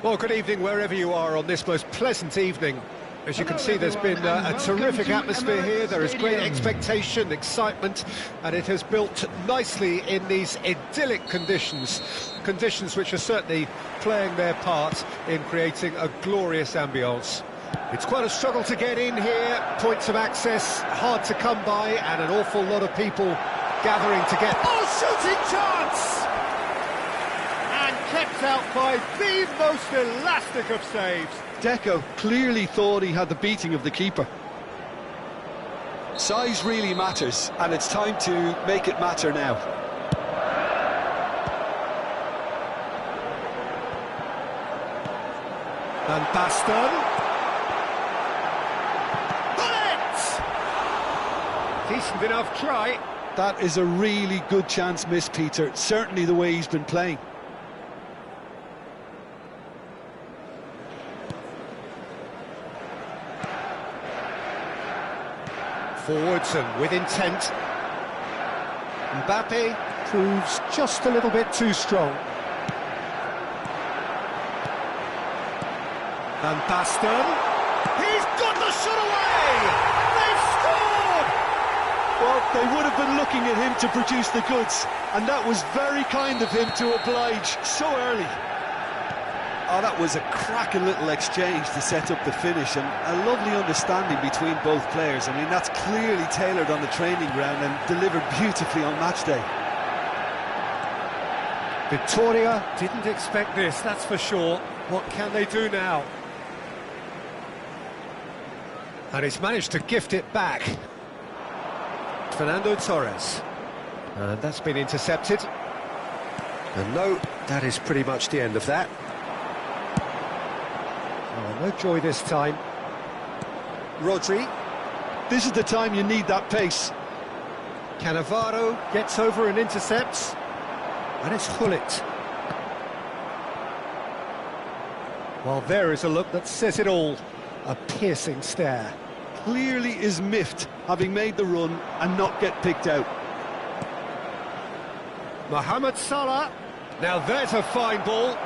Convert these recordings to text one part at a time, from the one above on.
Well, good evening wherever you are on this most pleasant evening. As you can see, there's been a terrific atmosphere here. There is great expectation, excitement, and it has built nicely in these idyllic conditions. Conditions which are certainly playing their part in creating a glorious ambience. It's quite a struggle to get in here, points of access hard to come by, and an awful lot of people gathering to get... Oh, shooting chance! And kept out by the most elastic of saves. Deco clearly thought he had the beating of the keeper. Size really matters, and it's time to make it matter now. And Baston. Decent enough try. That is a really good chance missed, Peter. Certainly the way he's been playing. Forwards and with intent. Mbappe proves just a little bit too strong. And Baston. He's got the shot away! They've scored! Well, they would have been looking at him to produce the goods, and that was very kind of him to oblige so early. Oh, that was a cracking little exchange to set up the finish, and a lovely understanding between both players. I mean, that's clearly tailored on the training ground and delivered beautifully on match day. Victoria didn't expect this, that's for sure. What can they do now? And he's managed to gift it back. Fernando Torres. And that's been intercepted. And no, that is pretty much the end of that. Oh, no joy this time. Rodri. This is the time you need that pace. Cannavaro gets over and intercepts. And it's Gullit. Well, there is a look that says it all. A piercing stare. Clearly is miffed, having made the run and not get picked out. Mohamed Salah. Now there's a fine ball.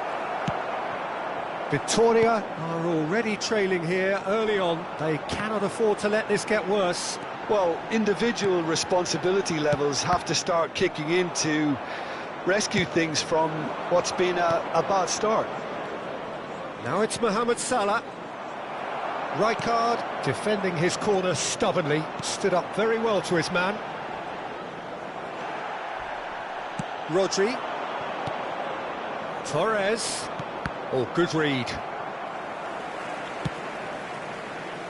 Victoria are already trailing here early on. They cannot afford to let this get worse. Well, individual responsibility levels have to start kicking in to rescue things from what's been a bad start. Now it's Mohamed Salah. Rijkaard defending his corner stubbornly, stood up very well to his man. Rodri. Torres. Oh, good read.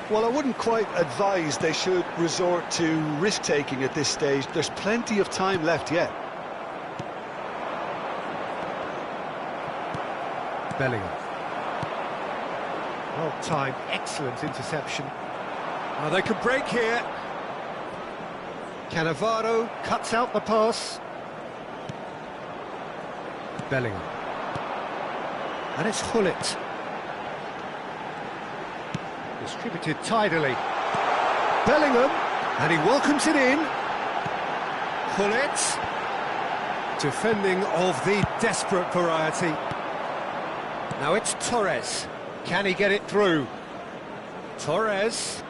Well, I wouldn't quite advise they should resort to risk-taking at this stage. There's plenty of time left yet. Bellingham. Well timed, excellent interception. Oh, they could break here. Cannavaro cuts out the pass. Bellingham. And it's Gullit. Distributed tidily. Bellingham, and he welcomes it in. Gullit. Defending of the desperate variety. Now it's Torres. Can he get it through? Torres.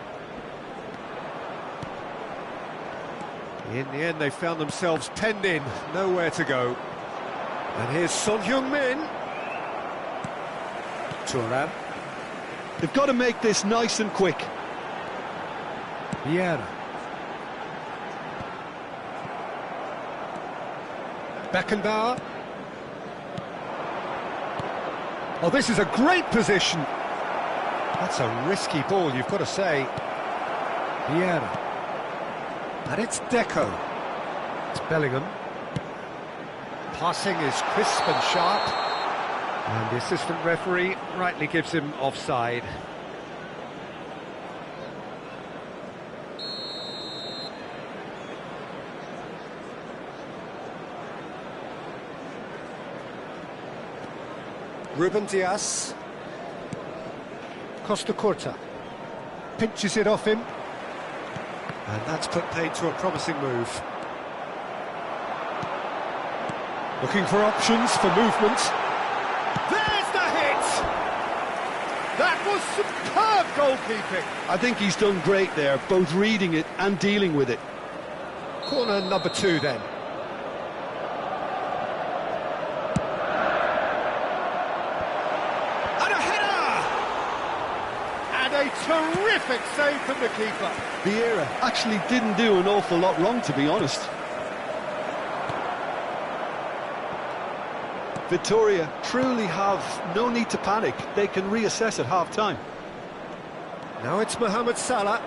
In the end, they found themselves penned in, nowhere to go. And here's Son Heung-min. Thuram. They've got to make this nice and quick. Vieira. Beckenbauer. Oh, this is a great position. That's a risky ball, you've got to say. Vieira. And it's Deco. It's Bellingham. Passing is crisp and sharp. And the assistant referee rightly gives him offside. Ruben Dias. Costa Curta. Pinches it off him. And that's put paid to a promising move. Looking for options for movement. There's the hit! That was superb goalkeeping. I think he's done great there, both reading it and dealing with it. Corner number 2 then. And a header! And a terrific save from the keeper. Vieira actually didn't do an awful lot wrong, to be honest. Victoria truly have no need to panic. They can reassess at half-time. Now it's Mohamed Salah,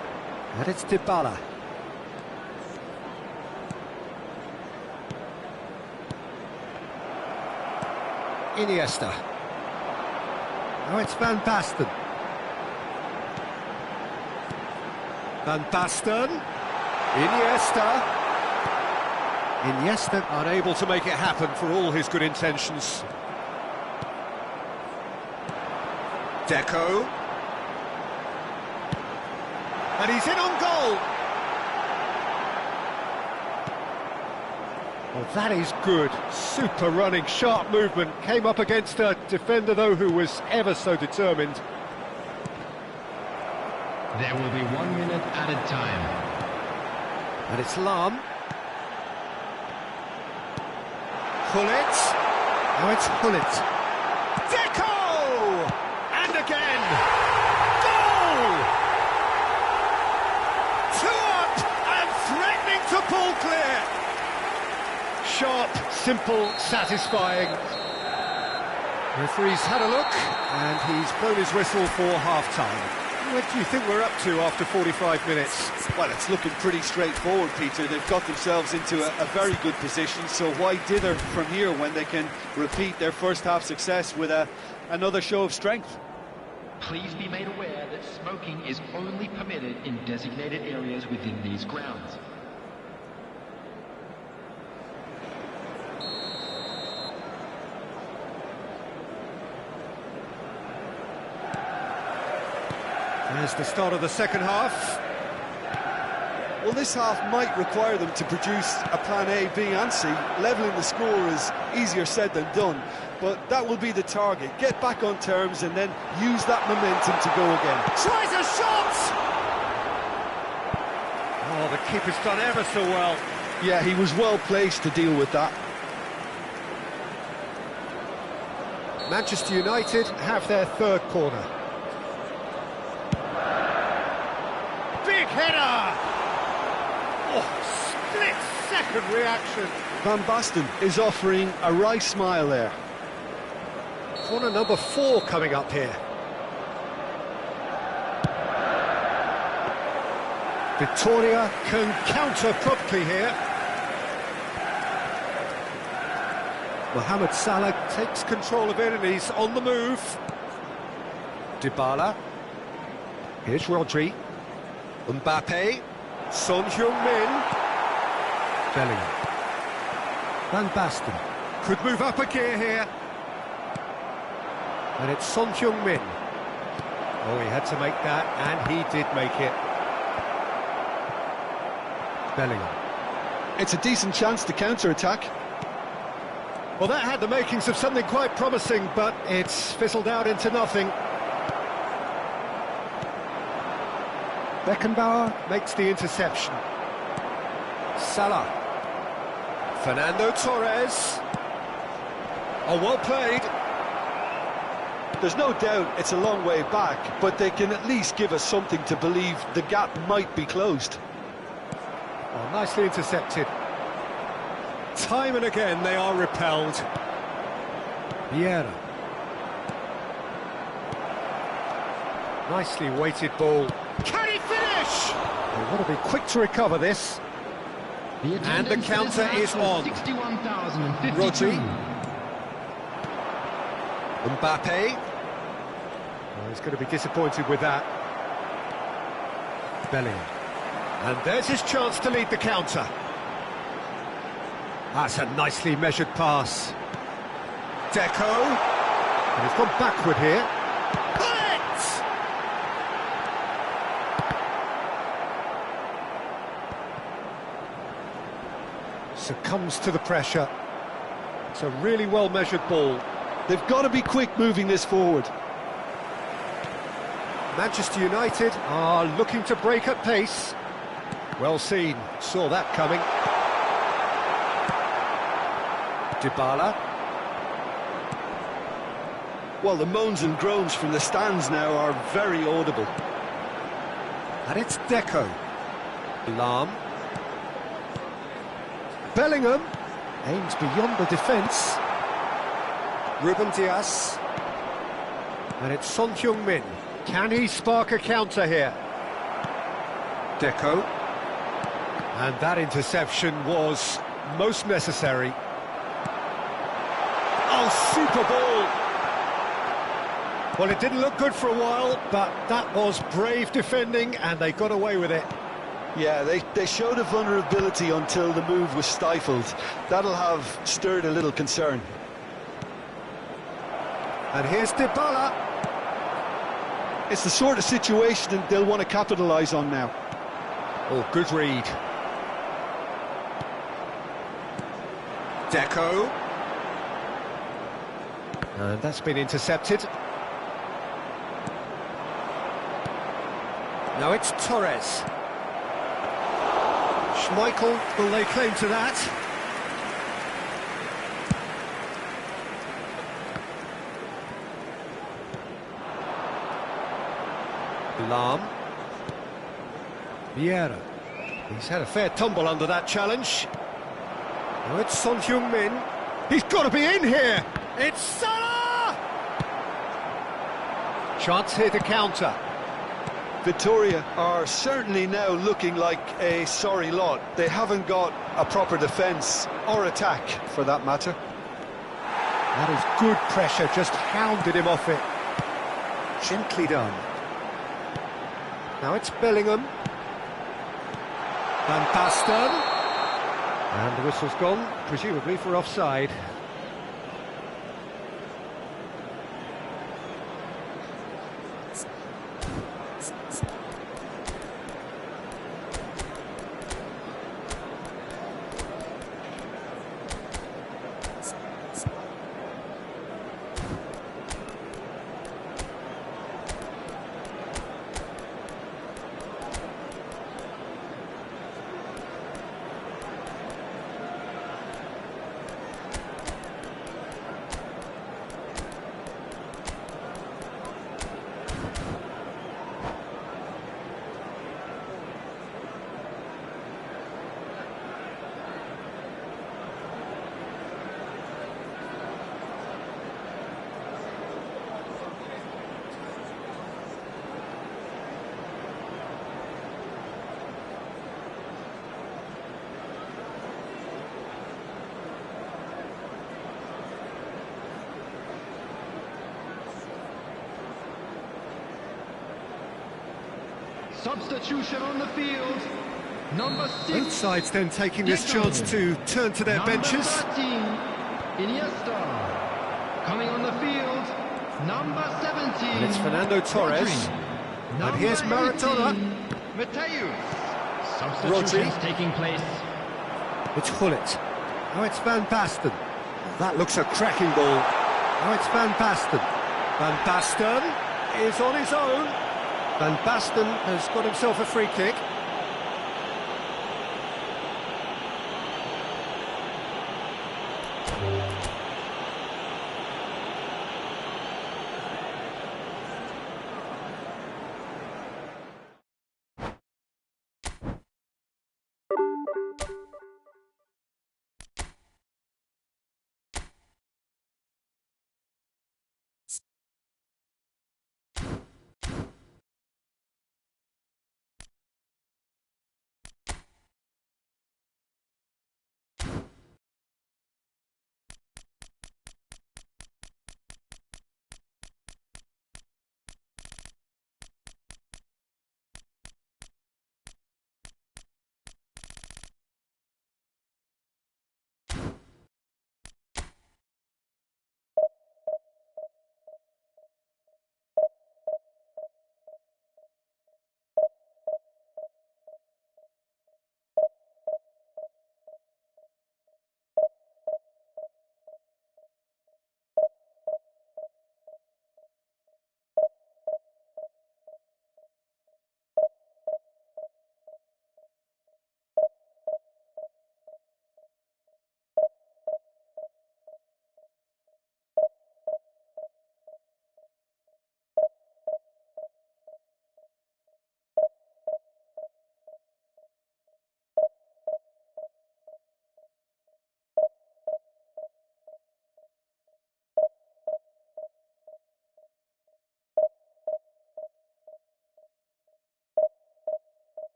and it's Dybala. Iniesta. Now it's Van Basten. Van Basten. Iniesta. Iniesta unable to make it happen for all his good intentions. Deco. And he's in on goal. Well, that is good. Super running, sharp movement. Came up against a defender, though, who was ever so determined. There will be 1 minute added time. And it's Lam. Hullet. Now it's Hullet. Deco! And again! Goal! 2 up and threatening to pull clear. Sharp, simple, satisfying. The referee's had a look and he's blown his whistle for half-time. What do you think we're up to after 45 minutes? Well, it's looking pretty straightforward, Peter. They've got themselves into a very good position, so why dither from here when they can repeat their first half success with another show of strength? Please be made aware that smoking is only permitted in designated areas within these grounds. There's the start of the second half. Well, this half might require them to produce a plan A, B and C. Levelling the score is easier said than done, but that will be the target. Get back on terms and then use that momentum to go again. Tries a shot! Oh, the keeper's done ever so well. Yeah, he was well placed to deal with that. Manchester United have their third corner. Big header! Oh, split-second reaction. Van Basten is offering a wry smile there. Corner number 4 coming up here. Victoria can counter promptly here. Mohamed Salah takes control of it and he's on the move. Dybala. Here's Rodri. Mbappe. Son Heung-min. Bellingham. Van Basten. Could move up a gear here. And it's Son Heung-min. Oh, he had to make that, and he did make it. Bellingham. It's a decent chance to counter-attack. Well, that had the makings of something quite promising, but it's fizzled out into nothing. Beckenbauer makes the interception. Salah. Fernando Torres. Oh, well played. There's no doubt it's a long way back, but they can at least give us something to believe the gap might be closed. Oh, nicely intercepted. Time and again they are repelled. Vieira. Nicely weighted ball. Can he finish? They want to be quick to recover this. And the counter is on. Rodri. Mbappe. Oh, he's going to be disappointed with that. Bellingham. And there's his chance to lead the counter. That's a nicely measured pass. Deco. And he's gone backward here. Succumbs to the pressure. It's a really well-measured ball. They've got to be quick moving this forward. Manchester United are looking to break at pace. Well seen, saw that coming. Dybala. Well, the moans and groans from the stands now are very audible. And it's Deco. Lahm. Bellingham aims beyond the defence. Ruben Dias. And it's Son Heung-min. Can he spark a counter here? Deco. And that interception was most necessary. Oh, super ball! Well, it didn't look good for a while, but that was brave defending, and they got away with it. Yeah, they showed a vulnerability until the move was stifled. That'll have stirred a little concern. And here's Dybala. It's the sort of situation that they'll want to capitalise on now. Oh, good read. Deco. And that's been intercepted. Now it's Torres. Schmeichel will lay claim to that. Lahm. Vieira. He's had a fair tumble under that challenge. Now it's Son Heung-min. He's got to be in here. It's Salah! Chance here to counter. Victoria are certainly now looking like a sorry lot. They haven't got a proper defence or attack, for that matter. That is good pressure, just hounded him off it. Gently done. Now it's Bellingham. Van Basten. And the whistle's gone, presumably for offside. Substitution on the field. Number 6. Both sides then taking this chance to turn to their benches. 13, Iniesta. Coming on the field, number 17. And it's Fernando Torres. Rodri. And here's Maradona. 18, Mateus. Substitutions taking place. It's Gullit. Now it's Van Basten. That looks a cracking ball. Now it's Van Basten. Van Basten is on his own. Van Basten has got himself a free kick.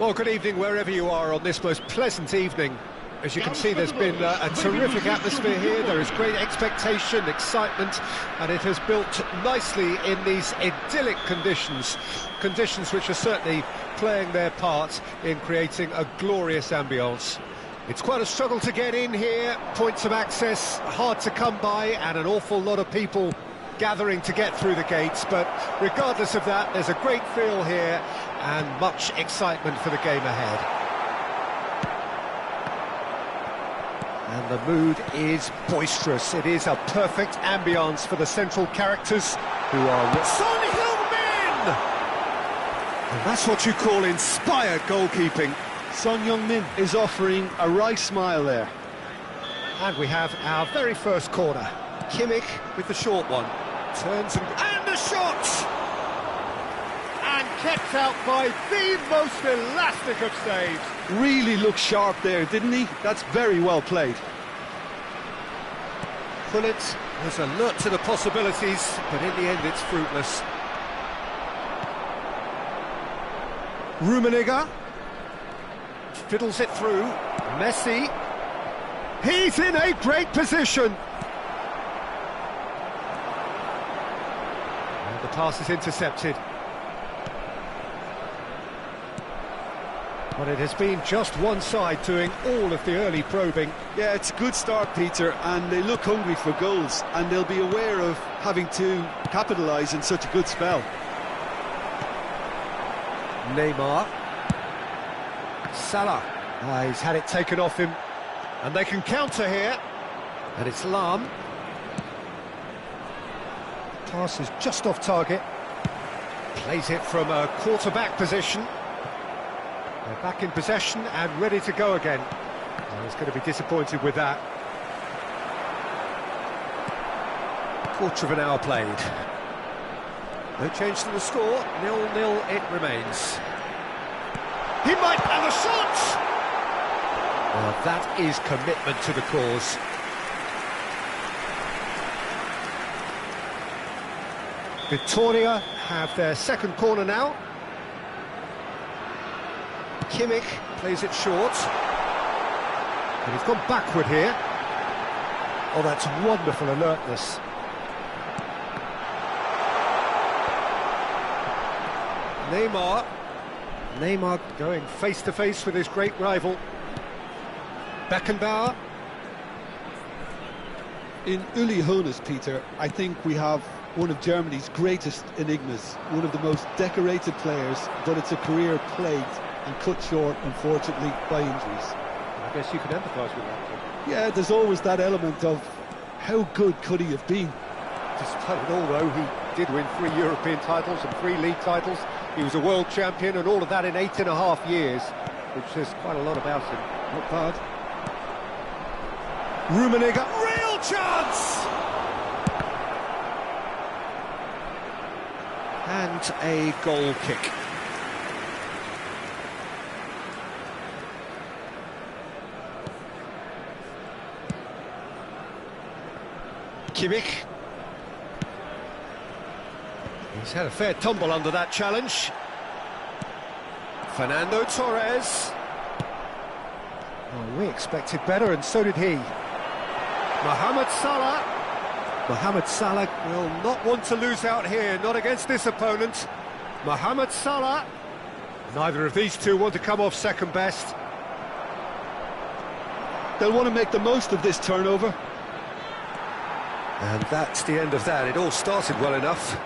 Well, good evening wherever you are on this most pleasant evening. As you can see, there's been a terrific atmosphere here. There is great expectation, excitement, and it has built nicely in these idyllic conditions. Conditions which are certainly playing their part in creating a glorious ambience. It's quite a struggle to get in here, points of access hard to come by, and an awful lot of people gathering to get through the gates, but regardless of that, there's a great feel here and much excitement for the game ahead. And the mood is boisterous. It is a perfect ambience for the central characters who are Son Heung-min! And that's what you call inspired goalkeeping. Son Heung-min is offering a wry smile there. And we have our very first corner. Kimmich with the short one. Turns and the shot! And kept out by the most elastic of saves. Really looked sharp there, didn't he? That's very well played. Pullet was alert to the possibilities, but in the end it's fruitless. Rummenigge fiddles it through. Messi. He's in a great position. And the pass is intercepted. But it has been just one side doing all of the early probing. Yeah, it's a good start, Peter, and they look hungry for goals, and they'll be aware of having to capitalise in such a good spell. Neymar. Salah. He's had it taken off him. And they can counter here. And it's Lahm. Pass is just off target. Plays it from a quarterback position. They're back in possession and ready to go again. Well, he's going to be disappointed with that. Quarter of an hour played. No change to the score. 0-0 it remains. He might have a shot! Well, that is commitment to the cause. Victoria have their second corner now. Kimmich plays it short. And he's gone backward here. Oh, that's wonderful alertness. Neymar going face-to-face with his great rival. Beckenbauer. In Uli Hoeneß, Peter, I think we have one of Germany's greatest enigmas, one of the most decorated players, but it's a career plagued and cut short, unfortunately, by injuries. I guess you could empathise with that. Yeah, there's always that element of how good could he have been? Despite it all, though, he did win 3 European titles and 3 league titles. He was a world champion, and all of that in 8.5 years, which says quite a lot about him. Not bad. Rummenigge, real chance! And a goal kick. Kimmich. He's had a fair tumble under that challenge. Fernando Torres. Oh, we expected better, and so did he. Mohamed Salah. Mohamed Salah will not want to lose out here, not against this opponent. Mohamed Salah. Neither of these two want to come off second best. They'll want to make the most of this turnover. And that's the end of that. It all started well enough.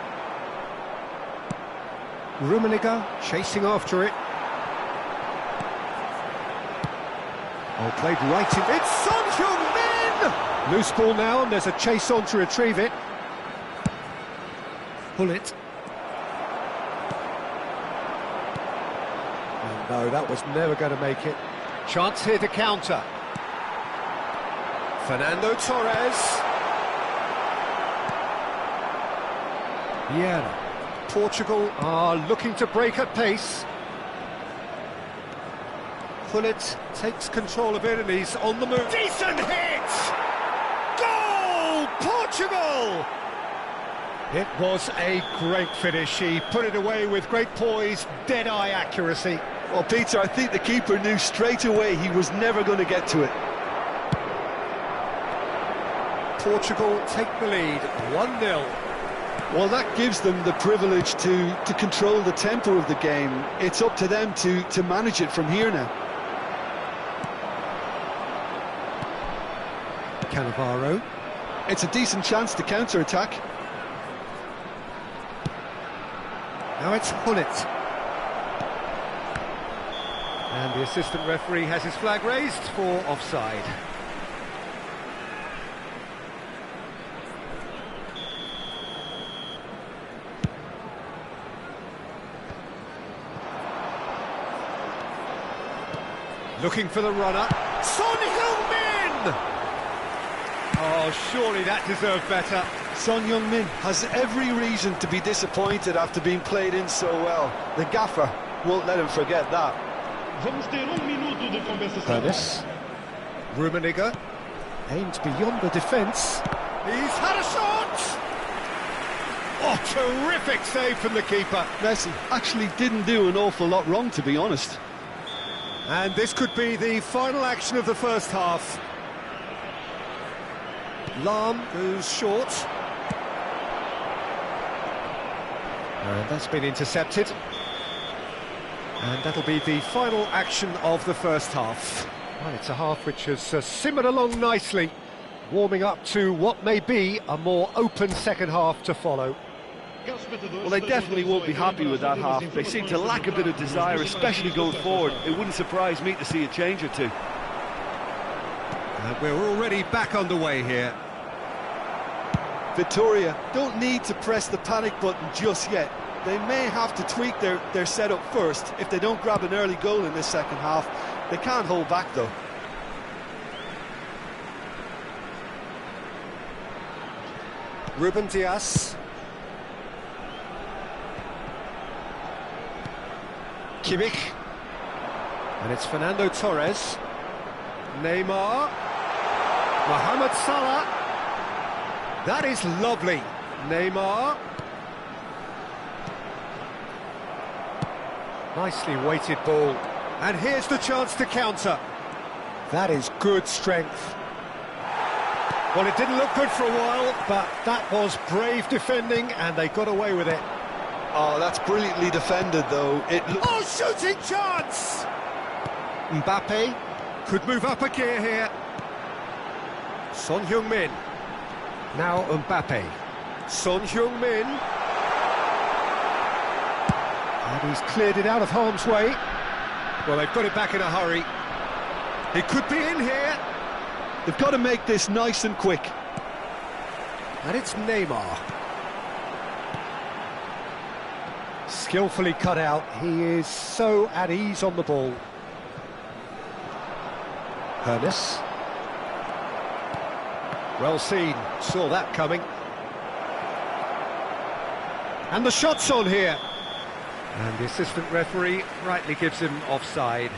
Rummenigge chasing after it. Oh, played right in. It's Son Heung-min! Loose ball now, and there's a chase on to retrieve it. Pull it. No, that was never going to make it. Chance here to counter. Fernando Torres. Yeah. Portugal are looking to break at pace. Gullit takes control of it and he's on the move. Decent hit! Goal! Portugal! It was a great finish. He put it away with great poise, dead-eye accuracy. Well, Peter, I think the keeper knew straight away he was never going to get to it. Portugal take the lead, 1-0. Well, that gives them the privilege to control the tempo of the game. It's up to them to manage it from here now. Cannavaro. It's a decent chance to counter-attack. Now it's Gullit. And the assistant referee has his flag raised for offside. Looking for the runner. Son Heung-min! Oh, surely that deserved better. Son Heung-min has every reason to be disappointed after being played in so well. The gaffer won't let him forget that. Ernest. Rummenigge aimed beyond the defence. He's had a shot! Oh, terrific save from the keeper. Messi actually didn't do an awful lot wrong, to be honest. And this could be the final action of the first half. Lahm goes short. And that's been intercepted. And that'll be the final action of the first half. Well, it's a half which has simmered along nicely, warming up to what may be a more open second half to follow. Well, they definitely won't be happy with that half. They seem to lack a bit of desire, especially going forward. It wouldn't surprise me to see a change or two. And we're already back underway here. Victoria don't need to press the panic button just yet. They may have to tweak their setup first if they don't grab an early goal in this second half. They can't hold back, though. Ruben Dias. Kimmich. And it's Fernando Torres. Neymar. Mohamed Salah. That is lovely. Neymar. Nicely weighted ball. And here's the chance to counter. That is good strength. Well, it didn't look good for a while, but that was brave defending, and they got away with it. Oh, that's brilliantly defended, though. Oh, shooting chance! Mbappe could move up a gear here. Son Heung-min. Now Mbappe. Son Heung-min. And he's cleared it out of harm's way. Well, they've got it back in a hurry. It could be in here. They've got to make this nice and quick. And it's Neymar. Skillfully cut out. He is so at ease on the ball. Ernest. Well seen. Saw that coming. And the shot's on here. And the assistant referee rightly gives him offside.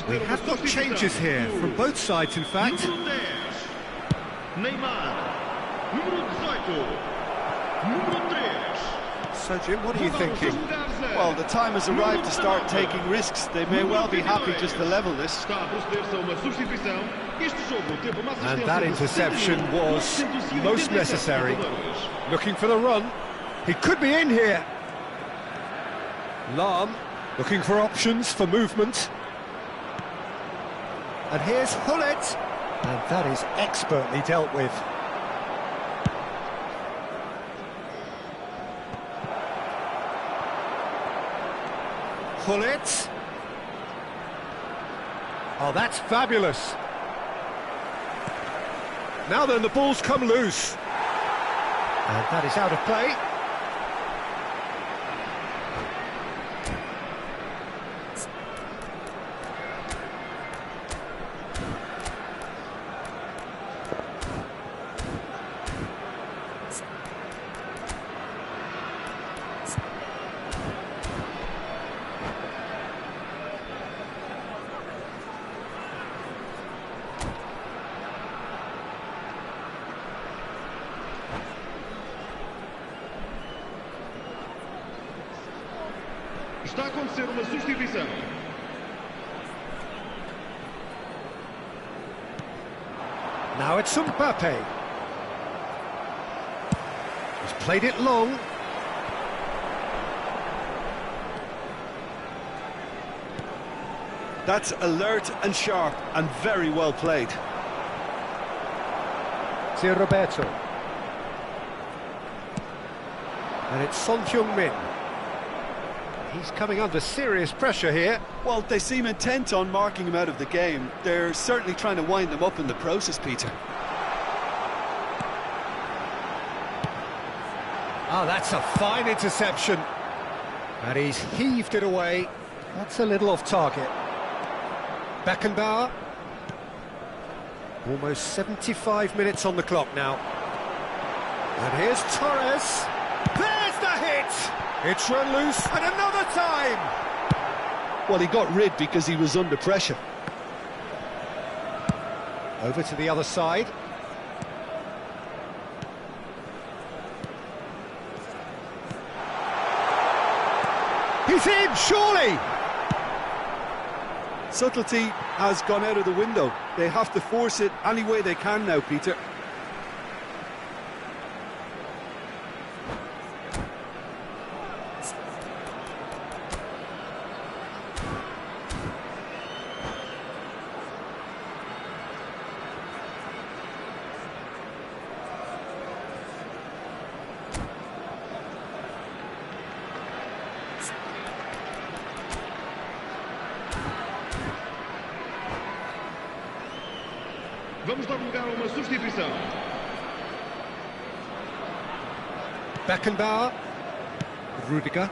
We have got changes here from both sides, in fact. So, Jim, what are you thinking? Well, the time has arrived to start taking risks. They may well be happy just to level this. And that interception was most necessary. Looking for the run. He could be in here. Lahm looking for options for movement. And here's Hullet. And that is expertly dealt with. Hullet. Oh, that's fabulous. Now then, the ball's come loose. And that is out of play. Está a acontecer uma substituição. Now it's Mbappe. He's played it long. That's alert and sharp and very well played. C'est Roberto. And it's Son Heung-min. He's coming under serious pressure here. Well, they seem intent on marking him out of the game. They're certainly trying to wind him up in the process, Peter. Oh, that's a fine interception. And he's heaved it away. That's a little off target. Beckenbauer. Almost 75 minutes on the clock now. And here's Torres. There's the hit! It's run loose, and another time! Well, he got rid because he was under pressure. Over to the other side. He's in, surely! Subtlety has gone out of the window. They have to force it any way they can now, Peter. Vamos dar lugar a uma substituição. Beckenbauer. Rudiger.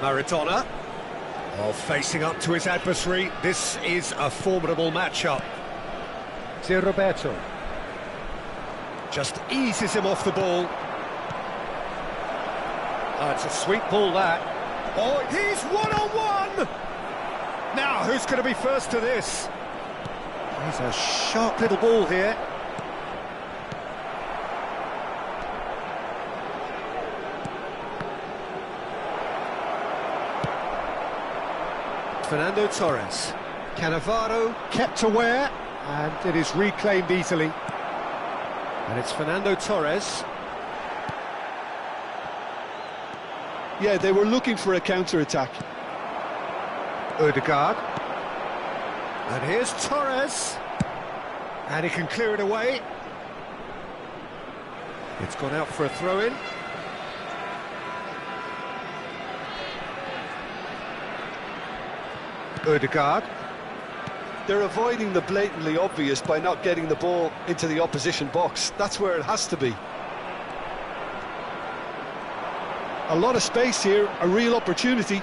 Maradona. Oh, facing up to his adversary. This is a formidable matchup. C'est Roberto. Just eases him off the ball. Oh, it's a sweet ball, that. Oh, he's one-on-one! Now, who's going to be first to this? He's a sharp little ball here. Fernando Torres. Cannavaro kept aware, and it is reclaimed easily. And it's Fernando Torres. Yeah, they were looking for a counter-attack. Ødegaard. And here's Torres. And he can clear it away. It's gone out for a throw-in. Ødegaard. They're avoiding the blatantly obvious by not getting the ball into the opposition box. That's where it has to be. A lot of space here, a real opportunity.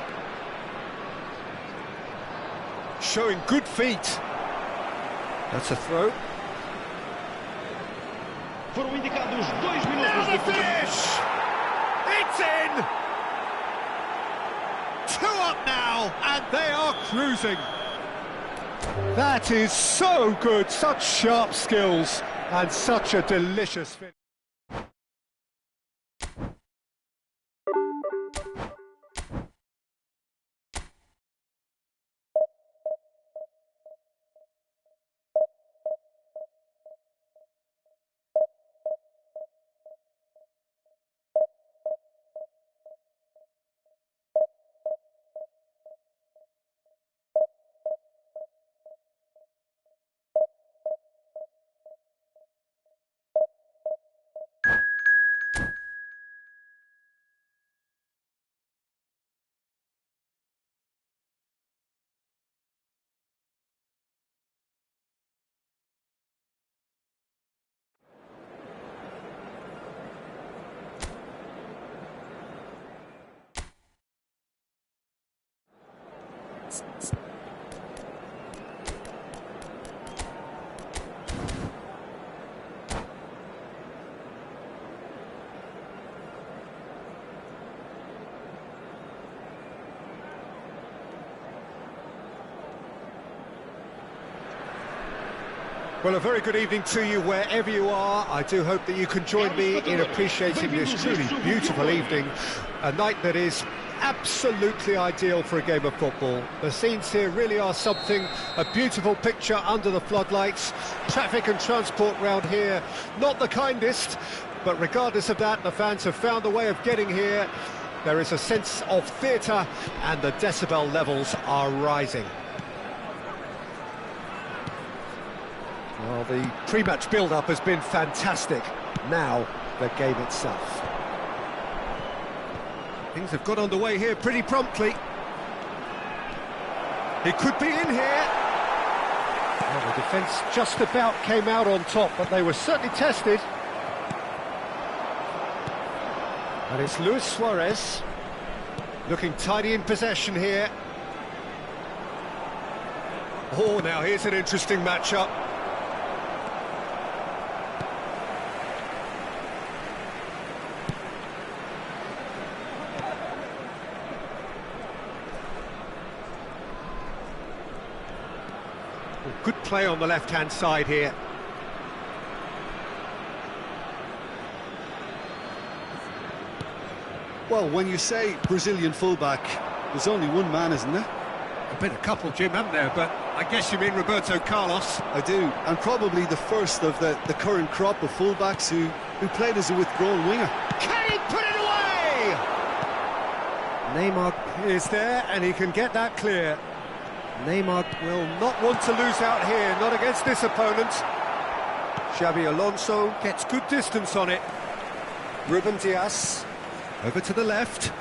Showing good feet. That's a throw. Foram indicados 2 minutos Now the de finish! It's in! 2 up now, and they are cruising. That is so good, such sharp skills, and such a delicious finish. Well, a very good evening to you wherever you are. I do hope that you can join me in appreciating this truly beautiful evening, a night that is absolutely ideal for a game of football. The scenes here really are something, a beautiful picture under the floodlights. Traffic and transport round here, not the kindest, but regardless of that, the fans have found a way of getting here. There is a sense of theatre and the decibel levels are rising. Well, the pre-match build-up has been fantastic. Now, the game itself. Things have got underway here pretty promptly. He could be in here. Well, the defence just about came out on top, but they were certainly tested. And it's Luis Suarez, looking tidy in possession here. Oh, now here's an interesting matchup. Good play on the left-hand side here. Well, when you say Brazilian fullback, there's only one man, isn't there? There's been a couple, Jim, haven't there? But I guess you mean Roberto Carlos. I do, and probably the first of the current crop of fullbacks who played as a withdrawn winger. Can he put it away? Neymar is there, and he can get that clear. Neymar will not want to lose out here, not against this opponent. Xabi Alonso gets good distance on it. Ruben Dias over to the left.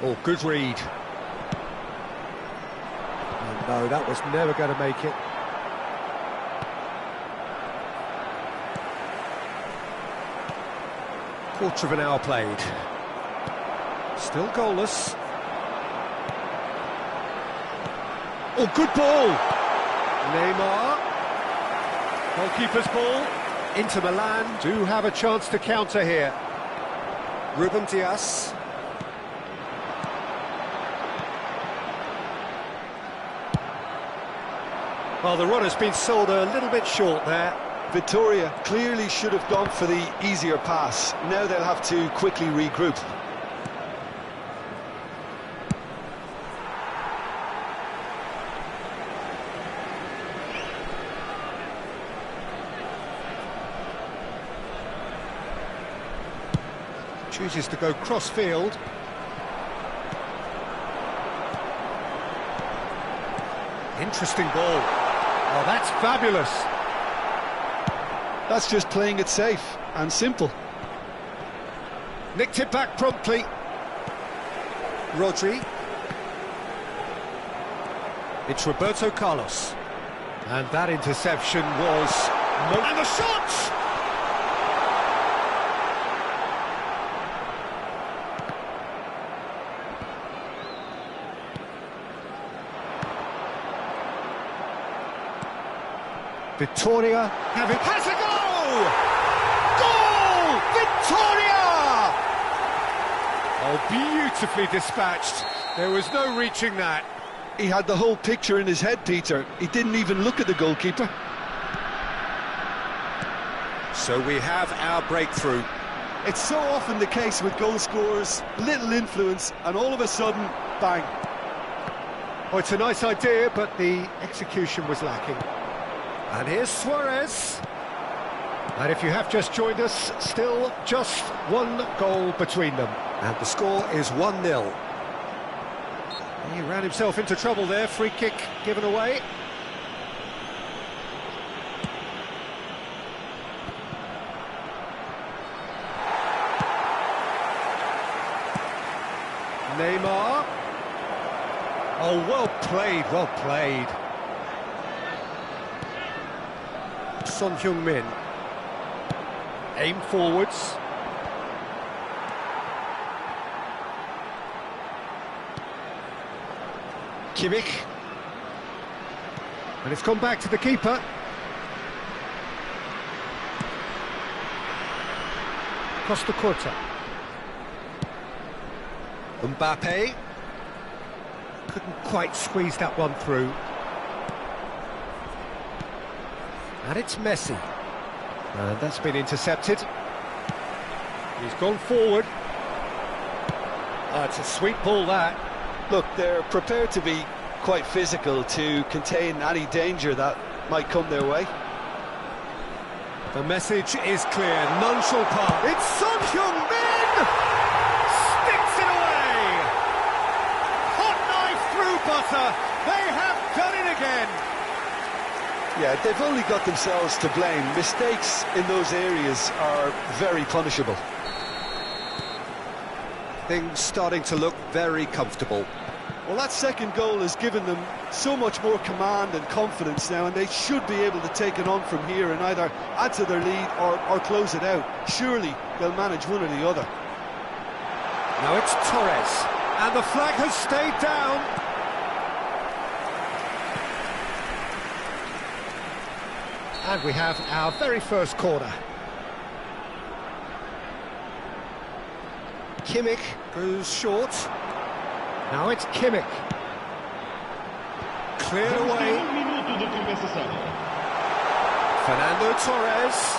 Oh, good read. Oh, no, that was never going to make it. Quarter of an hour played. Still goalless. Oh, good ball! Neymar. Goalkeeper's ball. Inter Milan do have a chance to counter here. Ruben Dias. Well, the run has been sold a little bit short there. Vitoria clearly should have gone for the easier pass. Now they'll have to quickly regroup. Chooses to go cross-field. Interesting ball. Oh, that's fabulous. That's just playing it safe and simple. Nicked it back promptly. Rodri. It's Roberto Carlos. And that interception was... And the shot! Vitoria has a goal! Goal! Vitoria! Oh, beautifully dispatched. There was no reaching that. He had the whole picture in his head, Peter. He didn't even look at the goalkeeper. So we have our breakthrough. It's so often the case with goal scorers, little influence, and all of a sudden, bang. Oh, it's a nice idea, but the execution was lacking. And here's Suarez. And if you have just joined us, still just one goal between them. And the score is 1-0. He ran himself into trouble there, free kick given away. Neymar. Oh, well played, well played. Son Heung-min. Aim forwards. Kimmich. And it's gone back to the keeper. Costa Curta. Mbappe. Couldn't quite squeeze that one through. And it's Messi. And that's been intercepted. He's gone forward. It's a sweet ball, that. Look, they're prepared to be quite physical to contain any danger that might come their way. The message is clear, none shall part. It's Son Heung-min! Sticks it away! Hot knife through butter, they have done it again! Yeah, they've only got themselves to blame. Mistakes in those areas are very punishable. Things starting to look very comfortable. Well, that second goal has given them so much more command and confidence now, and they should be able to take it on from here and either add to their lead or close it out. Surely they'll manage one or the other. Now it's Torres, and the flag has stayed down. And we have our very first corner. Kimmich goes short. Now it's Kimmich. Cleared away. Fernando Torres.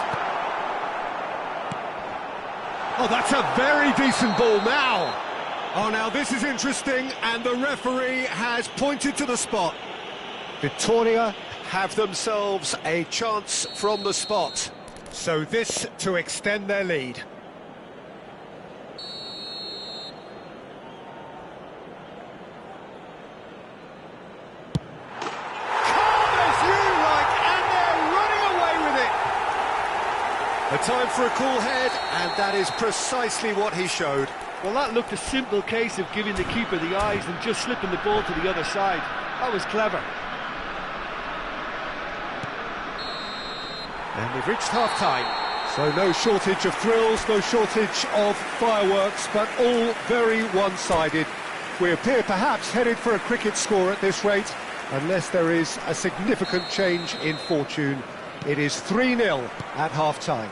Oh, that's a very decent ball now. Oh, now this is interesting, and the referee has pointed to the spot. Victoria have themselves a chance from the spot. So this to extend their lead. A time for a cool head, and that is precisely what he showed. Well, that looked a simple case of giving the keeper the eyes and just slipping the ball to the other side. That was clever. And we've reached half-time. So no shortage of thrills, no shortage of fireworks, but all very one-sided. We appear perhaps headed for a cricket score at this rate, unless there is a significant change in fortune. It is 3-0 at half-time.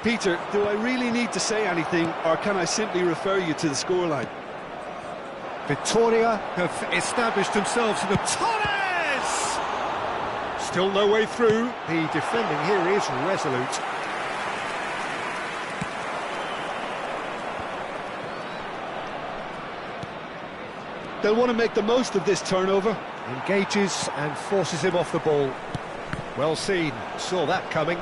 Peter, do I really need to say anything, or can I simply refer you to the scoreline? Victoria have established themselves in the... Torres! Still no way through. The defending here is resolute. They'll want to make the most of this turnover. Engages and forces him off the ball. Well seen, saw that coming.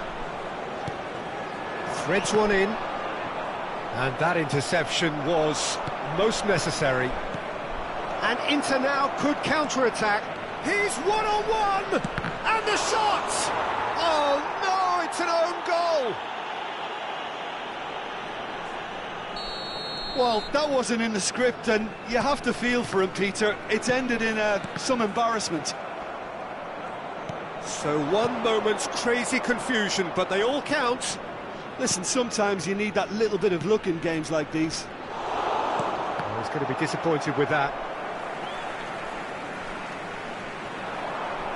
Threads one in. And that interception was most necessary. And Inter now could counter-attack. He's one-on-one! And the shot! Oh no, it's an own goal! Well, that wasn't in the script, and you have to feel for him, Peter. It's ended in some embarrassment. So one moment's crazy confusion, but they all count. Listen, sometimes you need that little bit of luck in games like these. Oh, he's going to be disappointed with that.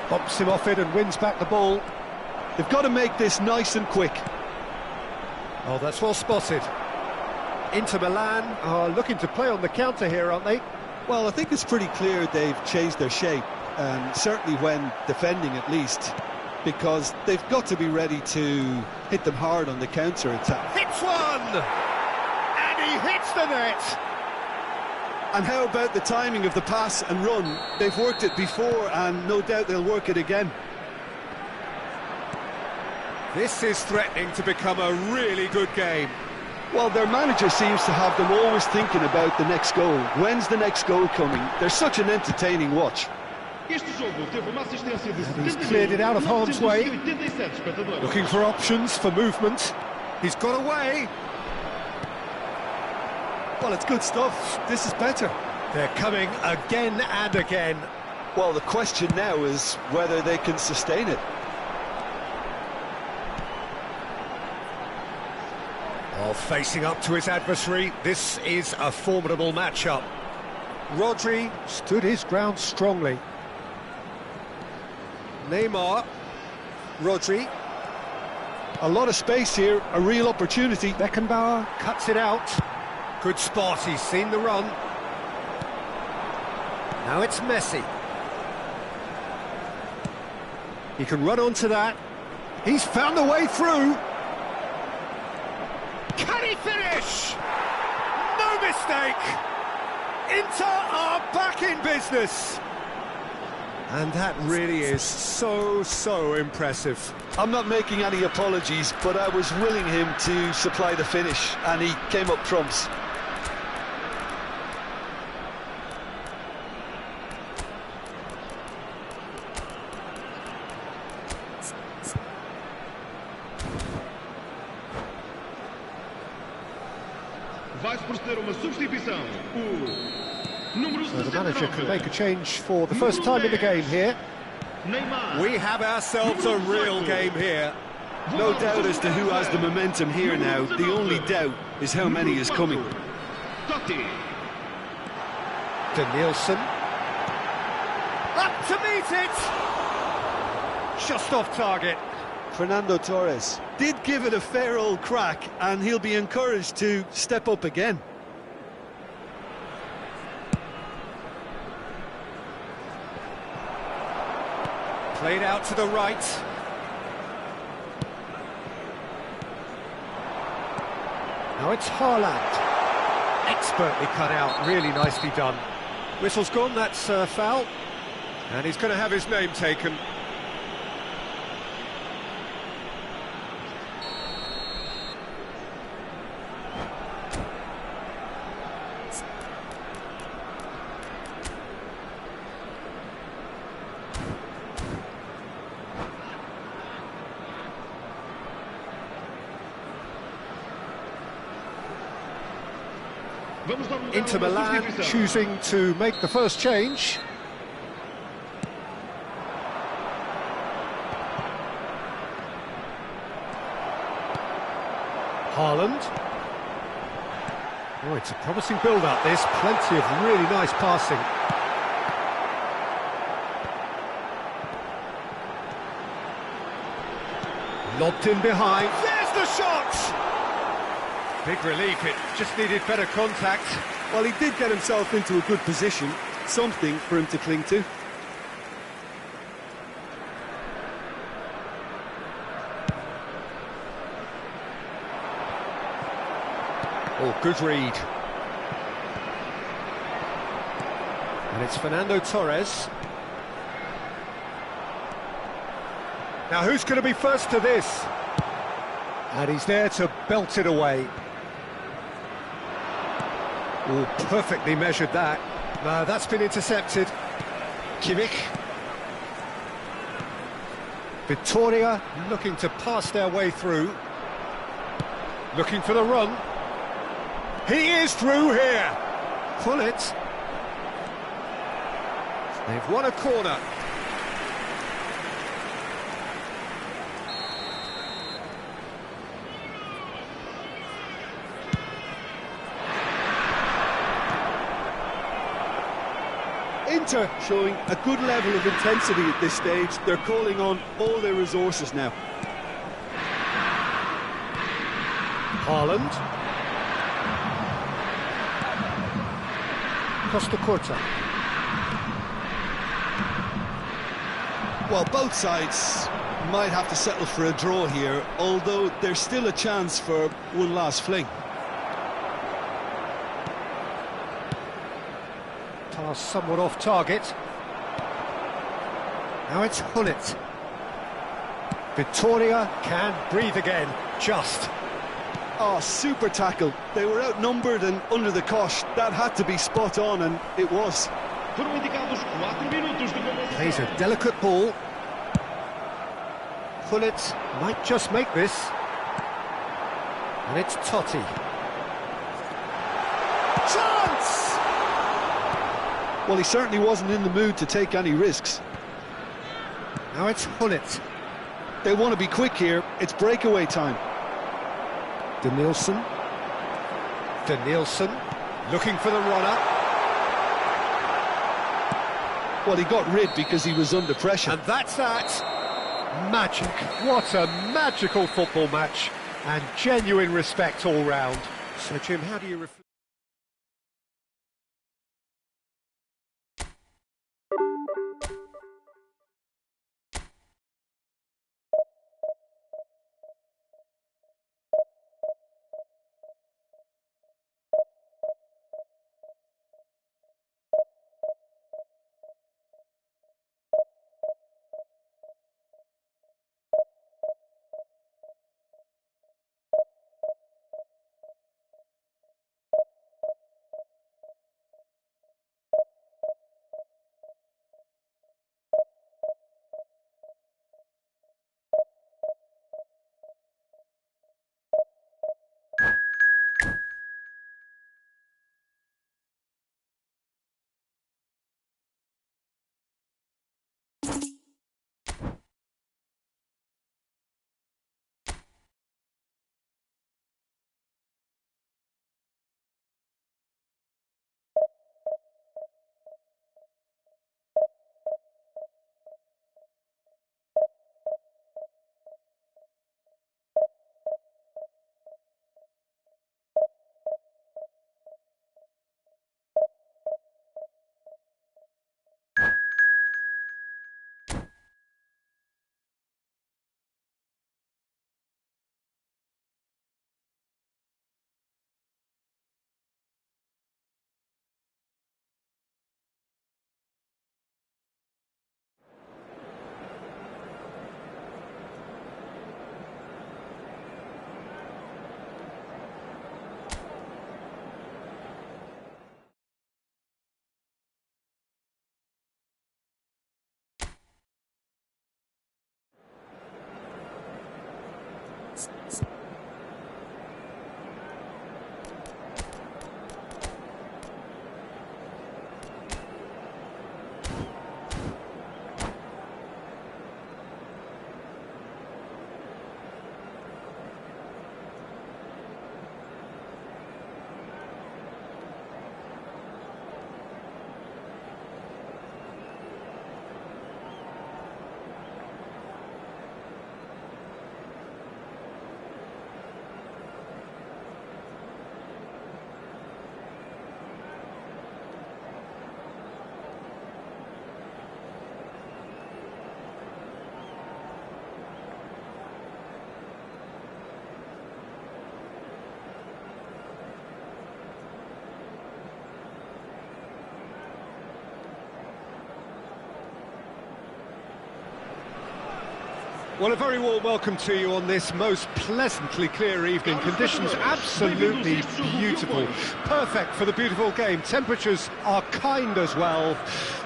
Bumps him off it and wins back the ball. They've got to make this nice and quick. Oh, that's well spotted. Inter Milan are looking to play on the counter here, aren't they? Well, I think it's pretty clear they've changed their shape. Certainly when defending at least, because they've got to be ready to hit them hard on the counter-attack. Hits one! And he hits the net! And how about the timing of the pass and run? They've worked it before, and no doubt they'll work it again. This is threatening to become a really good game. Well, their manager seems to have them always thinking about the next goal. When's the next goal coming? They're such an entertaining watch. And he's cleared it out of harm's way. Looking for options, for movement. He's got away. Well, it's good stuff. This is better. They're coming again and again. Well, the question now is whether they can sustain it. Oh, facing up to his adversary, this is a formidable matchup. Rodri stood his ground strongly. Neymar. Rodri. A lot of space here, a real opportunity. Beckenbauer cuts it out. Good spot, he's seen the run. Now it's Messi. He can run onto that. He's found a way through. Can he finish? No mistake. Inter are back in business. And that really is so impressive. I'm not making any apologies, but I was willing him to supply the finish, and he came up trumps. Vai se proceder uma substituição. Número So the manager 69. can make a change for the first time in the game here. Neymar. We have ourselves a real game here. No doubt as to who has the momentum here now. The only doubt is how many is coming. Totti. Danielson. Up to meet it! Just off target. Fernando Torres. Did give it a fair old crack, and he'll be encouraged to step up again. Played out to the right. Now it's Haaland. Expertly cut out, really nicely done. Whistle's gone, that's a foul. And he's going to have his name taken. Inter Milan choosing to make the first change. Haaland. Oh, it's a promising build-up, this. Plenty of really nice passing. Lobbed in behind. There's the shot! Big relief, it just needed better contact. Well, he did get himself into a good position, something for him to cling to. Oh, good read. And it's Fernando Torres. Now, who's going to be first to this? And he's there to belt it away. Oh, perfectly measured that. No, that's been intercepted. Kimmich. Victoria looking to pass their way through. Looking for the run. He is through here. Pull it. They've won a corner. Inter showing a good level of intensity at this stage. They're calling on all their resources now. Haaland. Costa Curta. Well, both sides might have to settle for a draw here, although there's still a chance for one last fling. Pass somewhat off target. Now it's Hullet. Victoria can breathe again, just. Oh, super tackle. They were outnumbered and under the cosh. That had to be spot on, and it was. Foram indicados 4 minutos de compensação. Plays a delicate ball. Hullet might just make this. And it's Totti. Chance! Well, he certainly wasn't in the mood to take any risks. Now it's Hullet. They want to be quick here. It's breakaway time. Danielson. Danielson looking for the runner. Well, he got rid because he was under pressure. And that's that. Magic. What a magical football match. And genuine respect all round. So, Jim, how do you reflect? Well, a very warm welcome to you on this most pleasantly clear evening. Conditions absolutely beautiful. Perfect for the beautiful game. Temperatures are kind as well.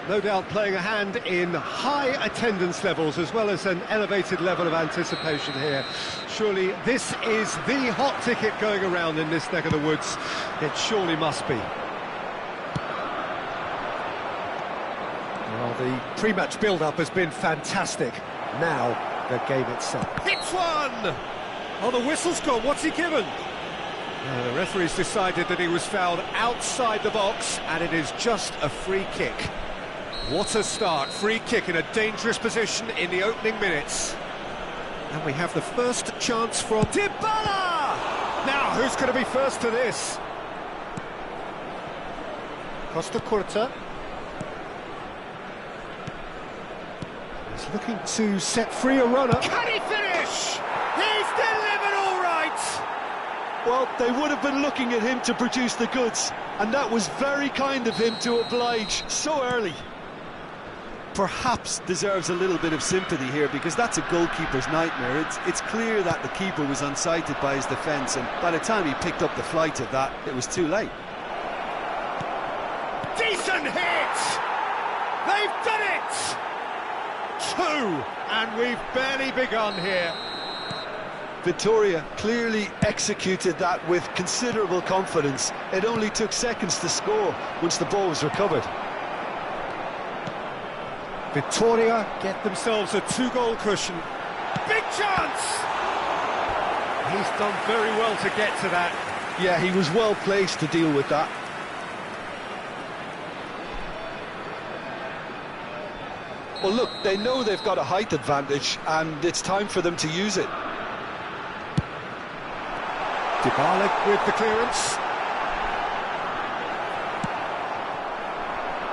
No doubt playing a hand in high attendance levels as well as an elevated level of anticipation here. Surely this is the hot ticket going around in this neck of the woods. It surely must be. Well, the pre-match build-up has been fantastic. Now, the game itself. Hits one! Oh, the whistle's gone. What's he given? The referee's decided that he was fouled outside the box, and it is just a free kick. What a start. Free kick in a dangerous position in the opening minutes. And we have the first chance from Dybala! Now, who's going to be first to this? Costa Curta. He's looking to set free a runner. Can he finish? He's delivered all right! Well, they would have been looking at him to produce the goods, and that was very kind of him to oblige so early. Perhaps deserves a little bit of sympathy here, because that's a goalkeeper's nightmare. It's clear that the keeper was unsighted by his defence, and by the time he picked up the flight of that, it was too late. Decent hit! They've done it! Two, and we've barely begun here. Victoria clearly executed that with considerable confidence. It only took seconds to score once the ball was recovered. Victoria get themselves a two-goal cushion. Big chance! He's done very well to get to that. Yeah, he was well placed to deal with that. Well, look, they know they've got a height advantage, and it's time for them to use it. Dybala with the clearance.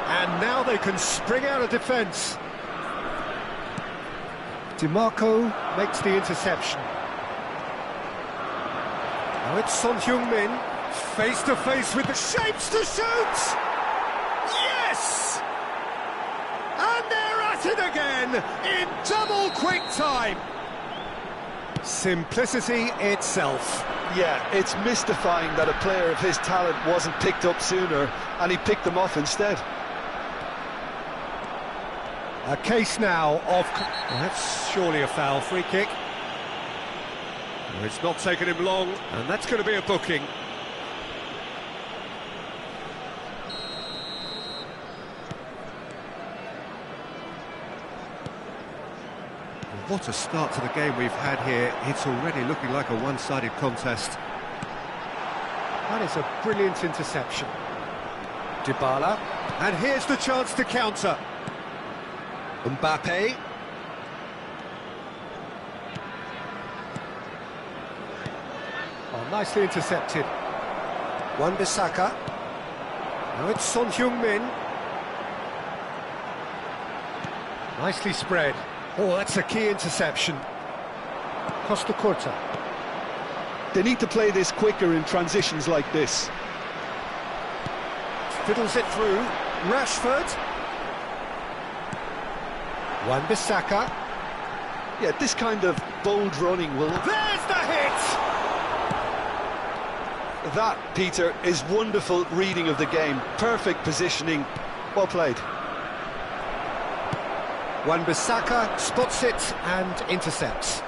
And now they can spring out of defence. DiMarco makes the interception. Now it's Son Heung-min, face to face with the shapes to shoot! Yes! And they're at it again in double quick time. Simplicity itself. Yeah, it's mystifying that a player of his talent wasn't picked up sooner, and he picked them off instead. A case now of... Well, that's surely a foul. Free kick. Well, it's not taken him long, and that's going to be a booking. Well, what a start to the game we've had here. It's already looking like a one-sided contest. That is a brilliant interception. Dybala. And here's the chance to counter. Mbappe. Oh, nicely intercepted. Wan-Bissaka. Now it's Son Heung-min. Nicely spread. Oh, that's a key interception. Costa Curta. They need to play this quicker in transitions like this. Fiddles it through. Rashford. Wan-Bissaka. Yeah, this kind of bold running will... There's the hit! That, Peter, is wonderful reading of the game. Perfect positioning. Well played. Wan-Bissaka spots it and intercepts.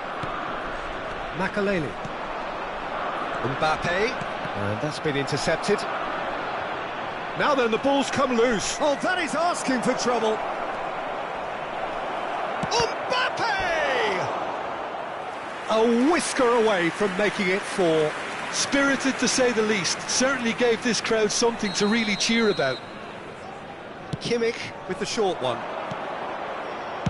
Makaleli. Mbappe. And that's been intercepted. Now then, the ball's come loose. Oh, that is asking for trouble. Mbappe! A whisker away from making it 4. Spirited, to say the least. Certainly gave this crowd something to really cheer about. Kimmich with the short one.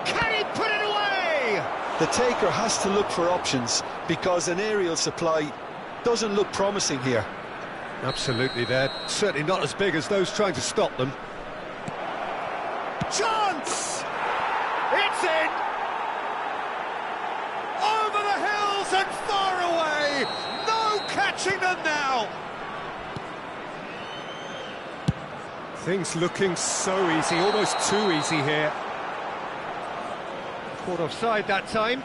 Can he put it away? The taker has to look for options, because an aerial supply doesn't look promising here. Absolutely, they're certainly not as big as those trying to stop them. Chance! It's in! Over the hills and far away! No catching them now! Things looking so easy, almost too easy here. Caught offside that time.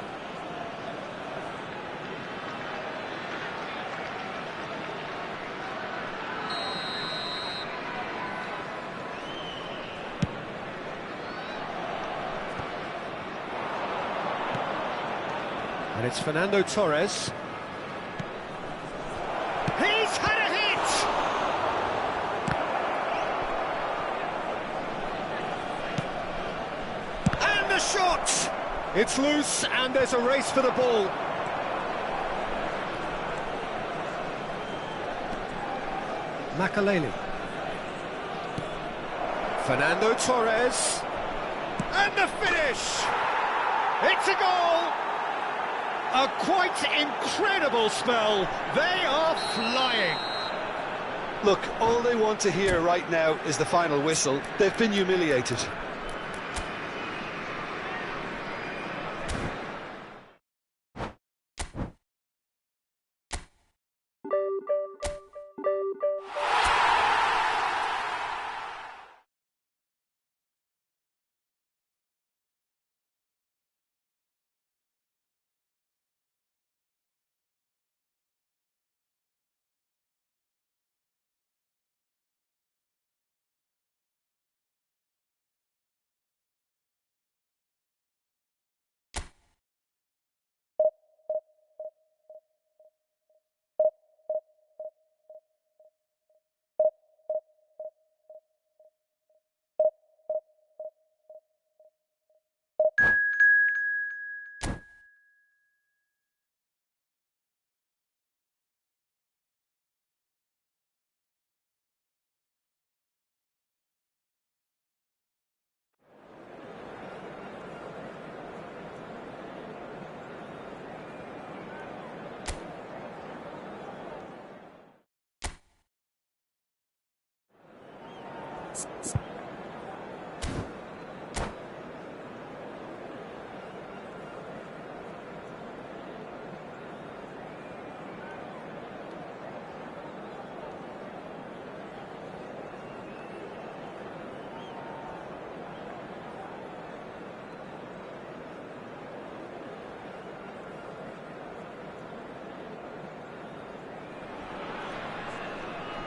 And it's Fernando Torres. He's had a hit! And the shot! It's loose, and there's a race for the ball. Makaleli. Fernando Torres. And the finish! It's a goal! A quite incredible spell. They are flying. Look, all they want to hear right now is the final whistle. They've been humiliated.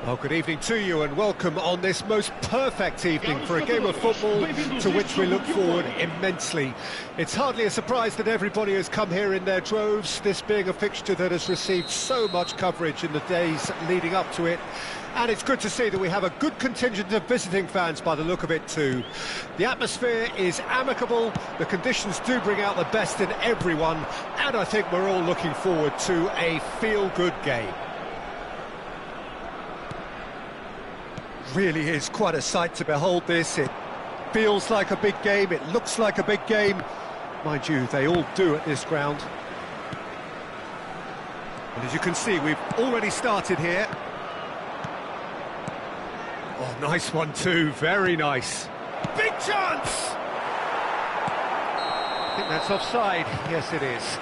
Well, good evening to you and welcome on this most perfect evening for a game of football to which we look forward immensely. It's hardly a surprise that everybody has come here in their droves, this being a fixture that has received so much coverage in the days leading up to it. And it's good to see that we have a good contingent of visiting fans by the look of it too. The atmosphere is amicable, the conditions do bring out the best in everyone, and I think we're all looking forward to a feel-good game. Really is quite a sight to behold this. It feels like a big game, it looks like a big game. Mind you, they all do at this ground. And as you can see, we've already started here. Oh, nice one too, very nice. Big chance! I think that's offside. Yes, it is.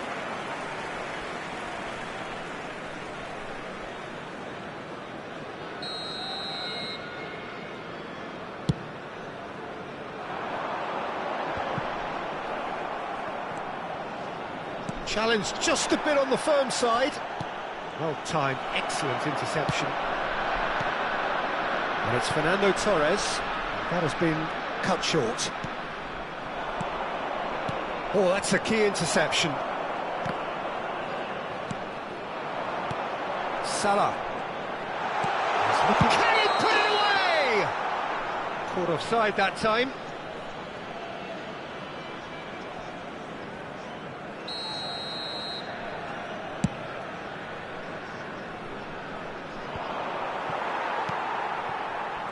Challenge just a bit on the firm side. Well timed, excellent interception. And it's Fernando Torres. That has been cut short. Oh, that's a key interception. Salah. Can he put it away? Caught offside that time.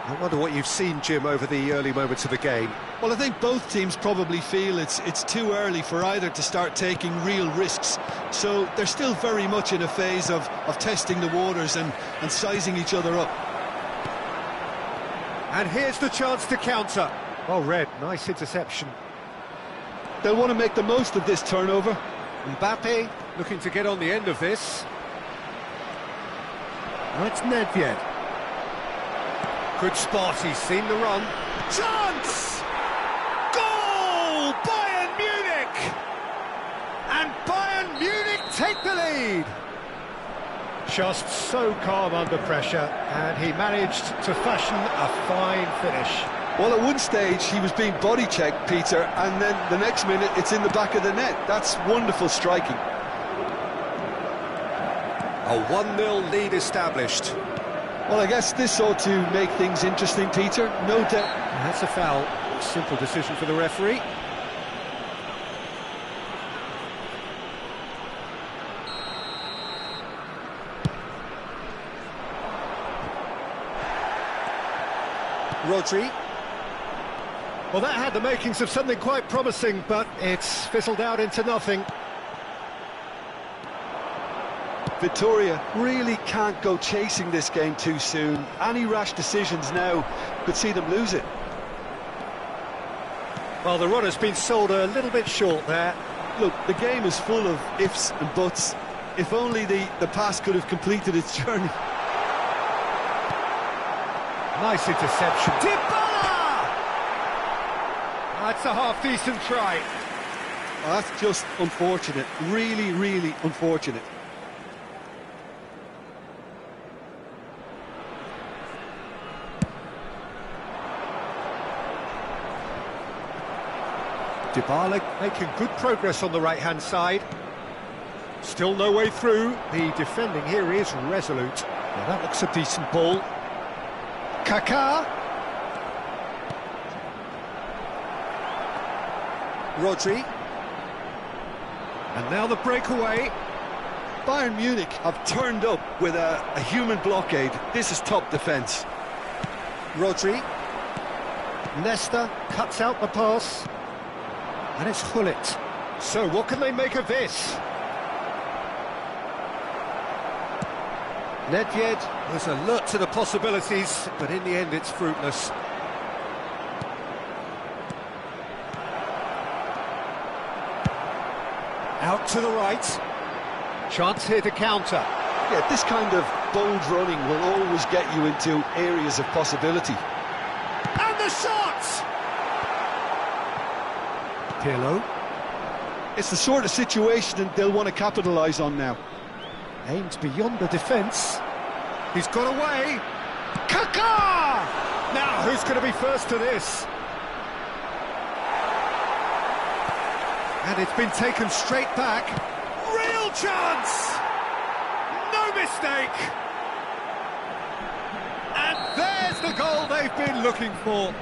I wonder what you've seen, Jim, over the early moments of the game. Well, I think both teams probably feel it's too early for either to start taking real risks. So they're still very much in a phase of testing the waters and sizing each other up. And here's the chance to counter. Well read, nice interception. They'll want to make the most of this turnover. Mbappe looking to get on the end of this. That's Nedved. Good spot, he's seen the run. Chance! Goal! Bayern Munich! And Bayern Munich take the lead! Just so calm under pressure, and he managed to fashion a fine finish. Well, at one stage he was being body checked, Peter, and then the next minute it's in the back of the net. That's wonderful striking. A 1-0 lead established. Well, I guess this ought to make things interesting, Peter. No doubt. That's a foul. Simple decision for the referee. Rodri. Well, that had the makings of something quite promising, but it's fizzled out into nothing. Victoria really can't go chasing this game too soon. Any rash decisions now could see them lose it. Well, the run has been sold a little bit short there. Look, the game is full of ifs and buts. If only the pass could have completed its journey. Nice interception. Dybala! That's a half-decent try. Well, that's just unfortunate. Really, really unfortunate. Dybala making good progress on the right-hand side. Still no way through. The defending here is resolute. Well, that looks a decent ball. Kaká. Rodri. And now the breakaway. Bayern Munich have turned up with a human blockade. This is top defence. Rodri. Nesta cuts out the pass. And it's Gullit. So what can they make of this? Nedved was alert to the possibilities, but in the end it's fruitless. Out to the right. Chance here to counter. Yeah, this kind of bold running will always get you into areas of possibility. And the shot! Pirlo. It's the sort of situation that they'll want to capitalise on now. Aimed beyond the defence. He's got away. Kaká! Now, who's going to be first to this? And it's been taken straight back. Real chance! No mistake! And there's the goal they've been looking for.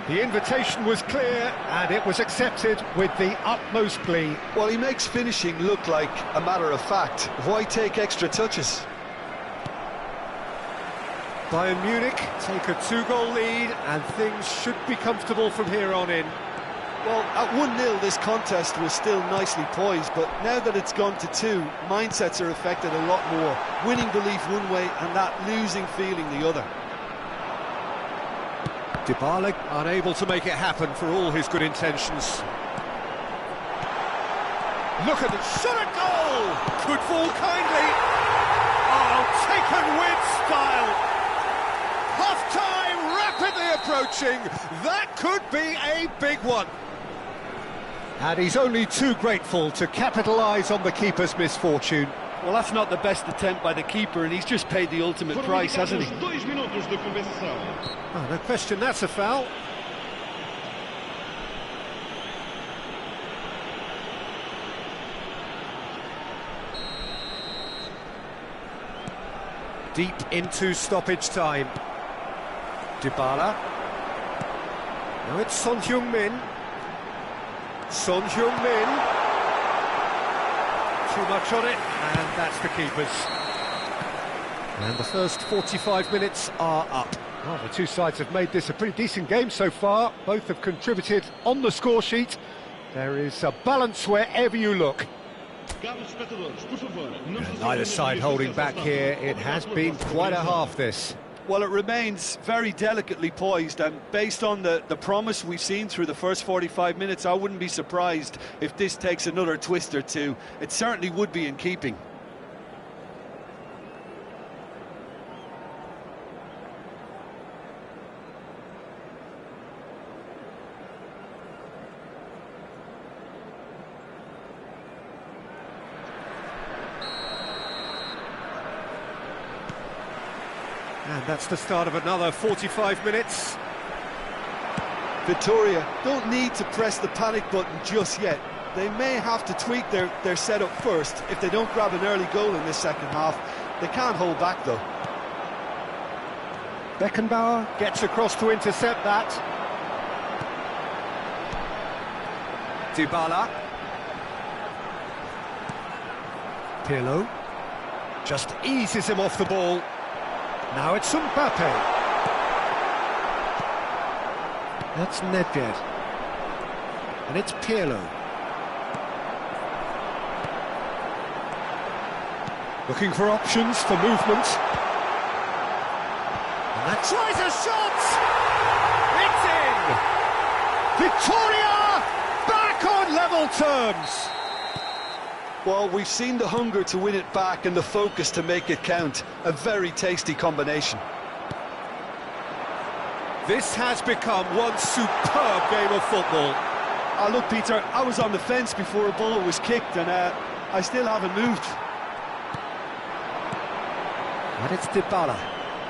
The invitation was clear, and it was accepted with the utmost glee. Well, he makes finishing look like a matter of fact. Why take extra touches? Bayern Munich take a 2-goal lead, and things should be comfortable from here on in. Well, at 1-0 this contest was still nicely poised, but now that it's gone to 2, mindsets are affected a lot more. Winning belief one way and that losing feeling the other. Dybala unable to make it happen for all his good intentions. Look at the shot at goal! Could fall kindly. Oh, taken with style. Half-time rapidly approaching. That could be a big one. And he's only too grateful to capitalise on the keeper's misfortune. Well, that's not the best attempt by the keeper, and he's just paid the ultimate price, hasn't he? 2 minutos de compensação. Oh, no question, that's a foul. Deep into stoppage time. Dybala. Now it's Son Heung-min. Son Heung-min. Too much on it, and that's the keeper's. And the first 45 minutes are up. Well, the two sides have made this a pretty decent game so far. Both have contributed on the score sheet. There is a balance wherever you look. And neither side holding back here. It has been quite a half, this. Well, it remains very delicately poised, and based on the promise we've seen through the first 45 minutes, I wouldn't be surprised if this takes another twist or two. It certainly would be in keeping. And that's the start of another 45 minutes. Victoria don't need to press the panic button just yet. They may have to tweak their setup first if they don't grab an early goal in this second half. They can't hold back, though. Beckenbauer gets across to intercept that. Dybala. Pirlo just eases him off the ball. Now it's Mbappe. That's Nedved. And it's Pirlo. Looking for options for movement. And that tries a shot! It's in! Victoria back on level terms! Well, we've seen the hunger to win it back and the focus to make it count. A very tasty combination. This has become one superb game of football. Look, Peter, I was on the fence before a ball was kicked, and I still haven't moved. And it's Dybala.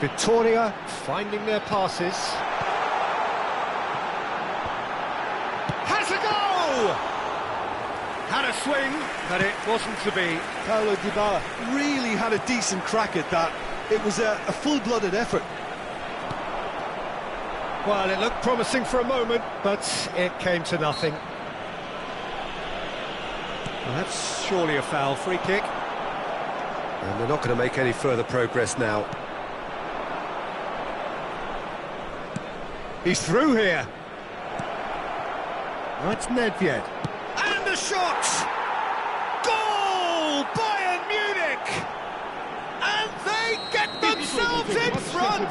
Victoria finding their passes. Has a go! Had a swing, but it wasn't to be. Paulo Dybala really had a decent crack at that. It was a full-blooded effort. Well, it looked promising for a moment, but it came to nothing. Well, that's surely a foul. Free kick. And they're not going to make any further progress now. He's through here. That's Nedved. And the shot! Goal! Bayern Munich! And they get themselves in front!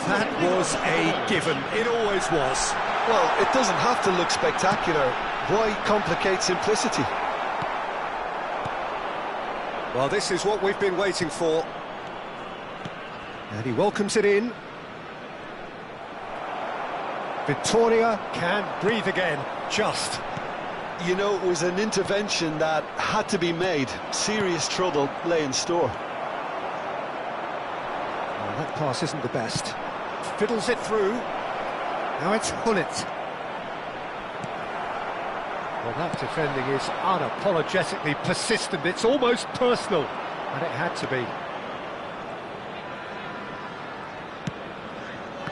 That was a given. It always was. Well, it doesn't have to look spectacular. Why complicate simplicity? Well, this is what we've been waiting for. And he welcomes it in. Victoria can breathe again, just. You know, it was an intervention that had to be made. Serious trouble lay in store. Well, that pass isn't the best. Fiddles it through. Now it's Hullet. Well, that defending is unapologetically persistent. It's almost personal, and it had to be.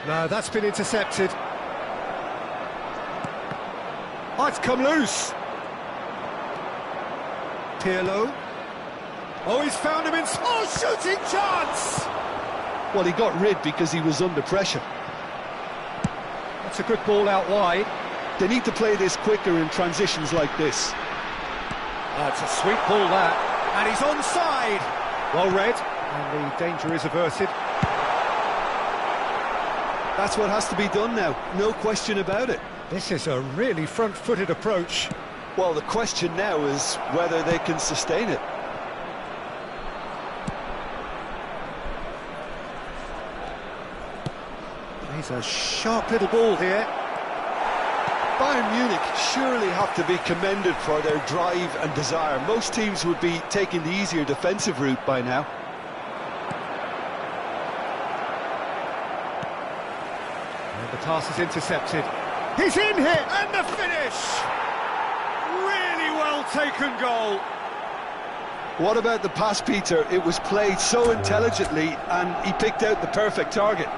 No, that's been intercepted. Oh, it's come loose. Pirlo. Oh, he's found him in... Oh, shooting chance! Well, he got rid because he was under pressure. That's a good ball out wide. They need to play this quicker in transitions like this. It's a sweet ball, that. And he's onside. Well read. And the danger is averted. That's what has to be done now, no question about it. This is a really front-footed approach. Well, the question now is whether they can sustain it. He's a sharp little ball here. Bayern Munich surely have to be commended for their drive and desire. Most teams would be taking the easier defensive route by now. And the pass is intercepted. He's in here, and the finish! Really well taken goal. What about the pass, Peter? It was played so intelligently, and he picked out the perfect target.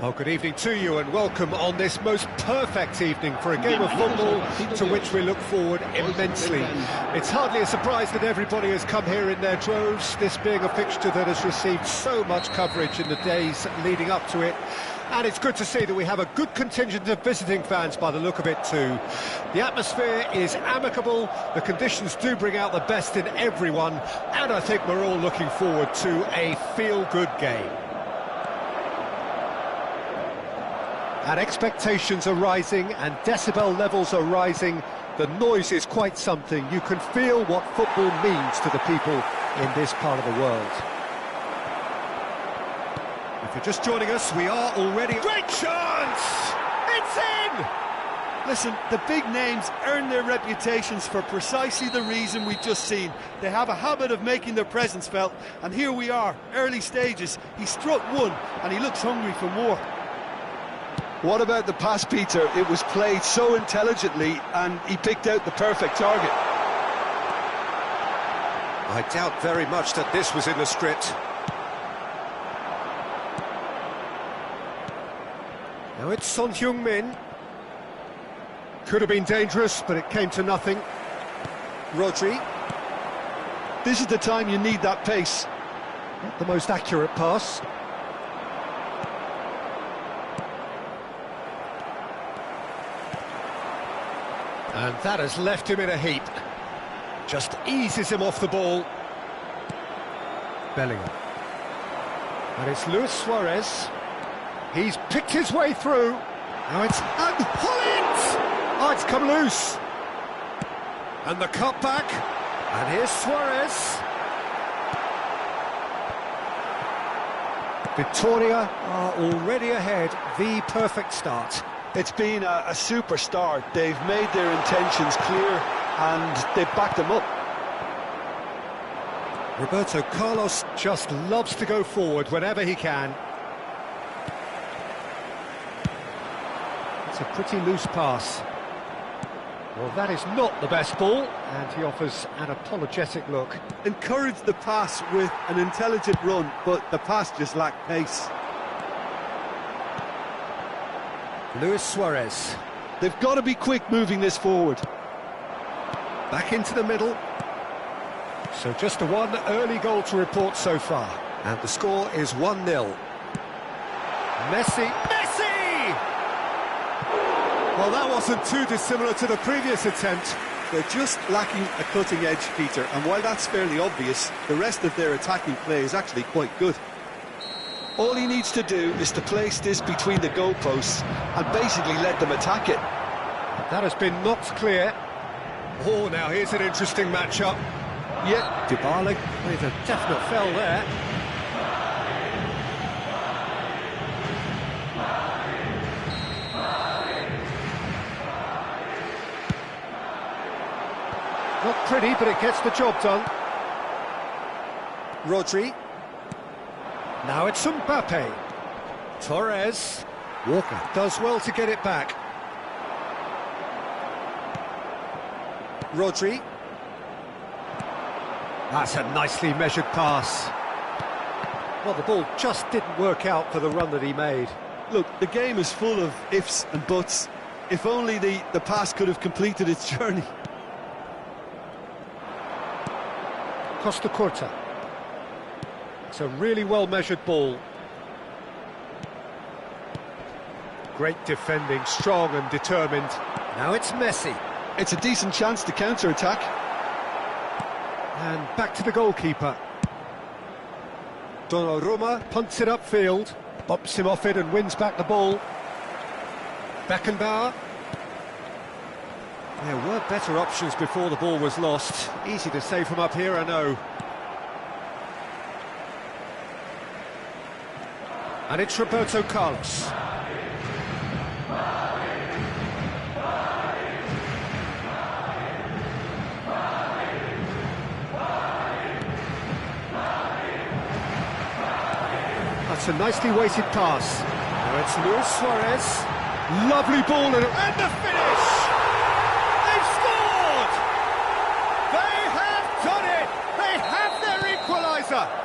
Well, good evening to you and welcome on this most perfect evening for a game of football to which we look forward immensely. It's hardly a surprise that everybody has come here in their droves, this being a fixture that has received so much coverage in the days leading up to it. And it's good to see that we have a good contingent of visiting fans by the look of it too. The atmosphere is amicable, the conditions do bring out the best in everyone, and I think we're all looking forward to a feel-good game. And expectations are rising and decibel levels are rising. The noise is quite something. You can feel what football means to the people in this part of the world. If you're just joining us, we are already... Great chance! It's in! Listen, the big names earn their reputations for precisely the reason we've just seen. They have a habit of making their presence felt, and here we are, early stages. He struck one, and he looks hungry for more. What about the pass, Peter? It was played so intelligently and he picked out the perfect target. I doubt very much that this was in the script. Now it's Son Heung-min. Could have been dangerous, but it came to nothing. Rodri. This is the time you need that pace. Not the most accurate pass. And that has left him in a heap. Just eases him off the ball. Bellingham. And it's Luis Suarez. He's picked his way through. Now it's... And Holland! Oh, it's come loose. And the cutback. And here's Suarez. Victoria are already ahead. The perfect start. It's been a super start. They've made their intentions clear and they've backed them up. Roberto Carlos just loves to go forward whenever he can. It's a pretty loose pass. Well, that is not the best ball, and he offers an apologetic look. Encourage the pass with an intelligent run, but the pass just lacked pace. Luis Suarez. They've got to be quick moving this forward. Back into the middle. So just the one early goal to report so far. And the score is 1-0. Messi. Messi! Well, that wasn't too dissimilar to the previous attempt. They're just lacking a cutting edge, Peter, and while that's fairly obvious, the rest of their attacking play is actually quite good. All he needs to do is to place this between the goalposts and basically let them attack it. That has been knocked clear. Oh, now here's an interesting matchup. Yeah. Dybala with a definite foul there. Not pretty, but it gets the job done. Rodri. Now it's Mbappe. Torres. Walker does well to get it back. Rodri. That's a nicely measured pass. Well, the ball just didn't work out for the run that he made. Look, the game is full of ifs and buts. If only the pass could have completed its journey. Costa Curta. It's a really well-measured ball. Great defending, strong and determined. Now it's Messi. It's a decent chance to counter-attack. And back to the goalkeeper. Donnarumma punts it upfield, bops him off it and wins back the ball. Beckenbauer. There were better options before the ball was lost. Easy to say from up here, I know. And it's Roberto Carlos. That's a nicely weighted pass. Now it's Luis Suarez. Lovely ball and the finish! They've scored! They have done it! They have their equaliser!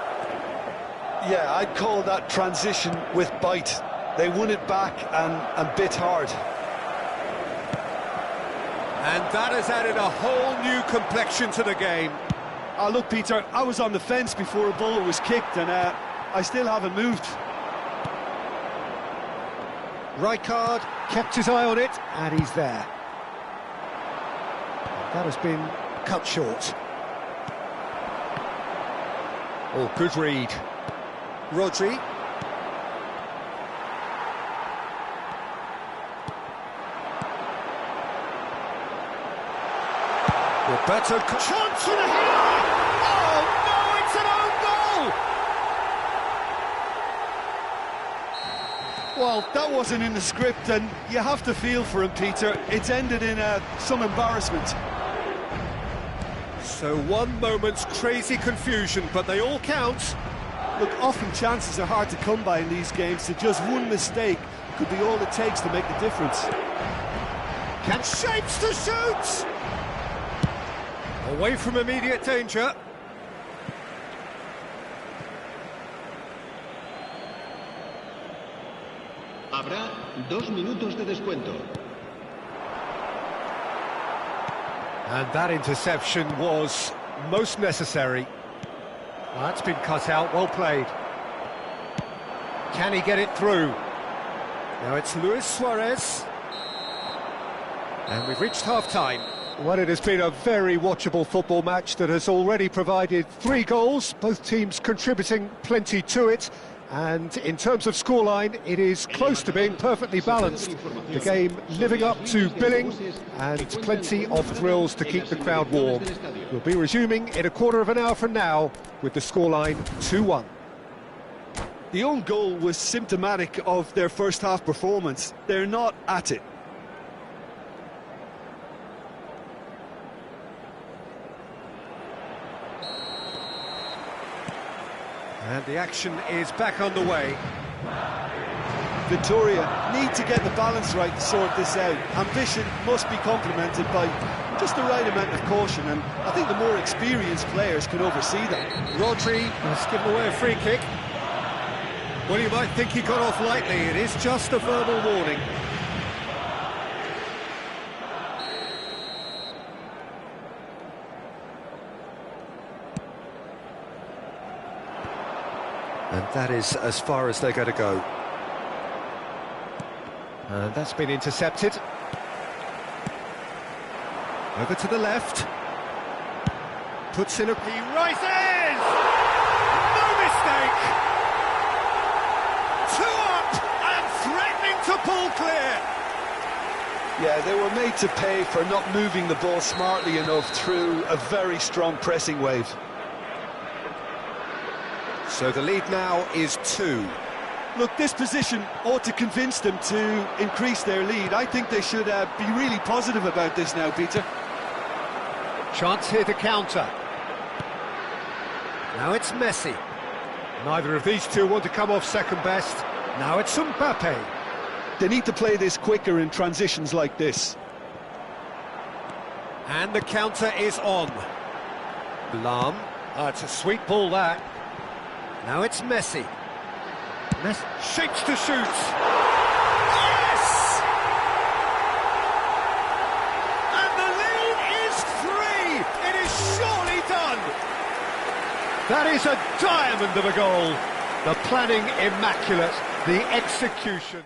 Yeah, I'd call that transition with bite. They won it back and bit hard. And that has added a whole new complexion to the game. Oh, look, Peter, I was on the fence before a ball was kicked, and I still haven't moved. Rijkaard kept his eye on it, and he's there. That has been cut short. Oh, good read. Rodri. Roberto, chance for the header! Oh no, it's an own goal! Well, that wasn't in the script, and you have to feel for him, Peter. It's ended in some embarrassment. So one moment's crazy confusion, but they all count. Look, often chances are hard to come by in these games, so just one mistake could be all it takes to make the difference. Can shapes to shoot! Away from immediate danger. Habrá 2 minutos de descuento. And that interception was most necessary. Well, that's been cut out, well played. Can he get it through? Now it's Luis Suarez. And we've reached half-time. Well, it has been a very watchable football match that has already provided 3 goals, both teams contributing plenty to it. And in terms of scoreline, it is close to being perfectly balanced. The game living up to billing and plenty of thrills to keep the crowd warm. We'll be resuming in a quarter of an hour from now with the scoreline 2-1. The own goal was symptomatic of their first half performance. They're not at it. And the action is back underway. Victoria need to get the balance right to sort this out. Ambition must be complemented by just the right amount of caution, and I think the more experienced players can oversee that. Rodri has given away a free kick. Well, you might think he got off lightly. It is just a verbal warning. And that is as far as they're going to go. And that's been intercepted. Over to the left. Puts in a... He rises! No mistake! 2 up and threatening to pull clear. Yeah, they were made to pay for not moving the ball smartly enough through a very strong pressing wave. So the lead now is 2. Look, this position ought to convince them to increase their lead. I think they should be really positive about this now, Peter. Chance here to counter. Now it's Messi. Neither of these two want to come off second best. Now it's Mbappe. They need to play this quicker in transitions like this. And the counter is on. Lam. It's a sweet ball, that. Now it's Messi. Shapes to shoot. Yes! And the lead is 3. It is surely done. That is a diamond of a goal. The planning immaculate, the execution.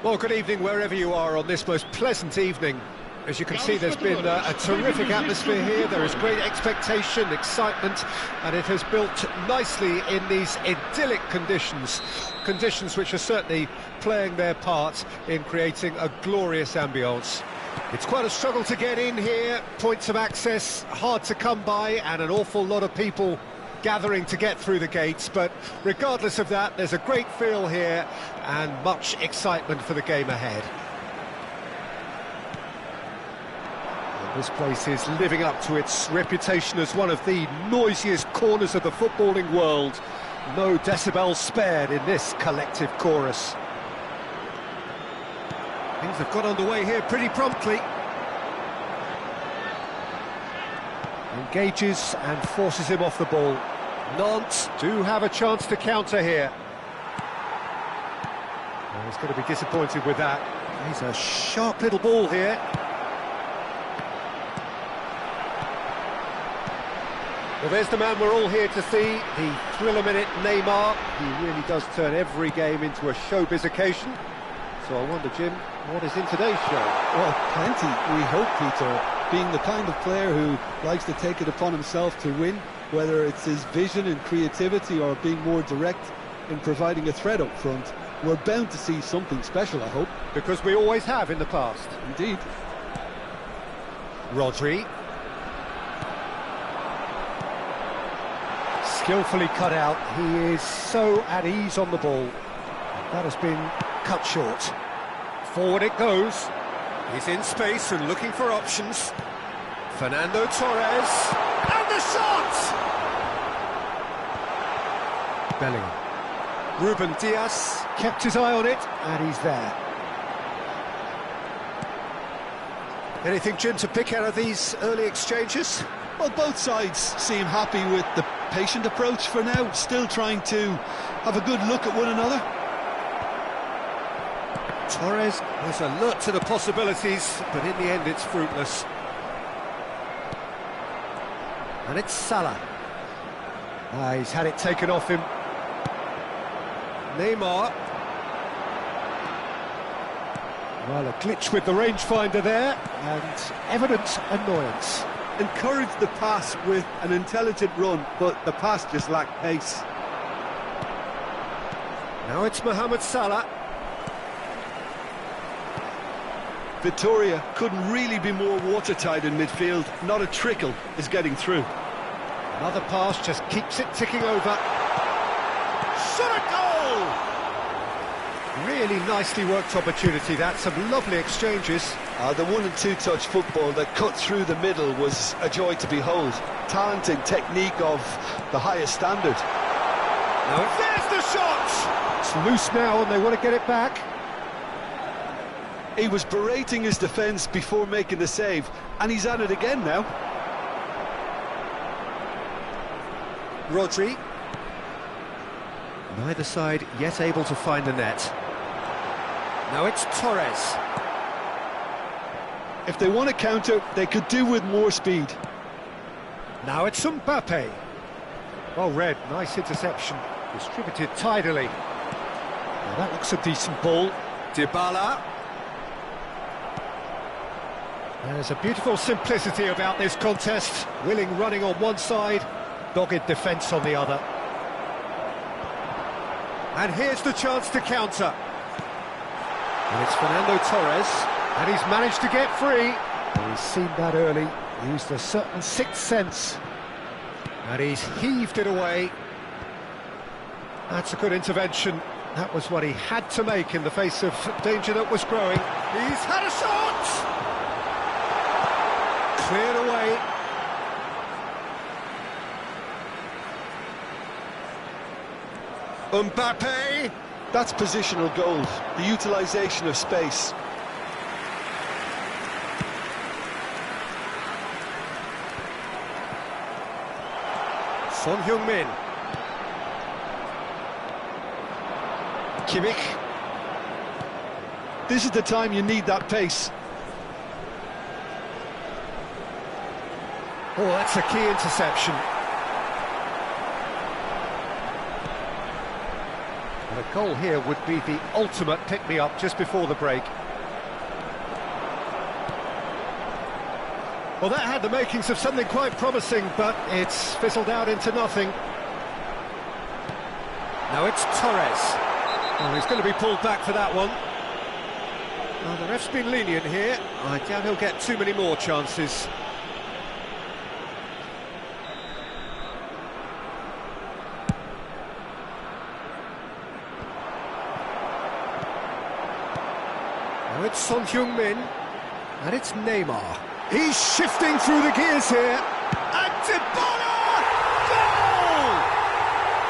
Well, good evening wherever you are on this most pleasant evening. As you can see, there's been a terrific atmosphere here. There is great expectation, excitement, and it has built nicely in these idyllic conditions. Conditions which are certainly playing their part in creating a glorious ambience. It's quite a struggle to get in here, points of access hard to come by, and an awful lot of people gathering to get through the gates, but regardless of that, there's a great feel here and much excitement for the game ahead. And this place is living up to its reputation as one of the noisiest corners of the footballing world. No decibels spared in this collective chorus. Things have got underway here pretty promptly. Engages and forces him off the ball. Nantes do have a chance to counter here. Oh, he's going to be disappointed with that. He's a sharp little ball here. Well, there's the man we're all here to see, the thrill-a-minute Neymar. He really does turn every game into a showbiz occasion. So I wonder, Jim, what is in today's show? Well, plenty, we hope, Peter. Being the kind of player who likes to take it upon himself to win, whether it's his vision and creativity or being more direct in providing a threat up front, we're bound to see something special, I hope. Because we always have in the past. Indeed. Rodri. Skillfully cut out. He is so at ease on the ball. That has been cut short. Forward it goes. He's in space and looking for options. Fernando Torres. And the shot! Bellingham. Ruben Diaz kept his eye on it, and he's there. Anything, Jim, to pick out of these early exchanges? Well, both sides seem happy with the patient approach for now, still trying to have a good look at one another. Torres is alert to the possibilities, but in the end it's fruitless. And it's Salah. He's had it taken off him. Neymar. Well, a glitch with the rangefinder there, and evident annoyance. Encouraged the pass with an intelligent run, but the pass just lacked pace. Now it's Mohamed Salah. Victoria couldn't really be more watertight in midfield. Not a trickle is getting through. Another pass just keeps it ticking over. Shot a goal! Really nicely worked opportunity. That's some lovely exchanges. The one and two touch football that cut through the middle was a joy to behold. Talent and technique of the highest standard. Now there's the shot! It's loose now and they want to get it back. He was berating his defence before making the save, and he's at it again now. Rodri. Neither side yet able to find the net. Now it's Torres. If they want to counter, they could do with more speed. Now it's Mbappe. Well read, nice interception. Distributed tidily. Well, that looks a decent ball. Dybala. There's a beautiful simplicity about this contest. Willing running on one side, dogged defence on the other. And here's the chance to counter. And it's Fernando Torres, and he's managed to get free. And he's seen that early, used a certain sixth sense. And he's heaved it away. That's a good intervention. That was what he had to make in the face of danger that was growing. He's had a shot! Cleared away. Mbappe. That's positional goal, the utilisation of space. Son Heung-min. Kimmich. This is the time you need that pace. Oh, that's a key interception. A goal here would be the ultimate pick-me-up just before the break. Well, that had the makings of something quite promising, but it's fizzled out into nothing. Now it's Torres. Oh, he's going to be pulled back for that one. Well, the ref's been lenient here. I doubt he'll get too many more chances. Now it's Son Heung-min, and it's Neymar. He's shifting through the gears here. And Dybala! Goal!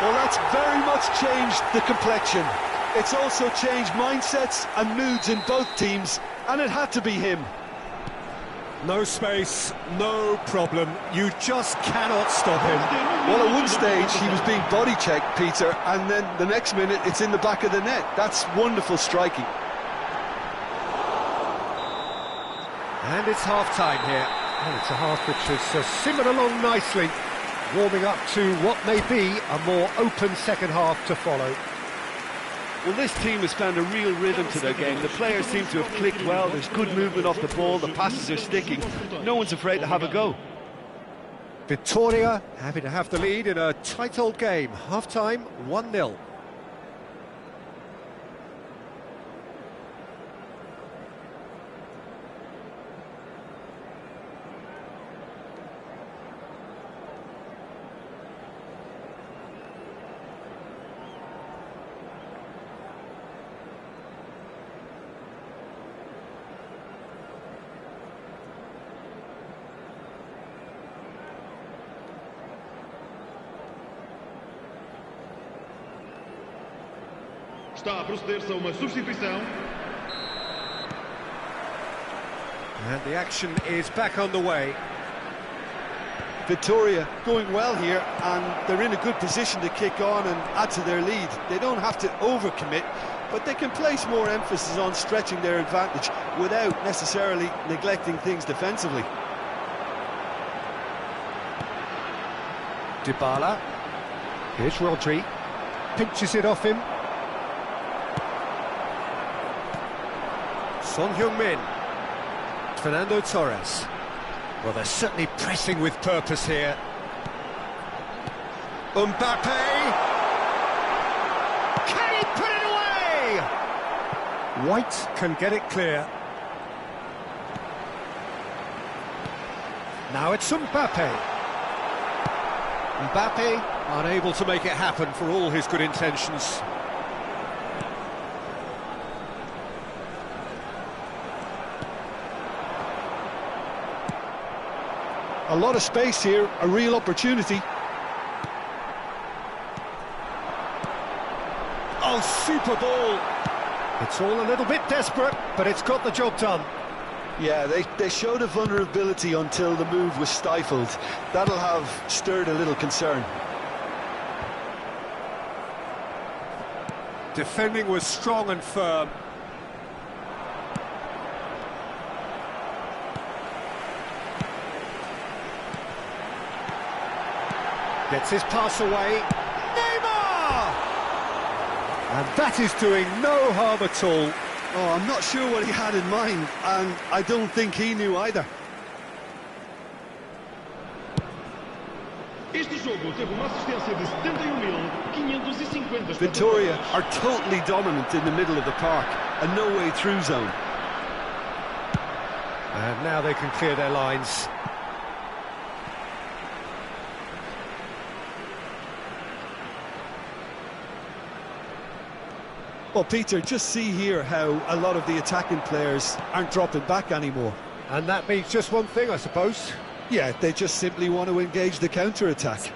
Well, that's very much changed the complexion. It's also changed mindsets and moods in both teams, and it had to be him. No space, no problem. You just cannot stop him. Well, at one stage he was being body checked, Peter, and then the next minute it's in the back of the net. That's wonderful striking. And it's half-time here. And it's a half which has simmered along nicely, warming up to what may be a more open second half to follow. Well, this team has found a real rhythm to their game. The players seem to have clicked well. There's good movement off the ball. The passes are sticking. No one's afraid to have a go. Victoria happy to have the lead in a tight old game. Half-time, 1-0. Está a proceder-se a uma substituição. And the action is back on the way. Victoria going well here, and they're in a good position to kick on and add to their lead. They don't have to overcommit, but they can place more emphasis on stretching their advantage without necessarily neglecting things defensively. Dybala. Here's Rodri. Pinches it off him. Son Heung-min. Fernando Torres. Well, they're certainly pressing with purpose here. Mbappe! Can he put it away? White can get it clear. Now it's Mbappe. Mbappe unable to make it happen for all his good intentions. A lot of space here, a real opportunity. Oh, super ball! It's all a little bit desperate, but it's got the job done. Yeah, they showed a vulnerability until the move was stifled. That'll have stirred a little concern. Defending was strong and firm. Gets his pass away. Neymar! And that is doing no harm at all. Oh, I'm not sure what he had in mind, and I don't think he knew either. Este jogo teve uma assistência de 71.550. Victoria are totally dominant in the middle of the park, a no-way through zone. And now they can clear their lines. Well, Peter, just see here how a lot of the attacking players aren't dropping back anymore. And that means just one thing, I suppose. Yeah, they just simply want to engage the counter-attack.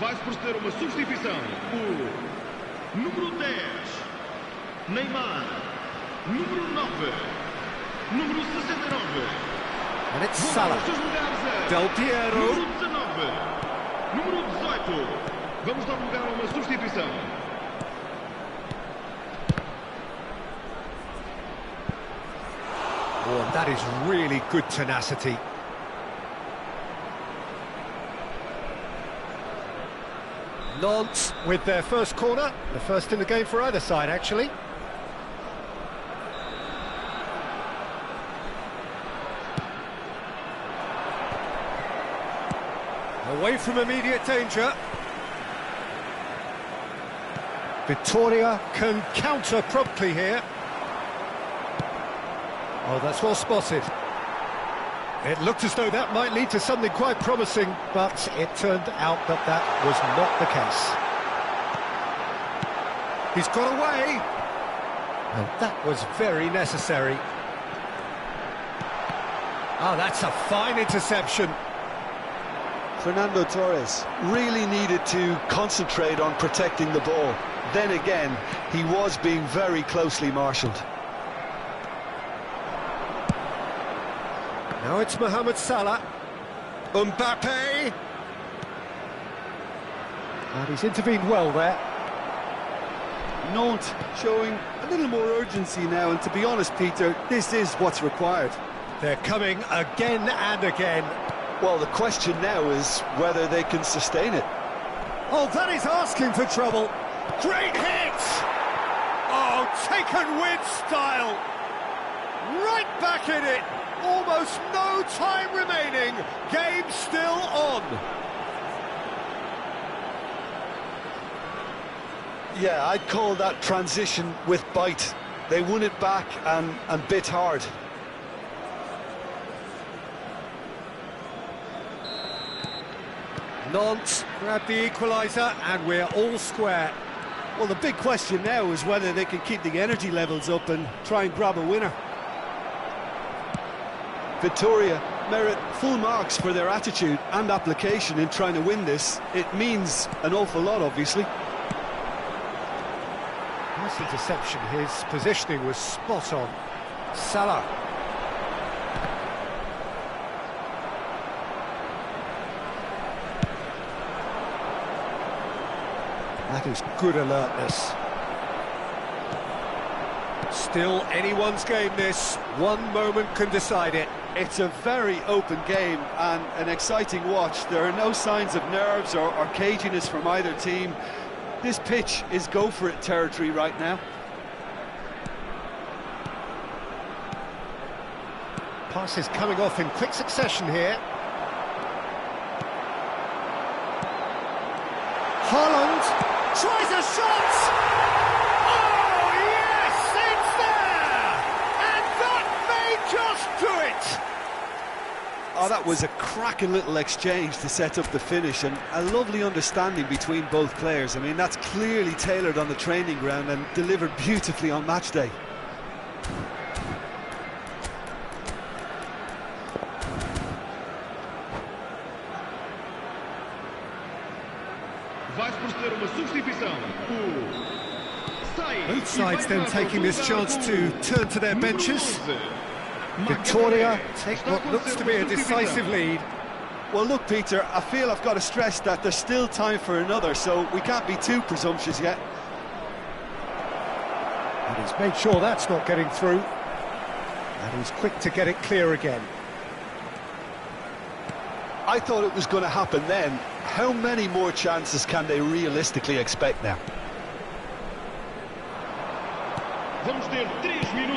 Vai-se proceder uma substituição. O número 10, Neymar. Número 9. Número 69. And it's Salah. Del Piero. Número 19. Número 18. Vamos dar lugar a uma substituição. Oh, and that is really good tenacity. Nantes with their first corner, the first in the game for either side, actually. Away from immediate danger. Vitoria can counter promptly here. Oh, that's well spotted. It looked as though that might lead to something quite promising, but it turned out that that was not the case. He's got away, and that was very necessary. Oh, that's a fine interception. Fernando Torres really needed to concentrate on protecting the ball. Then again, he was being very closely marshalled. Now it's Mohamed Salah. Mbappe. And he's intervened well there. Nantes showing a little more urgency now, and to be honest, Peter, this is what's required. They're coming again and again. Well, the question now is whether they can sustain it. Oh, that is asking for trouble. Great hit! Oh, taken with style. Right back in it. Almost no time remaining. Game still on. Yeah, I'd call that transition with bite. They won it back and bit hard. Nantes grab the equaliser and we're all square. Well, the big question now is whether they can keep the energy levels up and try and grab a winner. Vitoria merit full marks for their attitude and application in trying to win this. It means an awful lot, obviously. Nice interception. His positioning was spot on. Salah. That is good alertness. Still anyone's game this. One moment can decide it. It's a very open game and an exciting watch. There are no signs of nerves or caginess from either team. This pitch is go-for-it territory right now. Passes coming off in quick succession here. Haaland tries a shot! Oh, yes, it's there! And that may just do it! Oh, that was a cracking little exchange to set up the finish, and a lovely understanding between both players. I mean, that's clearly tailored on the training ground and delivered beautifully on match day. Both sides then taking this chance to turn to their benches. Vitoria take what looks to be a decisive lead. Well, look, Peter, I feel I've got to stress that there's still time for another, so we can't be too presumptuous yet. And he's made sure that's not getting through. And he's quick to get it clear again. I thought it was going to happen then. How many more chances can they realistically expect now?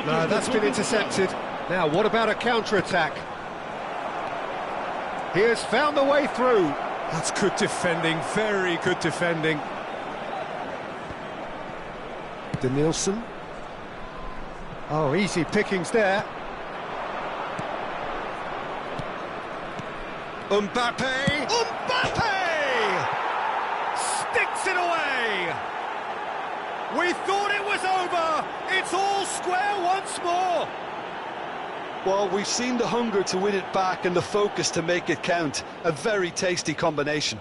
No, that's been intercepted. Now, what about a counter-attack? He has found the way through. That's good defending, very good defending. Denilson. Oh, easy pickings there. Mbappe! Mbappe! Sticks it away! We thought it was over! It's all square once more! Well, we've seen the hunger to win it back and the focus to make it count. A very tasty combination.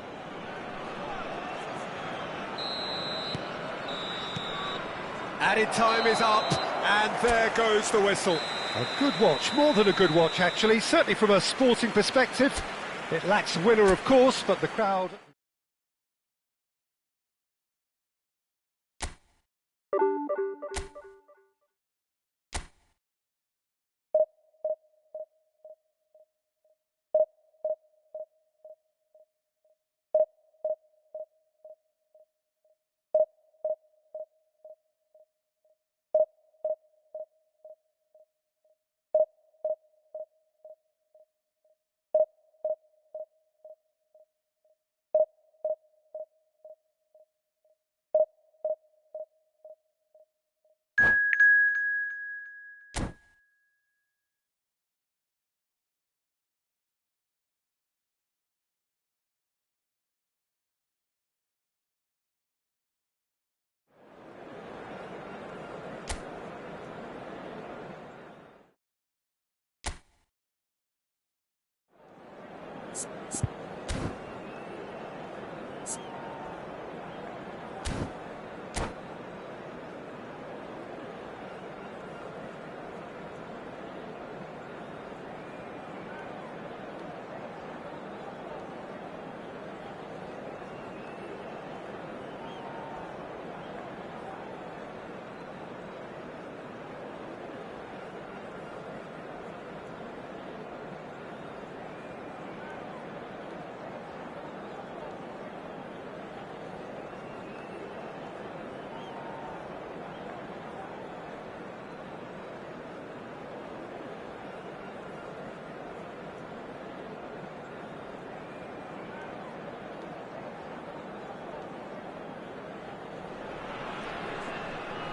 Added time is up. And there goes the whistle. A good watch, more than a good watch actually, certainly from a sporting perspective. It lacks a winner of course, but the crowd...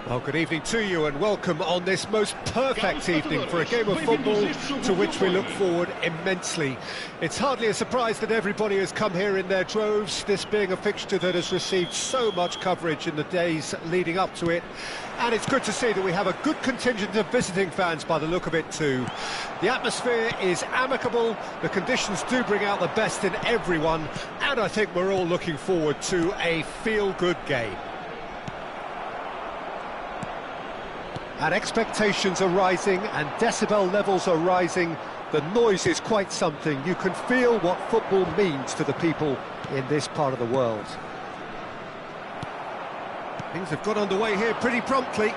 Well, good evening to you and welcome on this most perfect evening for a game of football to which we look forward immensely. It's hardly a surprise that everybody has come here in their droves, this being a fixture that has received so much coverage in the days leading up to it. And it's good to see that we have a good contingent of visiting fans by the look of it too. The atmosphere is amicable, the conditions do bring out the best in everyone, and I think we're all looking forward to a feel-good game. And expectations are rising and decibel levels are rising. The noise is quite something. You can feel what football means to the people in this part of the world. Things have got underway here pretty promptly.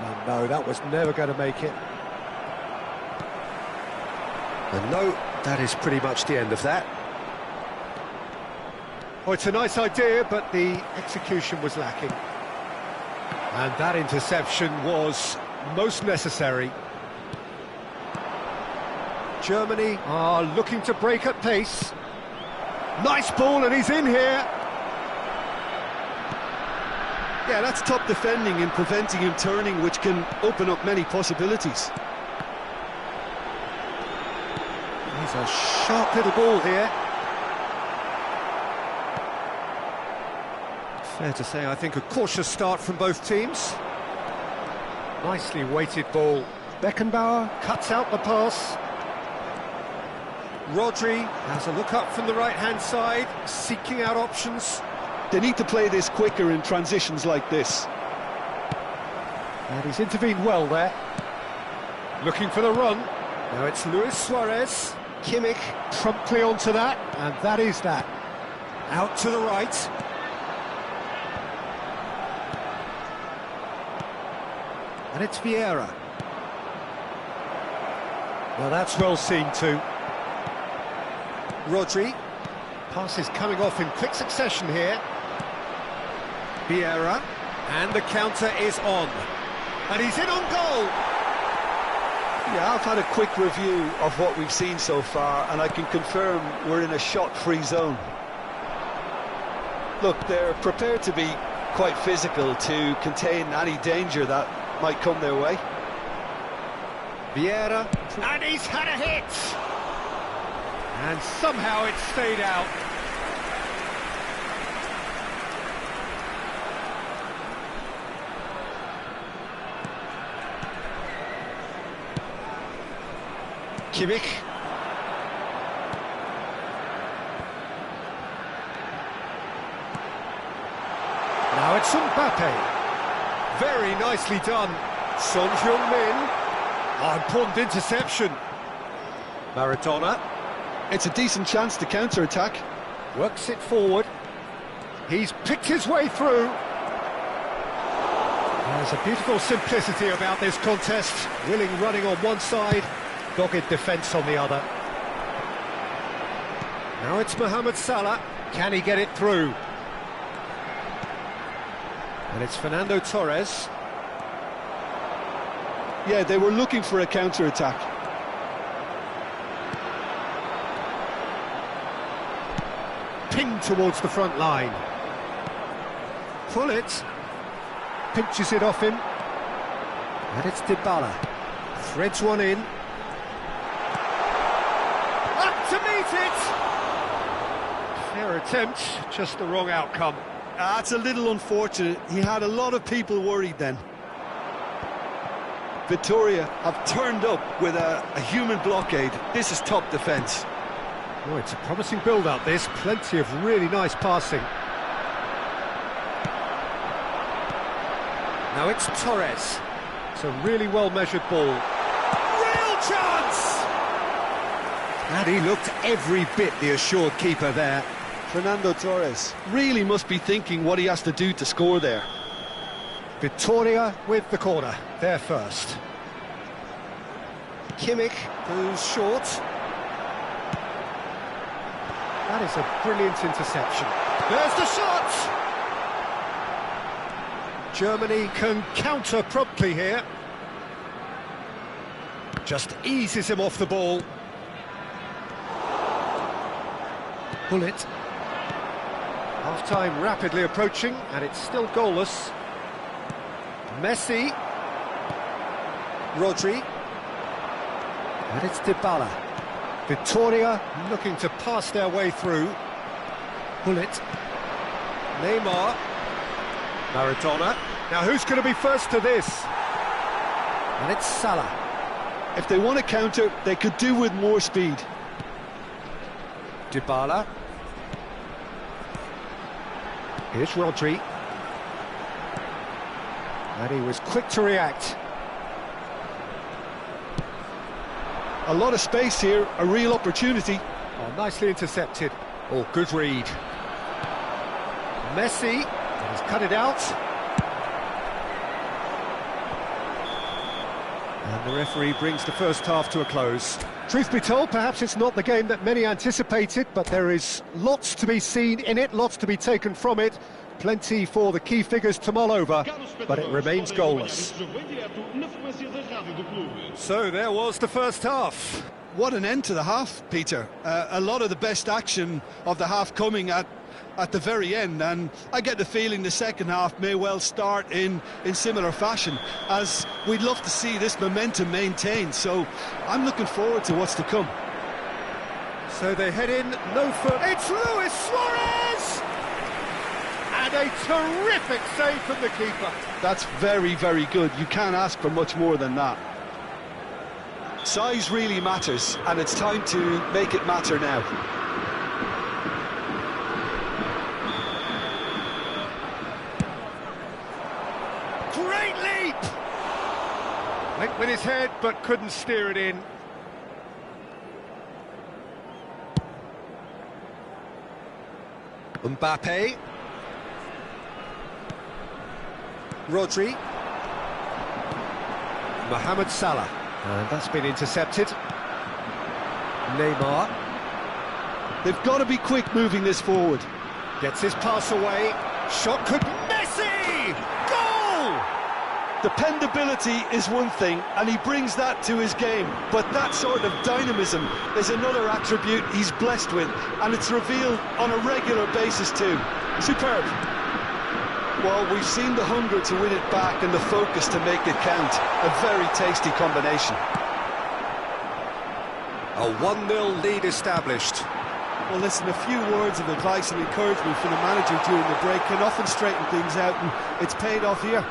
Oh no, that was never going to make it. And no, that is pretty much the end of that. Oh, it's a nice idea, but the execution was lacking. And that interception was most necessary. Germany are looking to break at pace. Nice ball, and he's in here. Yeah, that's top defending and preventing him turning, which can open up many possibilities. He's a sharp little ball here. Fair to say, I think a cautious start from both teams. Nicely weighted ball. Beckenbauer cuts out the pass. Rodri has a look up from the right-hand side, seeking out options. They need to play this quicker in transitions like this. And he's intervened well there. Looking for the run. Now it's Luis Suarez. Kimmich promptly onto that, and that is that. Out to the right. And it's Vieira. Well, that's well seen too. Rodri. Passes coming off in quick succession here. Vieira. And the counter is on. And he's in on goal. Yeah, I've had a quick review of what we've seen so far, and I can confirm we're in a shot-free zone. Look, they're prepared to be quite physical to contain any danger that might come their way. Vieira, and he's had a hit! And somehow it stayed out. Kimmich. Now it's Mbappe. Very nicely done. Son Heung-min. Oh, important interception. Maradona. It's a decent chance to counter-attack. Works it forward. He's picked his way through. There's a beautiful simplicity about this contest. Willing running on one side, dogged defence on the other. Now it's Mohamed Salah. Can he get it through? And it's Fernando Torres. Yeah, they were looking for a counter-attack. Ping towards the front line. Pull it. Pinches it off him. And it's Dybala. Threads one in. Up to meet it! Fair attempt, just the wrong outcome. That's a little unfortunate. He had a lot of people worried then. Victoria have turned up with a human blockade. This is top defence. Oh, it's a promising build-up, this. Plenty of really nice passing. Now it's Torres. It's a really well-measured ball. Real chance! And he looked every bit the assured keeper there. Fernando Torres really must be thinking what he has to do to score there. Victoria with the corner, there first. Kimmich goes short. That is a brilliant interception. There's the shot! Germany can counter promptly here. Just eases him off the ball. Bullet. Half-time rapidly approaching, and it's still goalless. Messi. Rodri. And it's Dybala. Victoria looking to pass their way through. Bullet. Neymar. Maradona. Now who's going to be first to this? And it's Salah. If they want to counter, they could do with more speed. Dybala. Here's Rodri. And he was quick to react. A lot of space here, a real opportunity. Oh, nicely intercepted. Oh, good read. Messi, he's cut it out. And the referee brings the first half to a close. Truth be told, perhaps it's not the game that many anticipated, but there is lots to be seen in it, lots to be taken from it. Plenty for the key figures to mull over, but it remains goalless. So there was the first half. What an end to the half, Peter. A lot of the best action of the half coming at the very end, and I get the feeling the second half may well start in similar fashion, as we'd love to see this momentum maintained, so I'm looking forward to what's to come. So they head in, no foot. It's Luis Suarez! And a terrific save from the keeper. That's very, very good. You can't ask for much more than that. Size really matters, and it's time to make it matter now. Great leap! Went with his head, but couldn't steer it in. Mbappe. Rodri. Mohamed Salah. And that's been intercepted. Neymar. They've got to be quick moving this forward. Gets his pass away. Shot could... Messi! Goal! Dependability is one thing, and he brings that to his game. But that sort of dynamism is another attribute he's blessed with, and it's revealed on a regular basis too. Superb. Well, we've seen the hunger to win it back and the focus to make it count. A very tasty combination. A 1-0 lead established. Well, listen, a few words of advice and encouragement from the manager during the break can often straighten things out, and it's paid off here.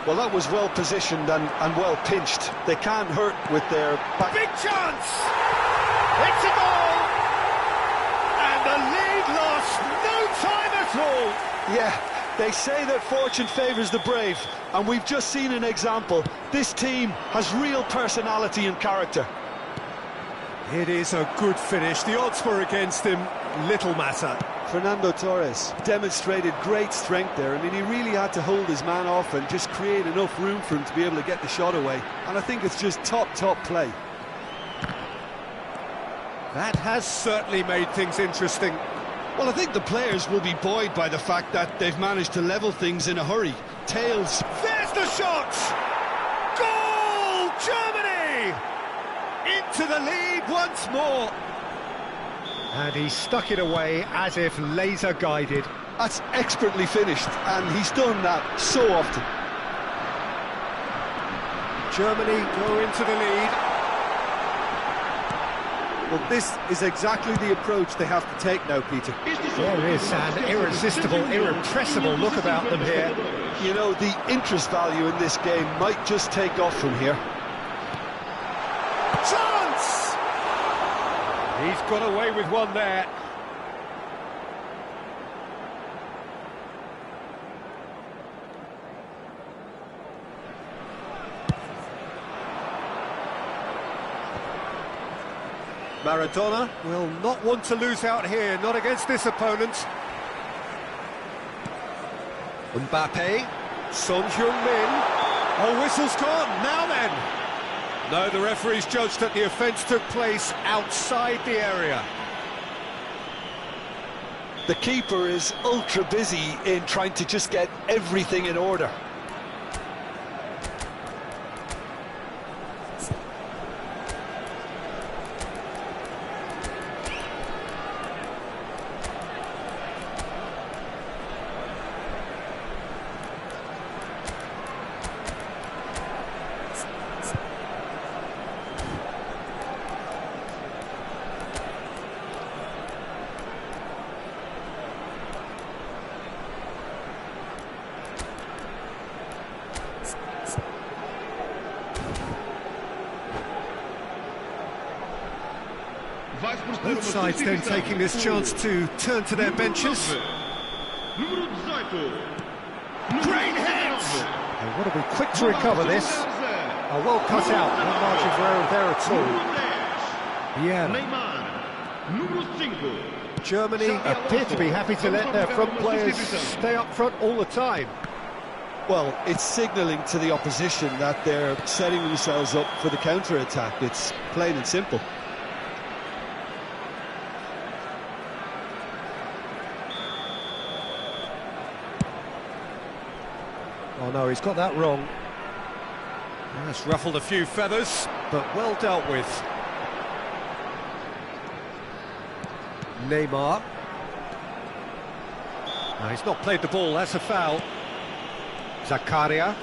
Well, that was well positioned and well pinched. They can't hurt with their back. Big chance! It's a goal! And the lead lost no time at all. Yeah, They say that fortune favours the brave, and we've just seen an example. This team has real personality and character. It is a good finish. The odds were against him. Little matter. Fernando Torres demonstrated great strength there. I mean, he really had to hold his man off and just create enough room for him to be able to get the shot away. And I think it's just top play. That has certainly made things interesting. Well, I think the players will be buoyed by the fact that they've managed to level things in a hurry. Tails. There's the shot! Goal! Germany! Into the lead once more. And he stuck it away as if laser guided. That's expertly finished, and he's done that so often. Germany go into the lead. Well, this is exactly the approach they have to take now, Peter. There is an irresistible, irrepressible look about them here. You know, the interest value in this game might just take off from here. Chance! He's got away with one there. Maradona will not want to lose out here, not against this opponent. Mbappe, Son Heung-min. Oh, whistle's gone, now then. No, the referee's judged that the offence took place outside the area. The keeper is ultra busy in trying to just get everything in order. Both sides then taking this chance to turn to their benches. Great hit! They want to be quick to recover this. Oh, well cut out, no margin for error there at all. Yeah. Germany appear to be happy to let their front players stay up front all the time. Well, it's signalling to the opposition that they're setting themselves up for the counter-attack. It's plain and simple. Oh no, he's got that wrong. That's ruffled a few feathers, but well dealt with. Neymar. No, he's not played the ball, that's a foul. Zakaria.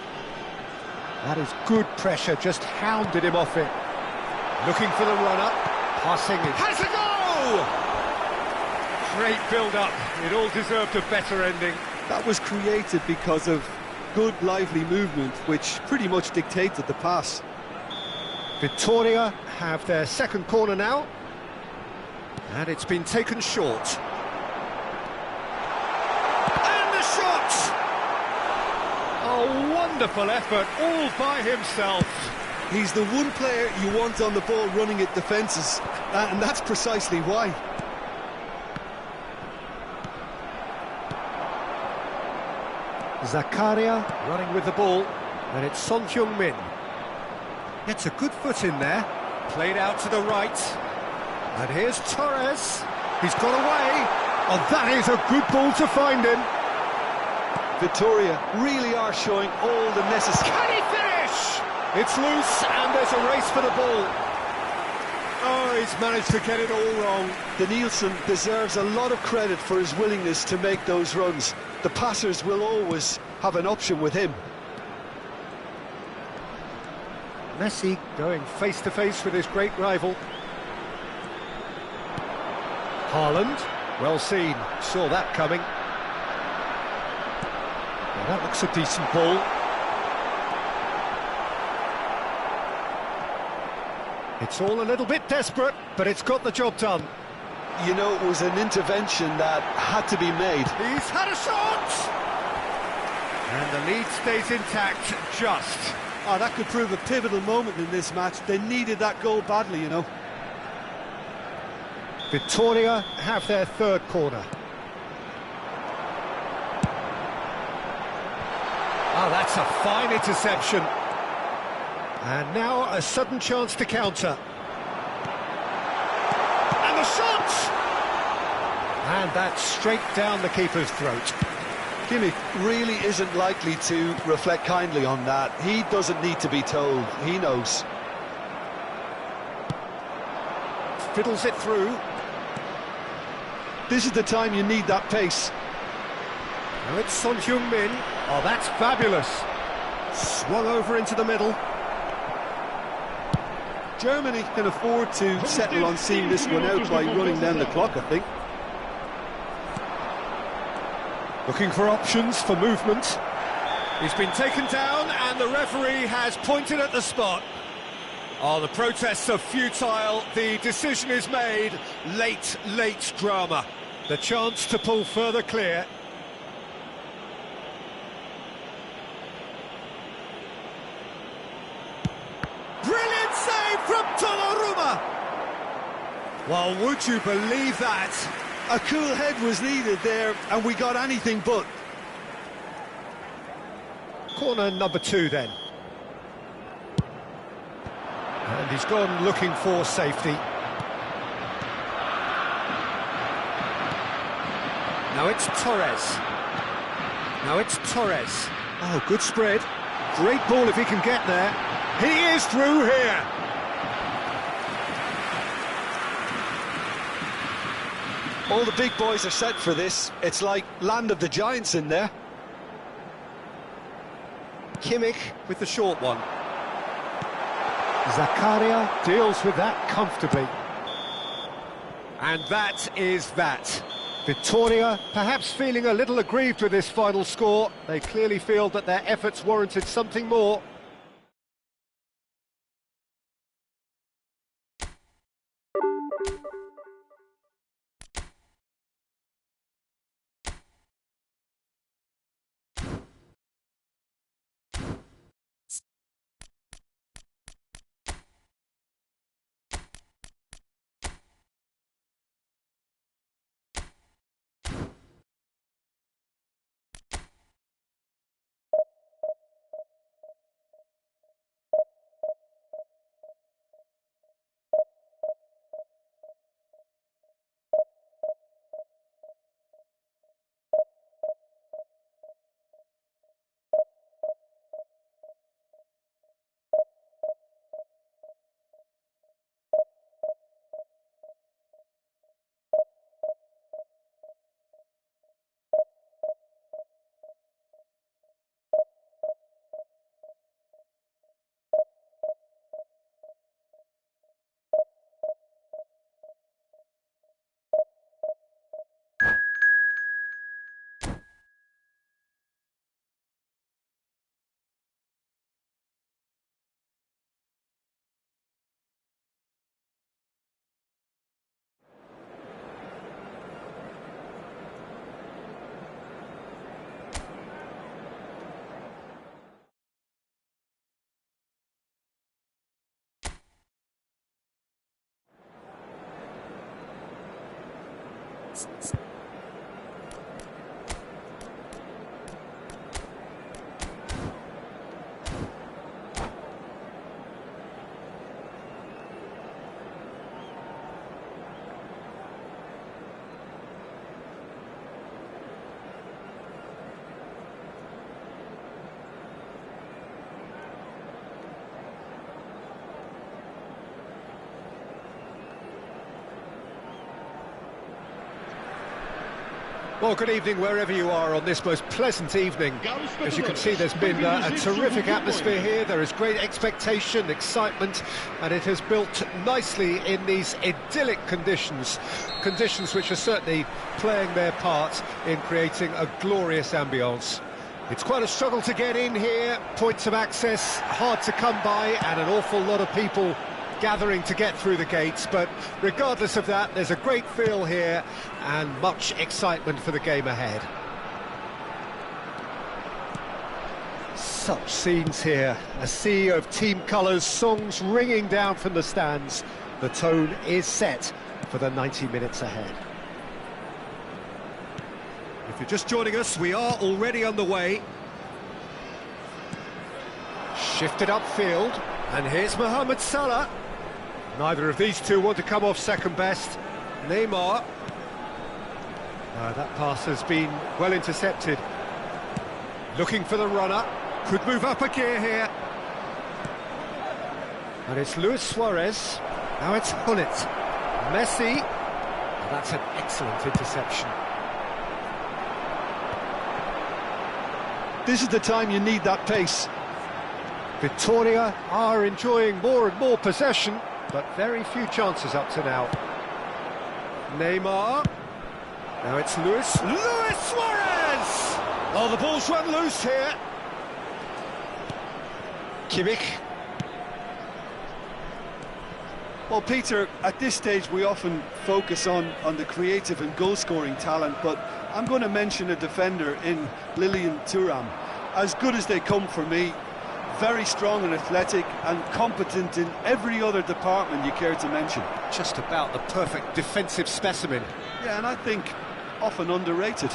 That is good pressure, just hounded him off it. Looking for the run-up, passing it. Has a goal! Great build-up, it all deserved a better ending. That was created because of good, lively movement, which pretty much dictated the pass. Victoria have their second corner now. And it's been taken short. And the shot! A wonderful effort, all by himself. He's the one player you want on the ball running at defences, and that's precisely why. Zakaria running with the ball, and it's Son Heung-min. Gets a good foot in there, played out to the right, and here's Torres. He's got away. Oh, that is a good ball to find him. Victoria really are showing all the necessary... Can he finish? It's loose, and there's a race for the ball. Oh, he's managed to get it all wrong. Danielson deserves a lot of credit for his willingness to make those runs. The passers will always have an option with him. Messi going face-to-face with his great rival. Haaland, well seen, saw that coming. Well, that looks a decent ball. It's all a little bit desperate, but it's got the job done. You know, it was an intervention that had to be made. He's had a shot! And the lead stays intact, just. Oh, that could prove a pivotal moment in this match. They needed that goal badly, you know. Victoria have their third corner. Oh, that's a fine interception. And now a sudden chance to counter. And the shot! And that's straight down the keeper's throat. Kimmich really isn't likely to reflect kindly on that. He doesn't need to be told, he knows. Fiddles it through. This is the time you need that pace. Now it's Son Heung-min. Oh, that's fabulous. Swung over into the middle. Germany can afford to settle on seeing this one out by running down the clock, I think. Looking for options for movement. He's been taken down and the referee has pointed at the spot. Oh, the protests are futile. The decision is made. Late drama. The chance to pull further clear. Brilliant save from Donnarumma! Well, would you believe that? A cool head was needed there, and we got anything but. Corner number 2 then. And he's gone looking for safety. Now it's Torres. Oh, good spread. Great ball if he can get there. He is through here. All the big boys are set for this. It's like land of the giants in there. Kimmich with the short one. Zakaria deals with that comfortably. And that is that. Victoria perhaps feeling a little aggrieved with this final score. They clearly feel that their efforts warranted something more. Well, good evening wherever you are on this most pleasant evening. As you can see, there's been a terrific atmosphere here. There is great expectation, excitement, and it has built nicely in these idyllic conditions. Conditions which are certainly playing their part in creating a glorious ambience. It's quite a struggle to get in here, points of access hard to come by, and an awful lot of people gathering to get through the gates, but regardless of that, there's a great feel here and much excitement for the game ahead. Such scenes here, a sea of team colours, songs ringing down from the stands. The tone is set for the 90 minutes ahead. If you're just joining us, we are already underway. Shifted upfield, and here's Mohamed Salah. Neither of these two want to come off second best. Neymar. That pass has been well intercepted. Looking for the runner. Could move up a gear here. And it's Luis Suarez. Now it's Gullit. Messi. And that's an excellent interception. This is the time you need that pace. Victoria are enjoying more and more possession, but very few chances up to now. Neymar. Now it's Luis Suarez! Oh, the ball's run loose here. Kimmich. Well, Peter, at this stage we often focus on the creative and goal-scoring talent, but I'm going to mention a defender in Lilian Thuram. As good as they come for me, very strong and athletic and competent in every other department you care to mention. Just about the perfect defensive specimen. Yeah, and I think often underrated.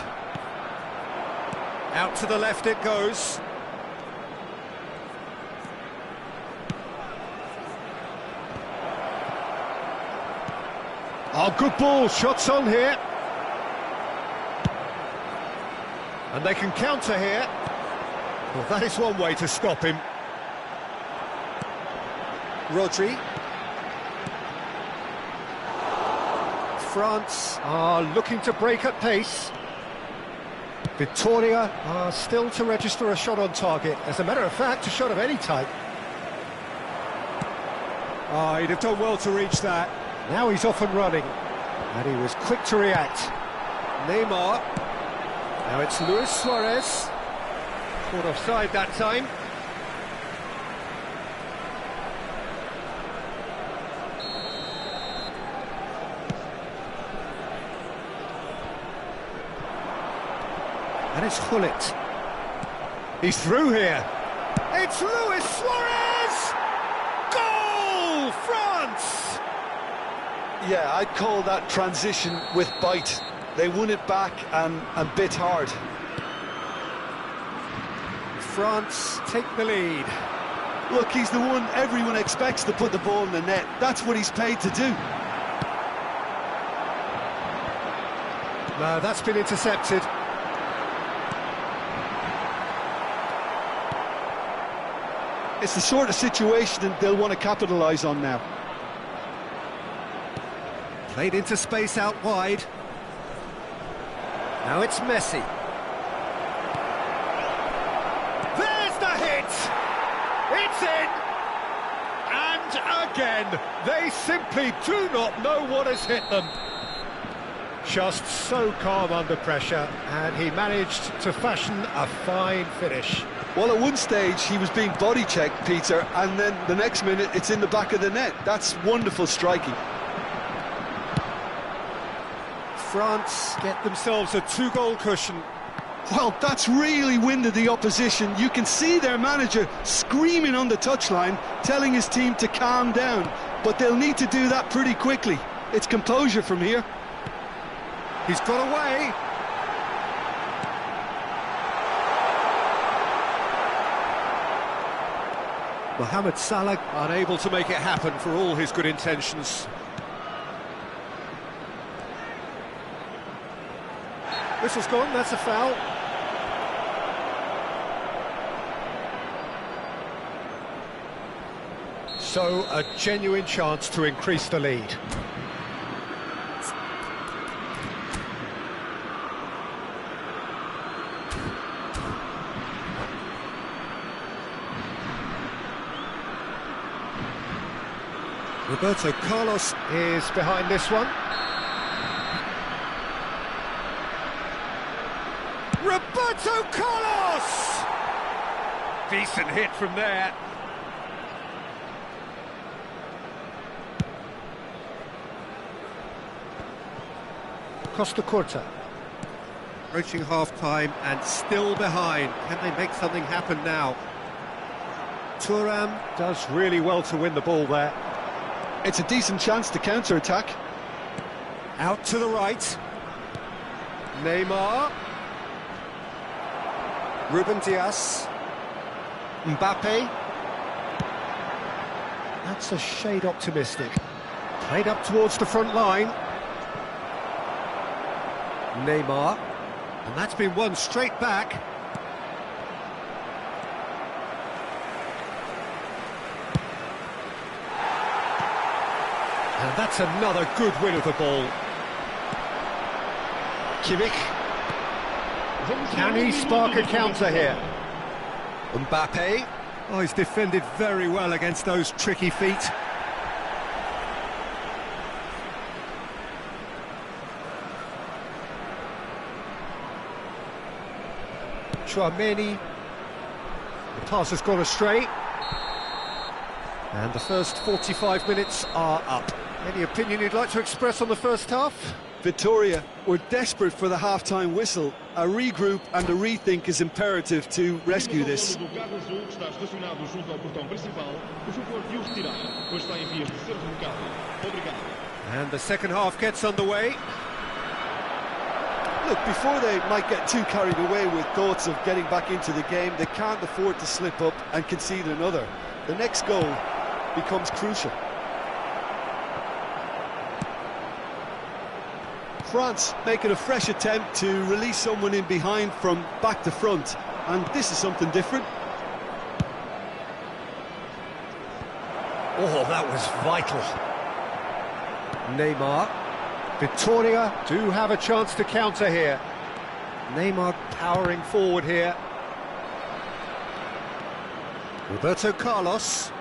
Out to the left it goes. Oh, good ball, shots on here. And they can counter here. Well, that is one way to stop him. Rodri. France are looking to break at pace. Victoria are still to register a shot on target. As a matter of fact, a shot of any type. Oh, he'd have done well to reach that. Now he's off and running. And he was quick to react. Neymar. Now it's Luis Suarez. Caught offside that time. And it's Gullit. He's through here. It's Luis Suarez! Goal! France! Yeah, I'd call that transition with bite. They won it back and bit hard. France take the lead. Look, he's the one everyone expects to put the ball in the net. That's what he's paid to do. No, that's been intercepted. It's the sort of situation that they'll want to capitalise on now. Played into space out wide. Now it's Messi. There's the hit! It's in! And again, they simply do not know what has hit them. Just so calm under pressure, and he managed to fashion a fine finish. Well, at one stage he was being body-checked, Peter, and then the next minute it's in the back of the net. That's wonderful striking. France get themselves a two-goal cushion. Well, that's really winded the opposition. You can see their manager screaming on the touchline, telling his team to calm down. But they'll need to do that pretty quickly. It's composure from here. He's got away. Mohamed Salah unable to make it happen for all his good intentions. Whistle's gone, that's a foul. So, a genuine chance to increase the lead. Roberto Carlos is behind this one. Roberto Carlos! Decent hit from there. Costa Curta. Approaching half-time and still behind. Can they make something happen now? Thuram does really well to win the ball there. It's a decent chance to counter-attack. Out to the right. Neymar. Ruben Dias. Mbappe. That's a shade optimistic. Played up towards the front line. Neymar. And that's been won straight back. And that's another good win of the ball. Kimmich. Can he spark a counter here? Mbappe. Oh, he's defended very well against those tricky feet. Chouameni. The pass has gone astray. And the first 45 minutes are up. Any opinion you'd like to express on the first half? Victoria, we're desperate for the half-time whistle. A regroup and a rethink is imperative to rescue this. And the second half gets underway. Look, before they might get too carried away with thoughts of getting back into the game, they can't afford to slip up and concede another. The next goal becomes crucial. France making a fresh attempt to release someone in behind from back to front, and this is something different. Oh, that was vital. Neymar. Victoria do have a chance to counter here. Neymar powering forward here. Roberto Carlos.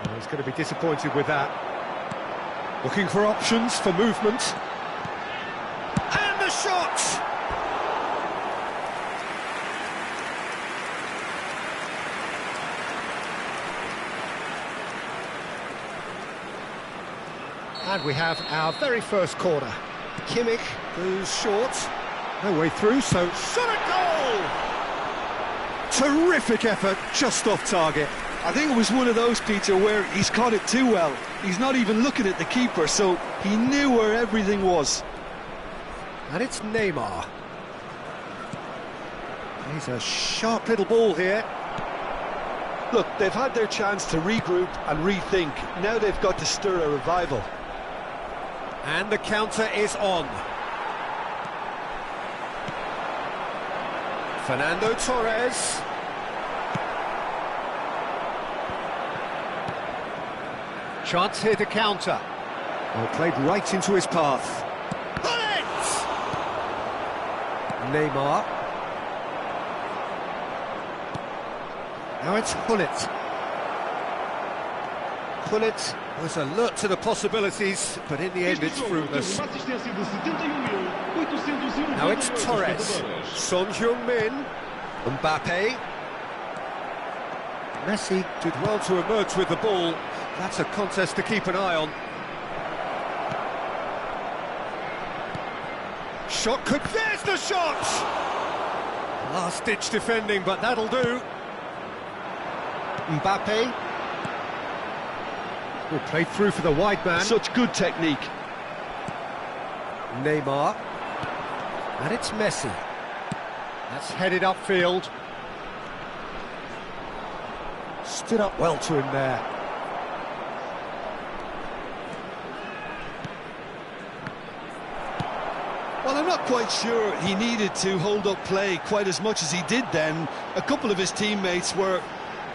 Oh, he's going to be disappointed with that. Looking for options for movement. And the shot! And we have our very first corner. Kimmich goes short. No way through, so shot a goal! Terrific effort, just off target. I think it was one of those, Peter, where he's caught it too well. He's not even looking at the keeper, so he knew where everything was. And it's Neymar. He's a sharp little ball here. Look, they've had their chance to regroup and rethink. Now they've got to stir a revival. And the counter is on. Fernando Torres. Chance here to counter. Well, played right into his path. Bullet! Neymar. Now it's Hullet. Hullet was alert to the possibilities, but in the end it's fruitless. Now it's Torres. Son Heung-min. Mbappe. Messi did well to emerge with the ball. That's a contest to keep an eye on. Shot could... There's the shot! Last-ditch defending, but that'll do. Mbappe. Will play through for the wide man. Such good technique. Neymar. And it's Messi. That's headed upfield. Stood up well to him there. Well, I'm not quite sure he needed to hold up play quite as much as he did then. A couple of his teammates were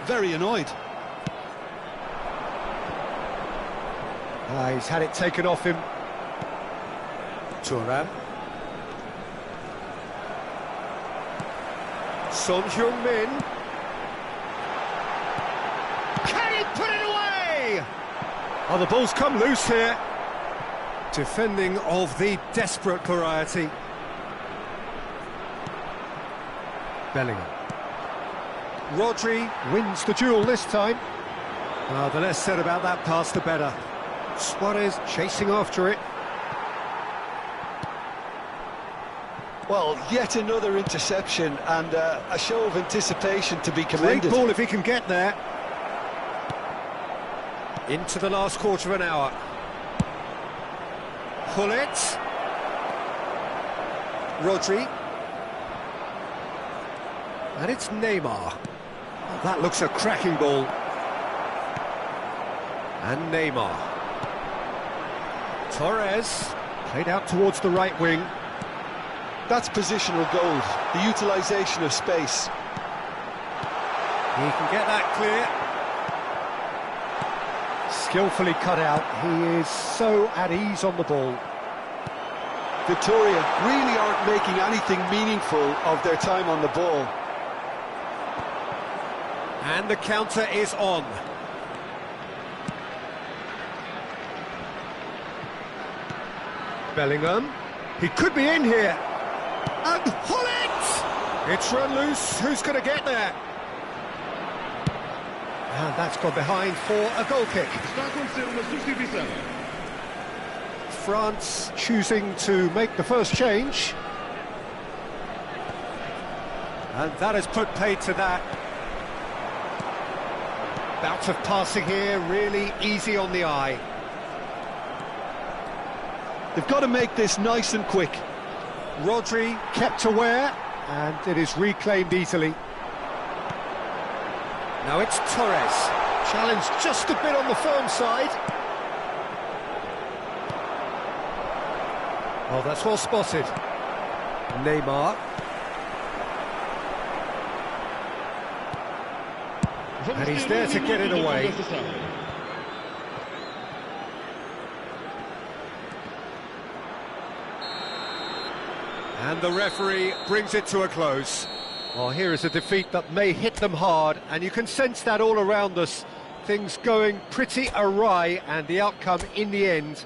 very annoyed. He's had it taken off him. Thuram. Son Heung-min. Can he put it away? Oh, the ball's come loose here. Defending of the desperate variety. Bellingham. Rodri wins the duel this time. The less said about that pass, the better. Suarez chasing after it. Well, yet another interception and a show of anticipation to be Great commended. ball if he can get there. Into the last quarter of an hour. Hullet. Rodri. And it's Neymar. Oh, that looks a cracking ball. And Neymar. Torres. Played out towards the right wing. That's positional gold, the utilisation of space. He can get that clear. Skillfully cut out. He is so at ease on the ball. Victoria really aren't making anything meaningful of their time on the ball. And the counter is on. Bellingham. He could be in here. And Hullet! It's run loose. Who's going to get there? And that's gone behind for a goal kick. Está a acontecer uma substituição. France choosing to make the first change. And that has put paid to that. Bout of passing here, really easy on the eye. They've got to make this nice and quick. Rodri kept aware, and it is reclaimed easily. Now it's Torres. Challenged just a bit on the firm side. Oh, that's well spotted. Neymar. And he's there to get it away. And the referee brings it to a close. Well, here is a defeat that may hit them hard, and you can sense that all around us. Things going pretty awry, and the outcome in the end.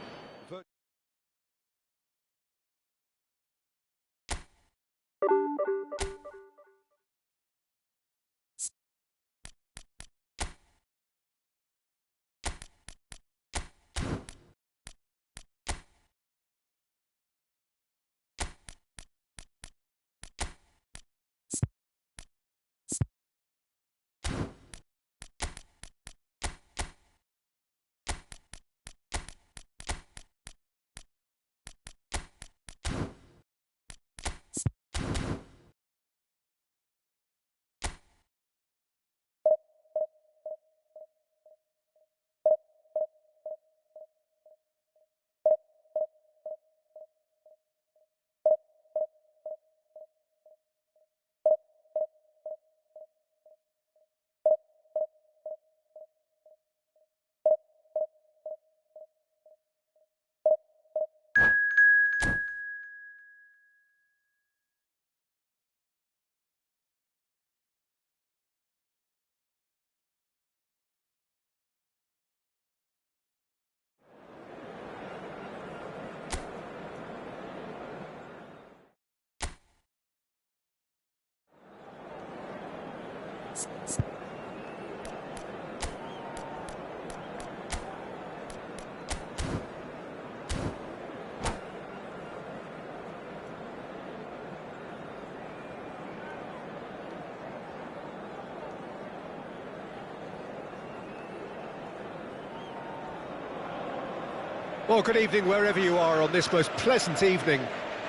Well, good evening wherever you are on this most pleasant evening.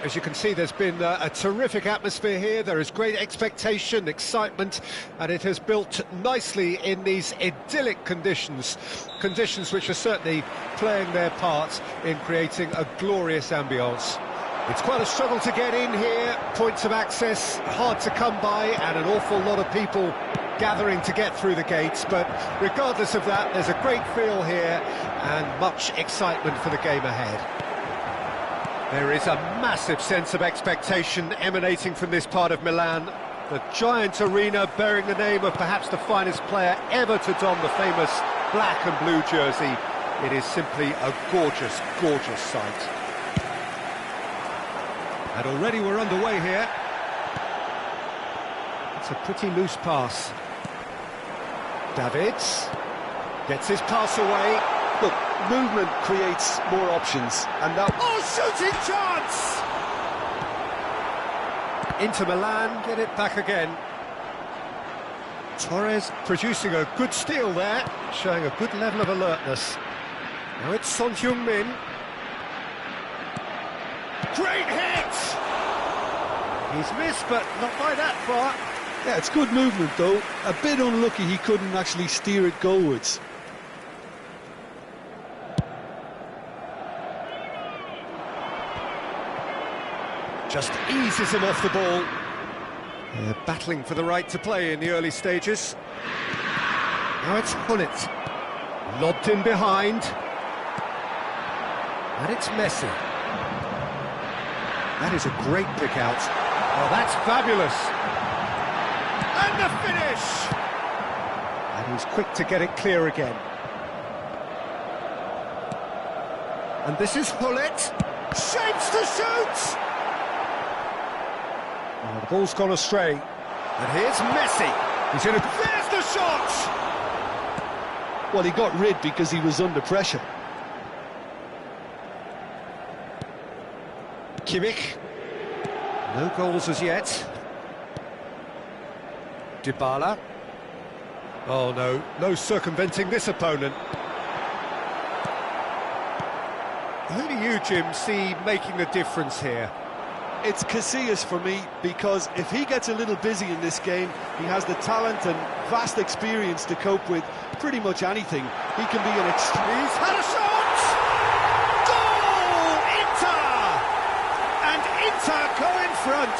As you can see, there's been a terrific atmosphere here. There is great expectation, excitement, and it has built nicely in these idyllic conditions. Conditions which are certainly playing their part in creating a glorious ambience. It's quite a struggle to get in here, points of access hard to come by, and an awful lot of people gathering to get through the gates, but regardless of that, there's a great feel here and much excitement for the game ahead. There is a massive sense of expectation emanating from this part of Milan. The giant arena bearing the name of perhaps the finest player ever to don the famous black and blue jersey. It is simply a gorgeous, gorgeous sight. And already we're underway here. It's a pretty loose pass. Davids gets his pass away. Look, movement creates more options, and that... Oh, shooting chance! Inter Milan get it back again. Torres producing a good steal there, showing a good level of alertness. Now it's Son Heung-min. Great hit! He's missed, but not by that far. Yeah, it's good movement though. A bit unlucky he couldn't actually steer it goalwards. Just eases him off the ball. They're battling for the right to play in the early stages. Now it's Hullet. Lobbed in behind. And it's Messi. That is a great pick out. Oh, that's fabulous. And the finish! And he's quick to get it clear again. And this is Hullet. Shapes to shoot! Oh, the ball's gone astray. And here's Messi. He's in a... There's the shot! Well, he got rid because he was under pressure. Kimmich. No goals as yet. Dybala. Oh no, no circumventing this opponent. Who do you, Jim, see making the difference here? It's Casillas for me, because if he gets a little busy in this game, he has the talent and vast experience to cope with pretty much anything. He can be an extreme... He's had a shot! Goal! Inter! And Inter go in front.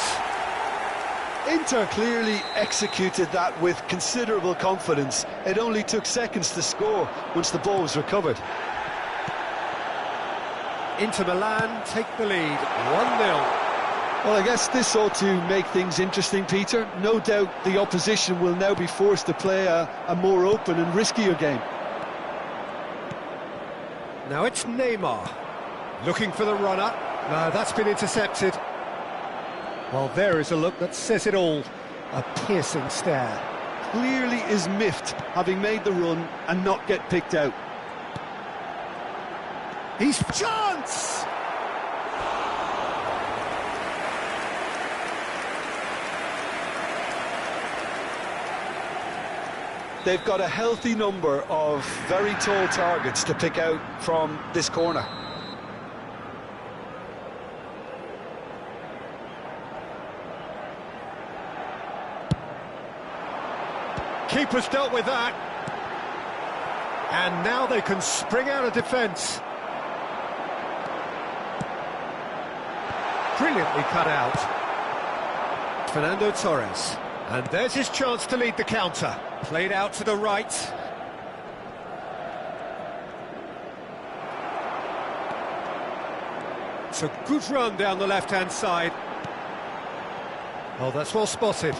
Inter clearly executed that with considerable confidence. It only took seconds to score once the ball was recovered. Inter Milan take the lead, 1-0. Well, I guess this ought to make things interesting, Peter. No doubt the opposition will now be forced to play a more open and riskier game. Now it's Neymar, looking for the runner. No, that's been intercepted. Well, there is a look that says it all. A piercing stare. Clearly is miffed, having made the run and not get picked out. He's chance! They've got a healthy number of very tall targets to pick out from this corner. Keeper's dealt with that. And now they can spring out of defence. Brilliantly cut out. Fernando Torres. And there's his chance to lead the counter. Played out to the right. It's a good run down the left-hand side. Oh, that's well spotted.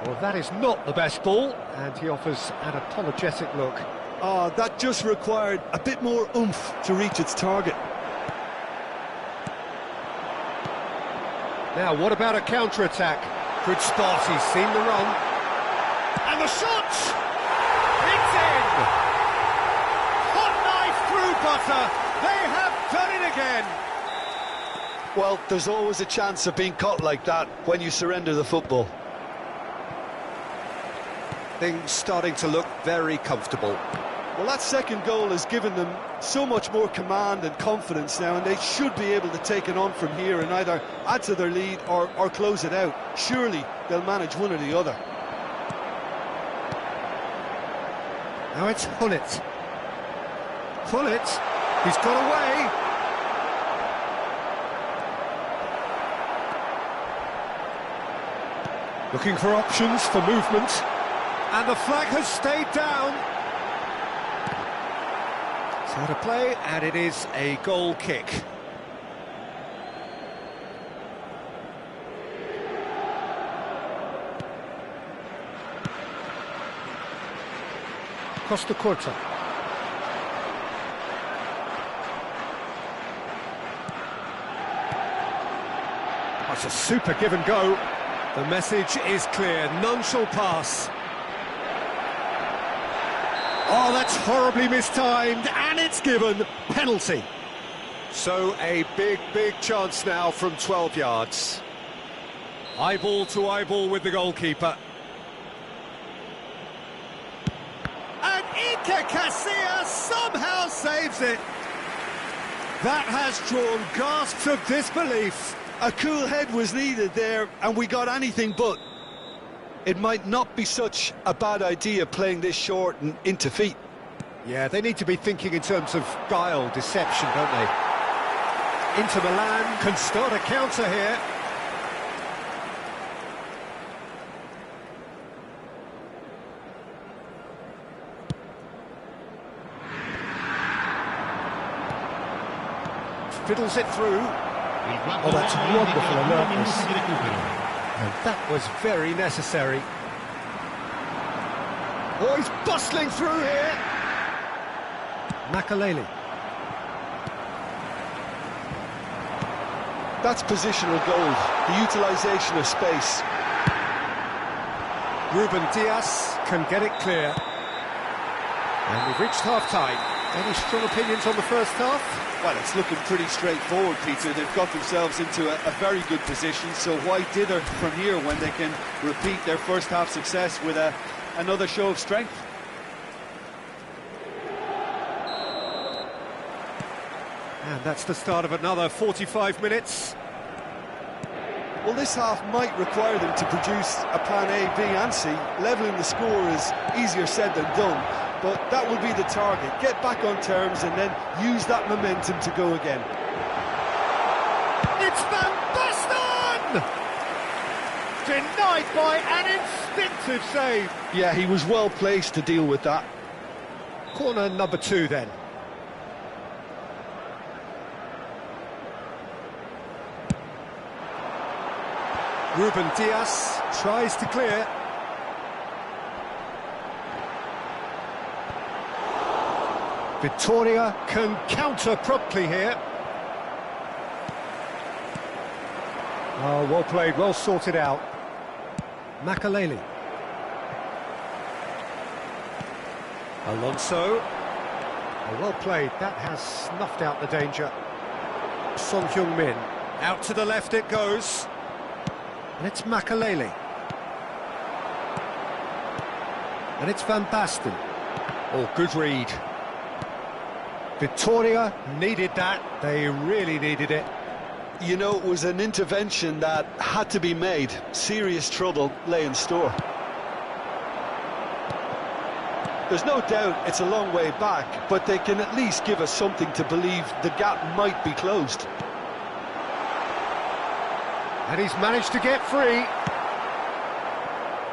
Well, that is not the best ball, and he offers an apologetic look. Oh, that just required a bit more oomph to reach its target. Now, what about a counter-attack? Good spot, he's seen the run. And the shot! It's in! Hot knife through butter! They have done it again! Well, there's always a chance of being caught like that when you surrender the football. Things starting to look very comfortable. Well, that second goal has given them so much more command and confidence now, and they should be able to take it on from here and either add to their lead or close it out. Surely they'll manage one or the other. Now it's Hullet. Hullet, he's got away. Looking for options for movement. And the flag has stayed down. So to play, and it is a goal kick. Costa Corta. That's a super give and go. The message is clear, none shall pass. Oh, that's horribly mistimed, and it's given. Penalty. So a big chance now from 12 yards. Eyeball to eyeball with the goalkeeper. And Iker Casillas somehow saves it. That has drawn gasps of disbelief. A cool head was needed there, and we got anything but. It might not be such a bad idea playing this short and into feet. Yeah, they need to be thinking in terms of guile, deception, don't they? Inter Milan can start a counter here. Fiddles it through. Oh, that's wonderful alertness. And that was very necessary. Oh, he's bustling through here. Makaleli. That's positional gold, the utilisation of space. Ruben Dias can get it clear. And we've reached half-time. Any strong opinions on the first half? Well, it's looking pretty straightforward, Peter. They've got themselves into a very good position, so why dither from here when they can repeat their first half success with another show of strength? And that's the start of another 45 minutes. Well, this half might require them to produce a plan A, B and C. Levelling the score is easier said than done, but that will be the target. Get back on terms and then use that momentum to go again. It's Van Basten! Denied by an instinctive save. Yeah, he was well placed to deal with that. Corner number 2 then. Ruben Dias tries to clear. Vitoria can counter promptly here. Oh, well played, well sorted out. Makaleli. Alonso. Oh, well played, that has snuffed out the danger. Son Heung-min. Out to the left it goes. And it's Makaleli. And it's Van Basten. Oh, good read. Vitoria needed that. They really needed it. You know, it was an intervention that had to be made. Serious trouble lay in store. There's no doubt it's a long way back, but they can at least give us something to believe the gap might be closed. And he's managed to get free.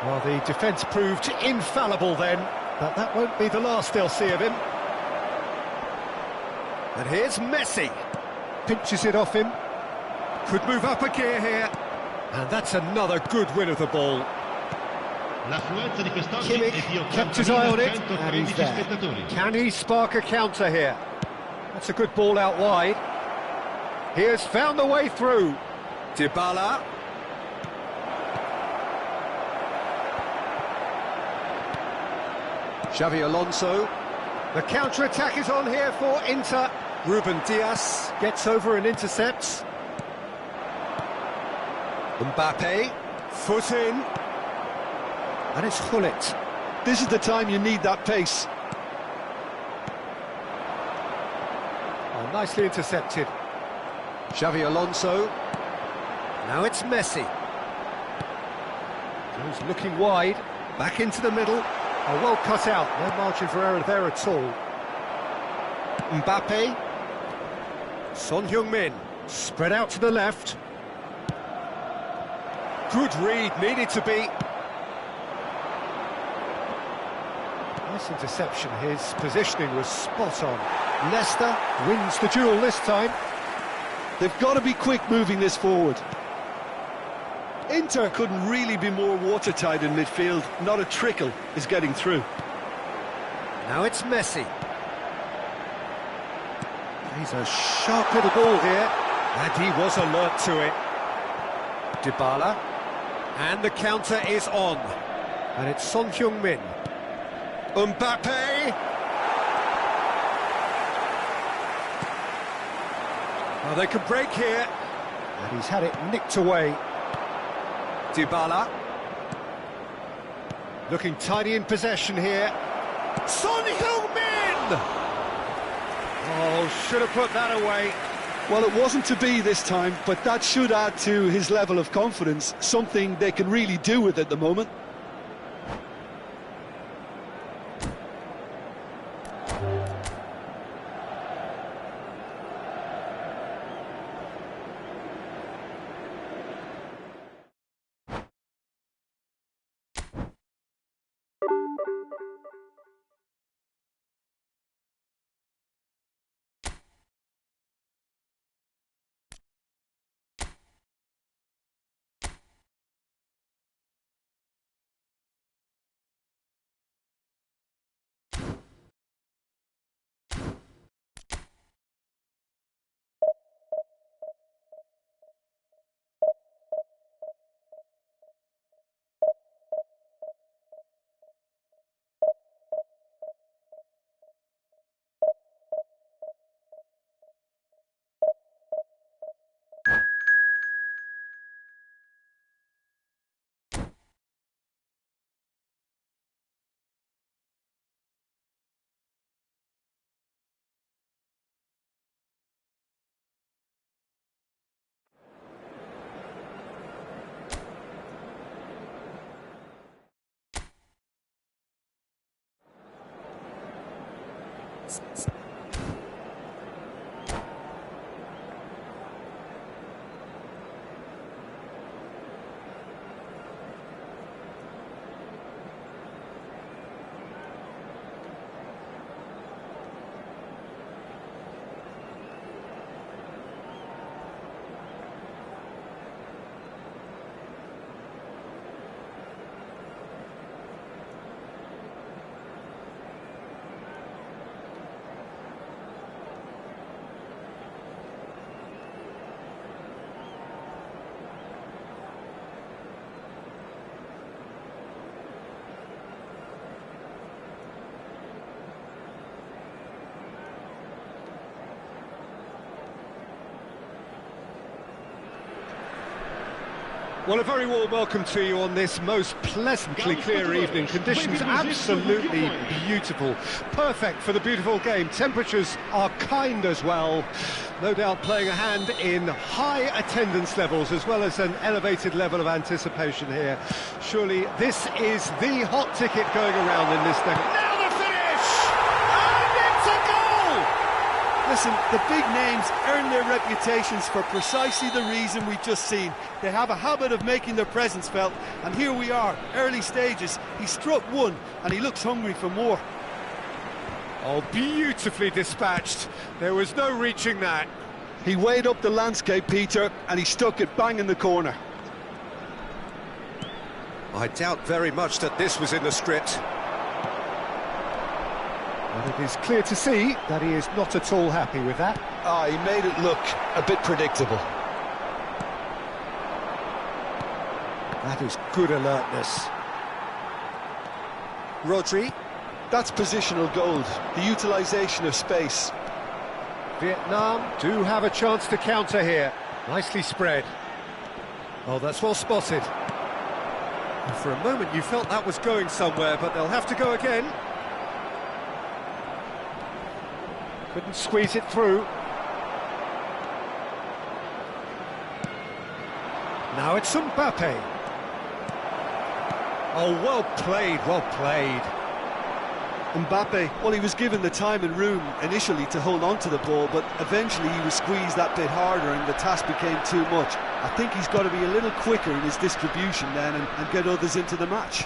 Well, the defence proved infallible then, but that won't be the last they'll see of him. And here's Messi. Pinches it off him. Could move up a gear here. And that's another good win of the ball. Kimmich kept his eye on it, and he's there. Can he spark a counter here? That's a good ball out wide. He has found the way through. Dybala. Xavi Alonso. The counter-attack is on here for Inter. Ruben Dias gets over and intercepts. Mbappe. Foot in. And it's Gullit. This is the time you need that pace. Oh, nicely intercepted. Xavi Alonso. Now it's Messi. He's looking wide. Back into the middle. Oh, well cut out. No margin for error there at all. Mbappe. Son Heung-min. Spread out to the left. Good read. Needed to be. Nice interception. His positioning was spot on. Leicester wins the duel this time. They've got to be quick moving this forward. Inter couldn't really be more watertight in midfield. Not a trickle is getting through. Now it's Messi. He's a sharp little ball here. And he was alert to it. Dybala. And the counter is on. And it's Son Heung-min. Mbappe. Well, they can break here. And he's had it nicked away. Dybala. Looking tidy in possession here. Son Heung-min! Oh, should have put that away. Well, it wasn't to be this time, but that should add to his level of confidence, something they can really do with at the moment. Well, a very warm welcome to you on this most pleasantly clear evening. Conditions absolutely beautiful. Perfect for the beautiful game. Temperatures are kind as well. No doubt playing a hand in high attendance levels as well as an elevated level of anticipation here. Surely this is the hot ticket going around in this thing. Now the finish! And it's a goal! Listen, the big names earn their reputations for precisely the reason we've just seen. They have a habit of making their presence felt, and here we are, early stages. He struck one, and he looks hungry for more. Oh, beautifully dispatched. There was no reaching that. He weighed up the landscape, Peter, and he stuck it bang in the corner. I doubt very much that this was in the script. But it is clear to see that he is not at all happy with that. He made it look a bit predictable. That is good alertness. Rodri. That's positional gold, the utilisation of space. Vietnam do have a chance to counter here. Nicely spread. Oh, that's well spotted. And for a moment you felt that was going somewhere, but they'll have to go again. Couldn't squeeze it through. Now it's Mbappe. Oh, well played, well played. Mbappe, well, he was given the time and room initially to hold on to the ball, but eventually he was squeezed that bit harder and the task became too much. I think he's got to be a little quicker in his distribution then and get others into the match.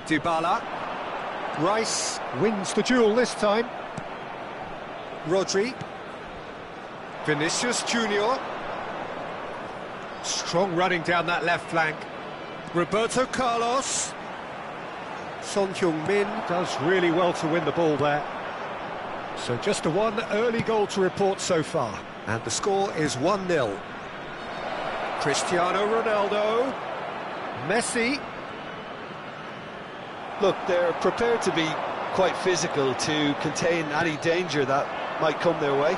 Dybala. Rice wins the duel this time. Rodri. Vinicius Junior. Strong running down that left flank. Roberto Carlos. Son Heung-min does really well to win the ball there. So just a one early goal to report so far. And the score is 1-0. Cristiano Ronaldo. Messi. Look, they're prepared to be quite physical to contain any danger that might come their way.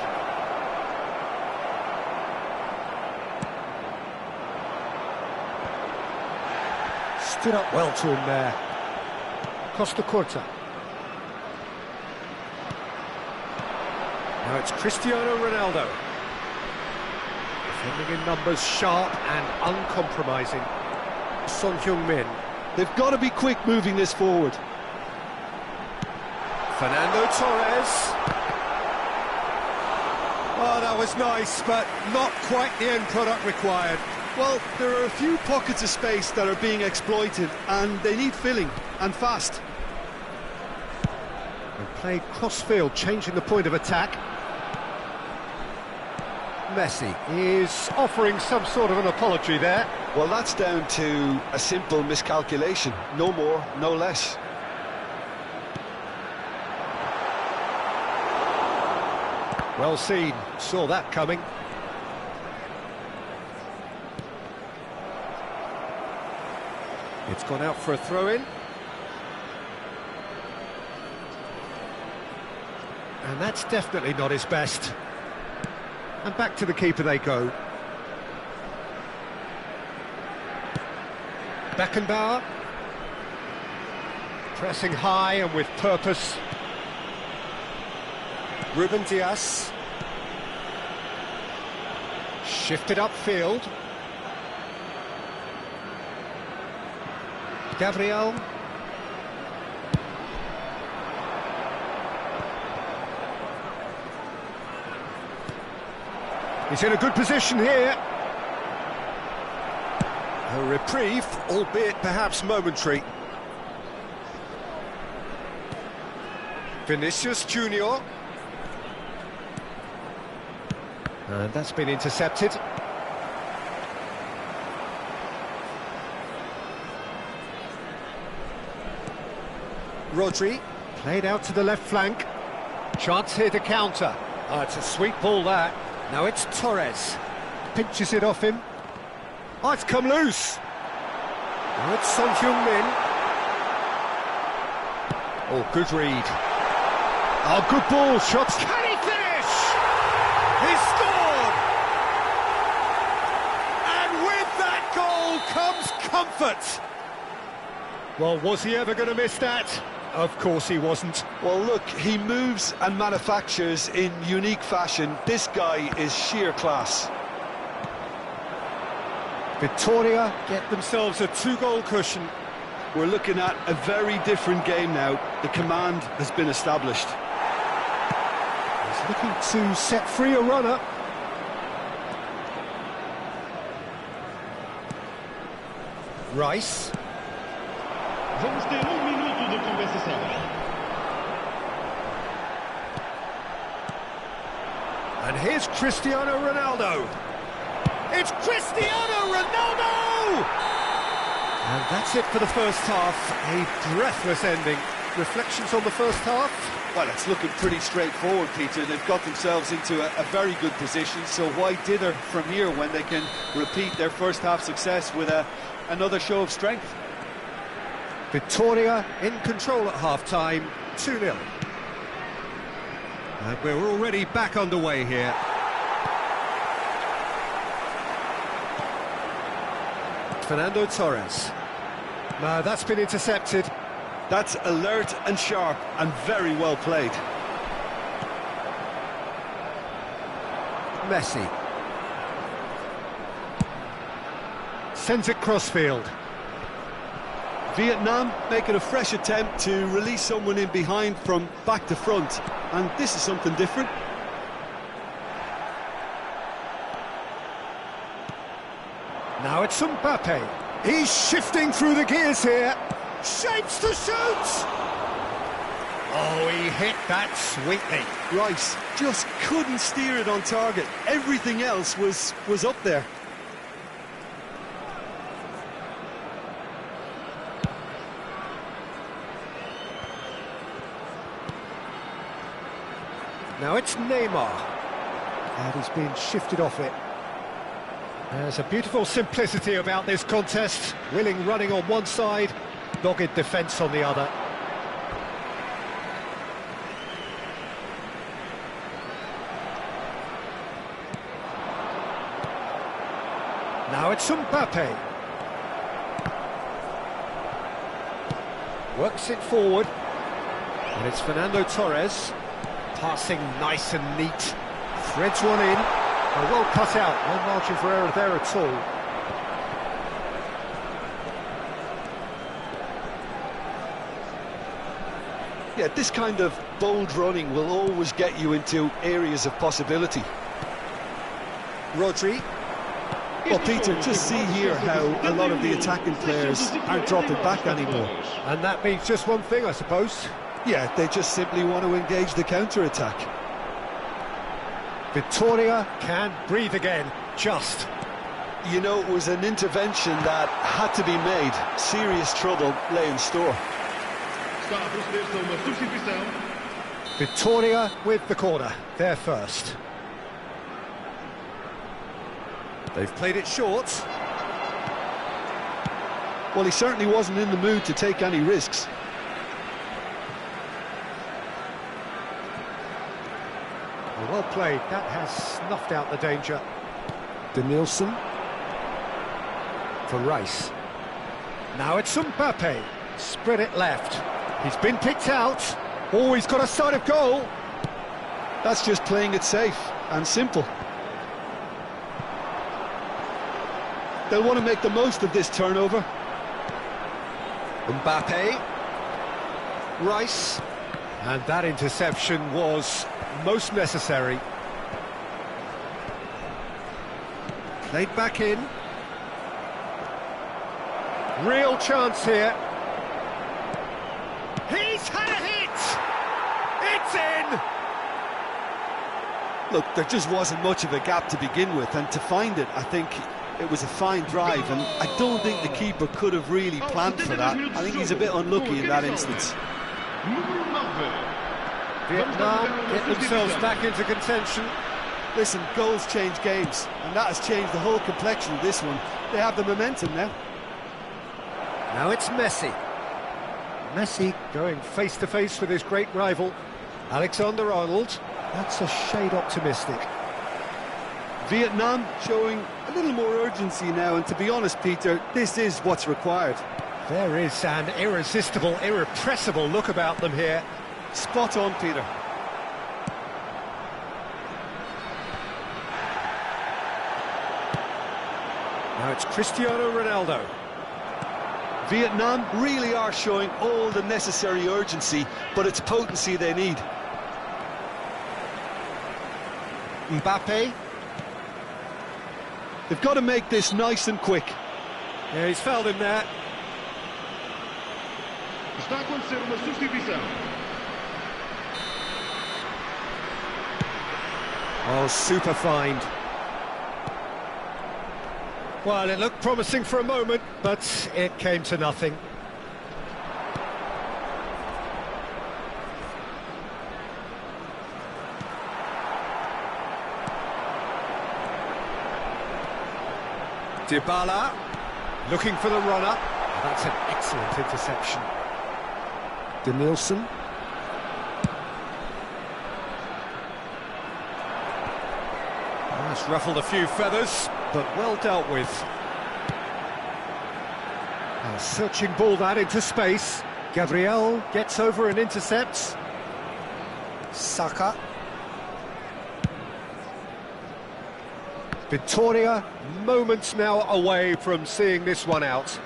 Stood up well to him there. Costa Corta. Now it's Cristiano Ronaldo. Defending in numbers, sharp and uncompromising. Son Heung-min. They've got to be quick moving this forward. Fernando Torres. Oh, that was nice, but not quite the end product required. Well, there are a few pockets of space that are being exploited, and they need filling, and fast. And played cross-field, changing the point of attack. Messi is offering some sort of an apology there. Well, that's down to a simple miscalculation. No more, no less. Well seen, saw that coming. It's gone out for a throw-in. And that's definitely not his best. And back to the keeper they go. Beckenbauer. Pressing high and with purpose. Ruben Dias. Shifted upfield. Gabriel. He's in a good position here. A reprieve, albeit perhaps momentary. Vinicius Junior. And that's been intercepted. Rodri, played out to the left flank. Chance here to counter. Oh, it's a sweet ball that. Now it's Torres. Pinches it off him. Oh, it's come loose. Now it's Son Heung-min. Oh, good read. Oh, good ball. Shots. Can he finish? He scored! And with that goal comes comfort. Well, was he ever going to miss that? Of course he wasn't. Well, look, he moves and manufactures in unique fashion. This guy is sheer class. Victoria get themselves a 2-goal cushion. We're looking at a very different game now. The command has been established. He's looking to set free a runner. Rice. Vamos ter minuto de compensação. And here's Cristiano Ronaldo. It's Cristiano Ronaldo! And that's it for the first half. A breathless ending. Reflections on the first half? Well, it's looking pretty straightforward, Peter. They've got themselves into a very good position, so why dither from here when they can repeat their first half success with another show of strength? Victoria in control at half-time, 2-0. And we're already back underway here. Fernando Torres. No, that's been intercepted. That's alert and sharp and very well played. Messi. Sends it crossfield. Vietnam making a fresh attempt to release someone in behind from back to front, and this is something different. Now it's Mbappe. He's shifting through the gears here. Shapes to shoot! Oh, he hit that sweetly. Rice just couldn't steer it on target. Everything else was up there. Now it's Neymar. And he's been shifted off it. There's a beautiful simplicity about this contest. Willing running on one side, dogged defence on the other. Now it's Mbappe. Works it forward. And it's Fernando Torres. Passing nice and neat. Threads one in. Well cut out. No margin for error there at all. Yeah, this kind of bold running will always get you into areas of possibility. Rodri. Well, Peter, just see here how a lot of the attacking players aren't dropping back anymore. And that means just one thing, I suppose. Yeah, they just simply want to engage the counter-attack. Victoria can breathe again, just. You know, it was an intervention that had to be made. Serious trouble lay in store. Victoria with the corner, they're first. They've played it short. Well, he certainly wasn't in the mood to take any risks. Well played, that has snuffed out the danger. Danielson. For Rice. Now it's Mbappe. Spread it left. He's been picked out. Oh, he's got a side of goal. That's just playing it safe and simple. They'll want to make the most of this turnover. Mbappe. Rice. And that interception was most necessary. Played back in. Real chance here. He's had a hit! It's in! Look, there just wasn't much of a gap to begin with, and to find it, I think it was a fine drive, and I don't think the keeper could have really planned for that. I think he's a bit unlucky in that instance. Vietnam get themselves back into contention. Listen, goals change games, and that has changed the whole complexion of this one. They have the momentum now. Now it's Messi. Messi going face-to-face with his great rival, Alexander-Arnold. That's a shade optimistic. Vietnam showing a little more urgency now, and to be honest, Peter, this is what's required. There is an irresistible, irrepressible look about them here. Spot on, Peter. Now it's Cristiano Ronaldo. Vietnam really are showing all the necessary urgency, but it's potency they need. Mbappe. They've got to make this nice and quick. Yeah, he's fouled him there. Está a acontecer uma substituição. Oh, super find. Well, it looked promising for a moment, but it came to nothing. Dybala, looking for the runner. That's an excellent interception. Danielson. That's ruffled a few feathers, but well dealt with. A searching ball that into space. Gabriel gets over and intercepts. Saka. Victoria, moments now away from seeing this one out.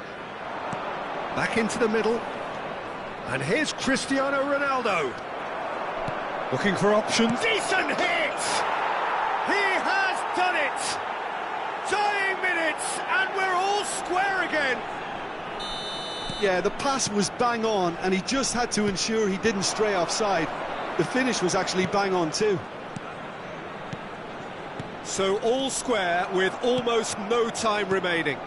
Back into the middle. And here's Cristiano Ronaldo. Looking for options. Decent hit! He has done it! Dying minutes, and we're all square again. Yeah, the pass was bang on, and he just had to ensure he didn't stray offside. The finish was actually bang on too. So all square with almost no time remaining.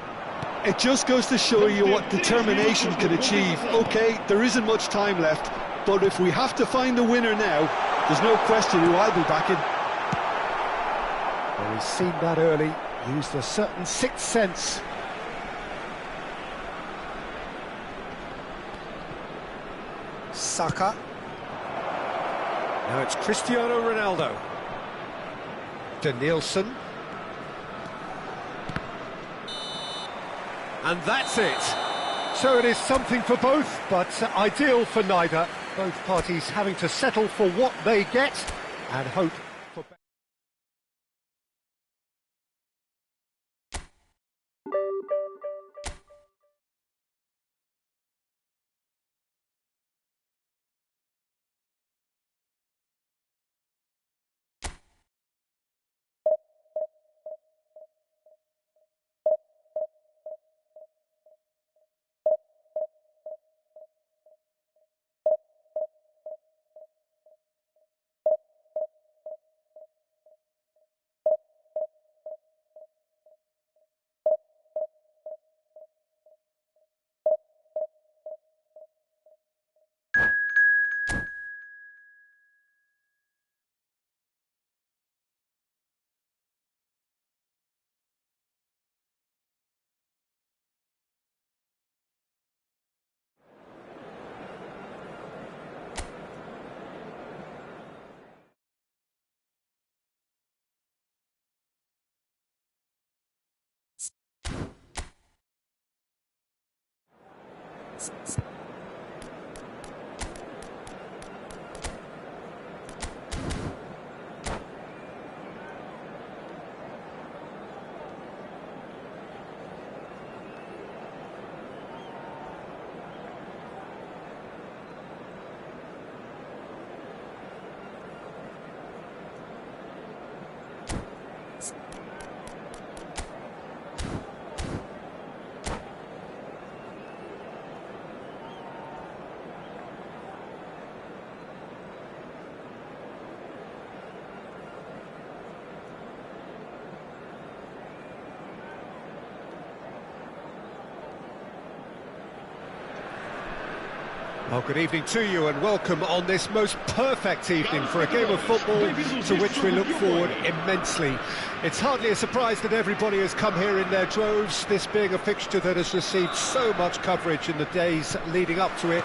It just goes to show you what determination can achieve. OK, there isn't much time left, but if we have to find the winner now, there's no question who I'll be backing. Well, he's seen that early, used a certain sixth sense. Saka. Now it's Cristiano Ronaldo. Danielson. And that's it. So it is something for both, but ideal for neither. Both parties having to settle for what they get and hope for better. Well, good evening to you and welcome on this most perfect evening for a game of football to which we look forward immensely. It's hardly a surprise that everybody has come here in their droves, this being a fixture that has received so much coverage in the days leading up to it.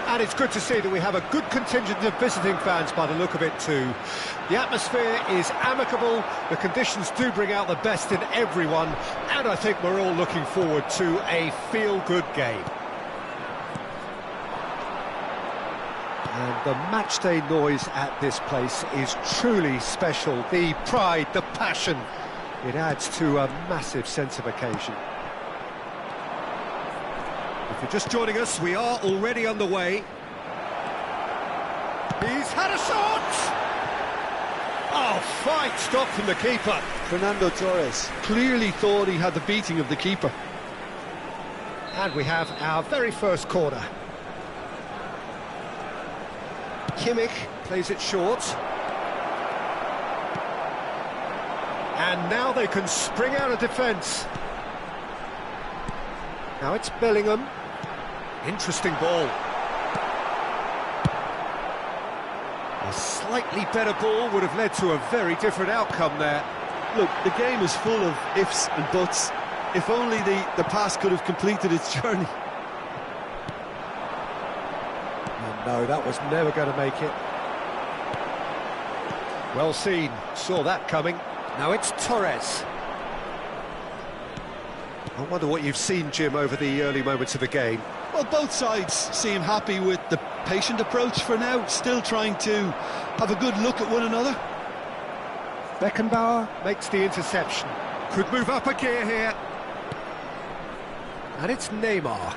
And it's good to see that we have a good contingent of visiting fans by the look of it too. The atmosphere is amicable, the conditions do bring out the best in everyone, and I think we're all looking forward to a feel-good game. And the matchday noise at this place is truly special. The pride, the passion, it adds to a massive sense of occasion. If you're just joining us, we are already underway. He's had a shot! Oh, fine stop from the keeper. Fernando Torres clearly thought he had the beating of the keeper. And we have our very first corner. Kimmich plays it short. And now they can spring out of defence. Now it's Bellingham. Interesting ball. A slightly better ball would have led to a very different outcome there. Look, the game is full of ifs and buts. If only the pass could have completed its journey. No, that was never going to make it. Well seen, saw that coming. Now it's Torres. I wonder what you've seen, Jim, over the early moments of the game. Well, both sides seem happy with the patient approach for now, still trying to have a good look at one another. Beckenbauer makes the interception. Could move up a gear here. And it's Neymar.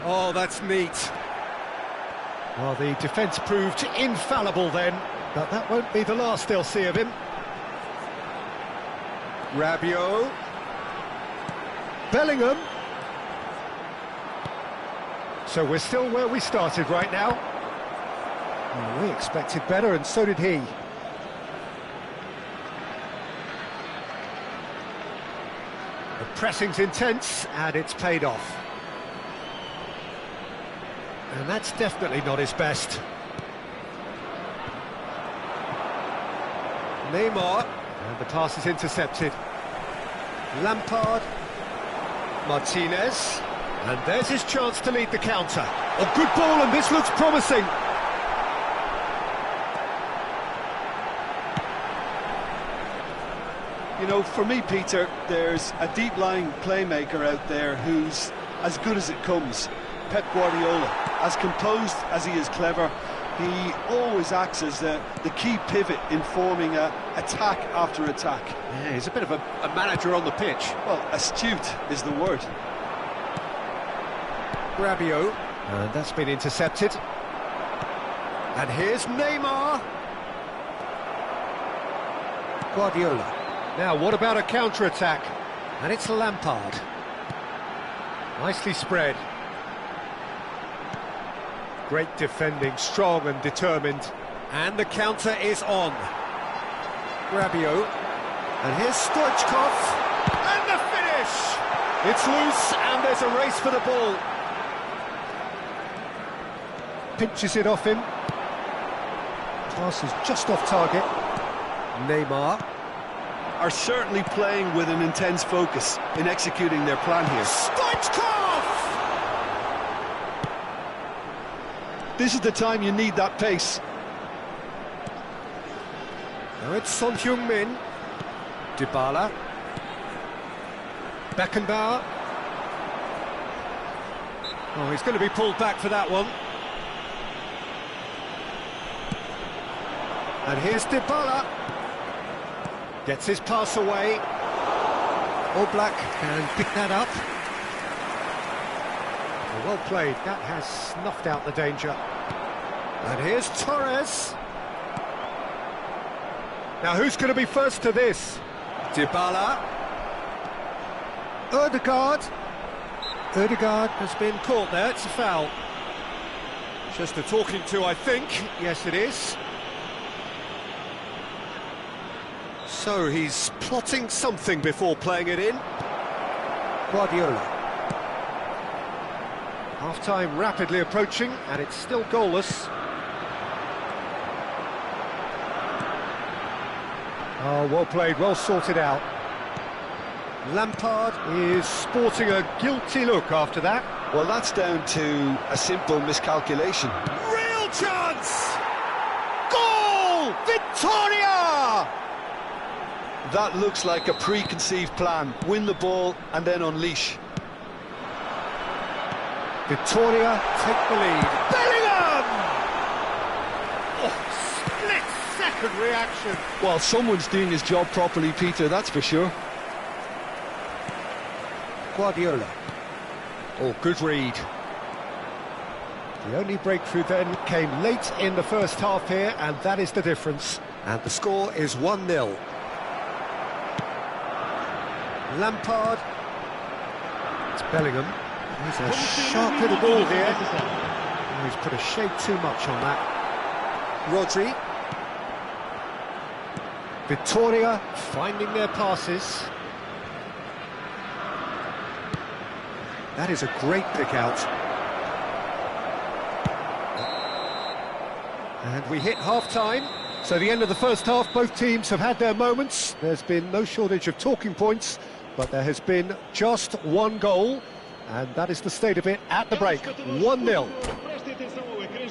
Oh, that's neat. Well, the defence proved infallible then, but that won't be the last they'll see of him. Rabiot. Bellingham. So we're still where we started right now. Well, we expected better, and so did he. The pressing's intense, and it's paid off. And that's definitely not his best. Neymar, and the pass is intercepted. Lampard, Martinez, and there's his chance to lead the counter. A good ball, and this looks promising. You know, for me, Peter, there's a deep-lying playmaker out there who's as good as it comes. Pep Guardiola. As composed as he is clever, he always acts as the key pivot in forming attack after attack. Yeah, he's a bit of a manager on the pitch. Well, astute is the word. Rabiot, and that's been intercepted. And here's Neymar. Guardiola. Now, what about a counter-attack? And it's Lampard. Nicely spread. Great defending, strong and determined. And the counter is on. Rabiot. And here's Stoichkov. And the finish! It's loose, and there's a race for the ball. Pinches it off him. Pass is just off target. Neymar. Are certainly playing with an intense focus in executing their plan here. Stoichkov! This is the time you need that pace. Now it's Son Heung-min. Dybala. Beckenbauer. Oh, he's going to be pulled back for that one. And here's Dybala. Gets his pass away. Oblak can pick that up. Well played, that has snuffed out the danger. And here's Torres. Now who's going to be first to this? Dybala. Ødegaard. Ødegaard has been caught there, it's a foul. Just a talking to, I think. Yes, it is. So he's plotting something before playing it in. Guardiola. Half-time rapidly approaching, and it's still goalless. Oh, well played, well sorted out. Lampard is sporting a guilty look after that. Well, that's down to a simple miscalculation. Real chance! Goal! Victoria! That looks like a preconceived plan. Win the ball and then unleash. Victoria take the lead. Bellingham! Oh, split-second reaction. Well, someone's doing his job properly, Peter, that's for sure. Guardiola. Oh, good read. The only breakthrough then came late in the first half here, and that is the difference. And the score is 1-0. Lampard. It's Bellingham. He's a sharp little ball here. Oh, he's put a shade too much on that. Rodri. Victoria finding their passes. That is a great pick out. And we hit half-time. So the end of the first half, both teams have had their moments. There's been no shortage of talking points, but there has been just one goal, and that is the state of it at the break. 1-0.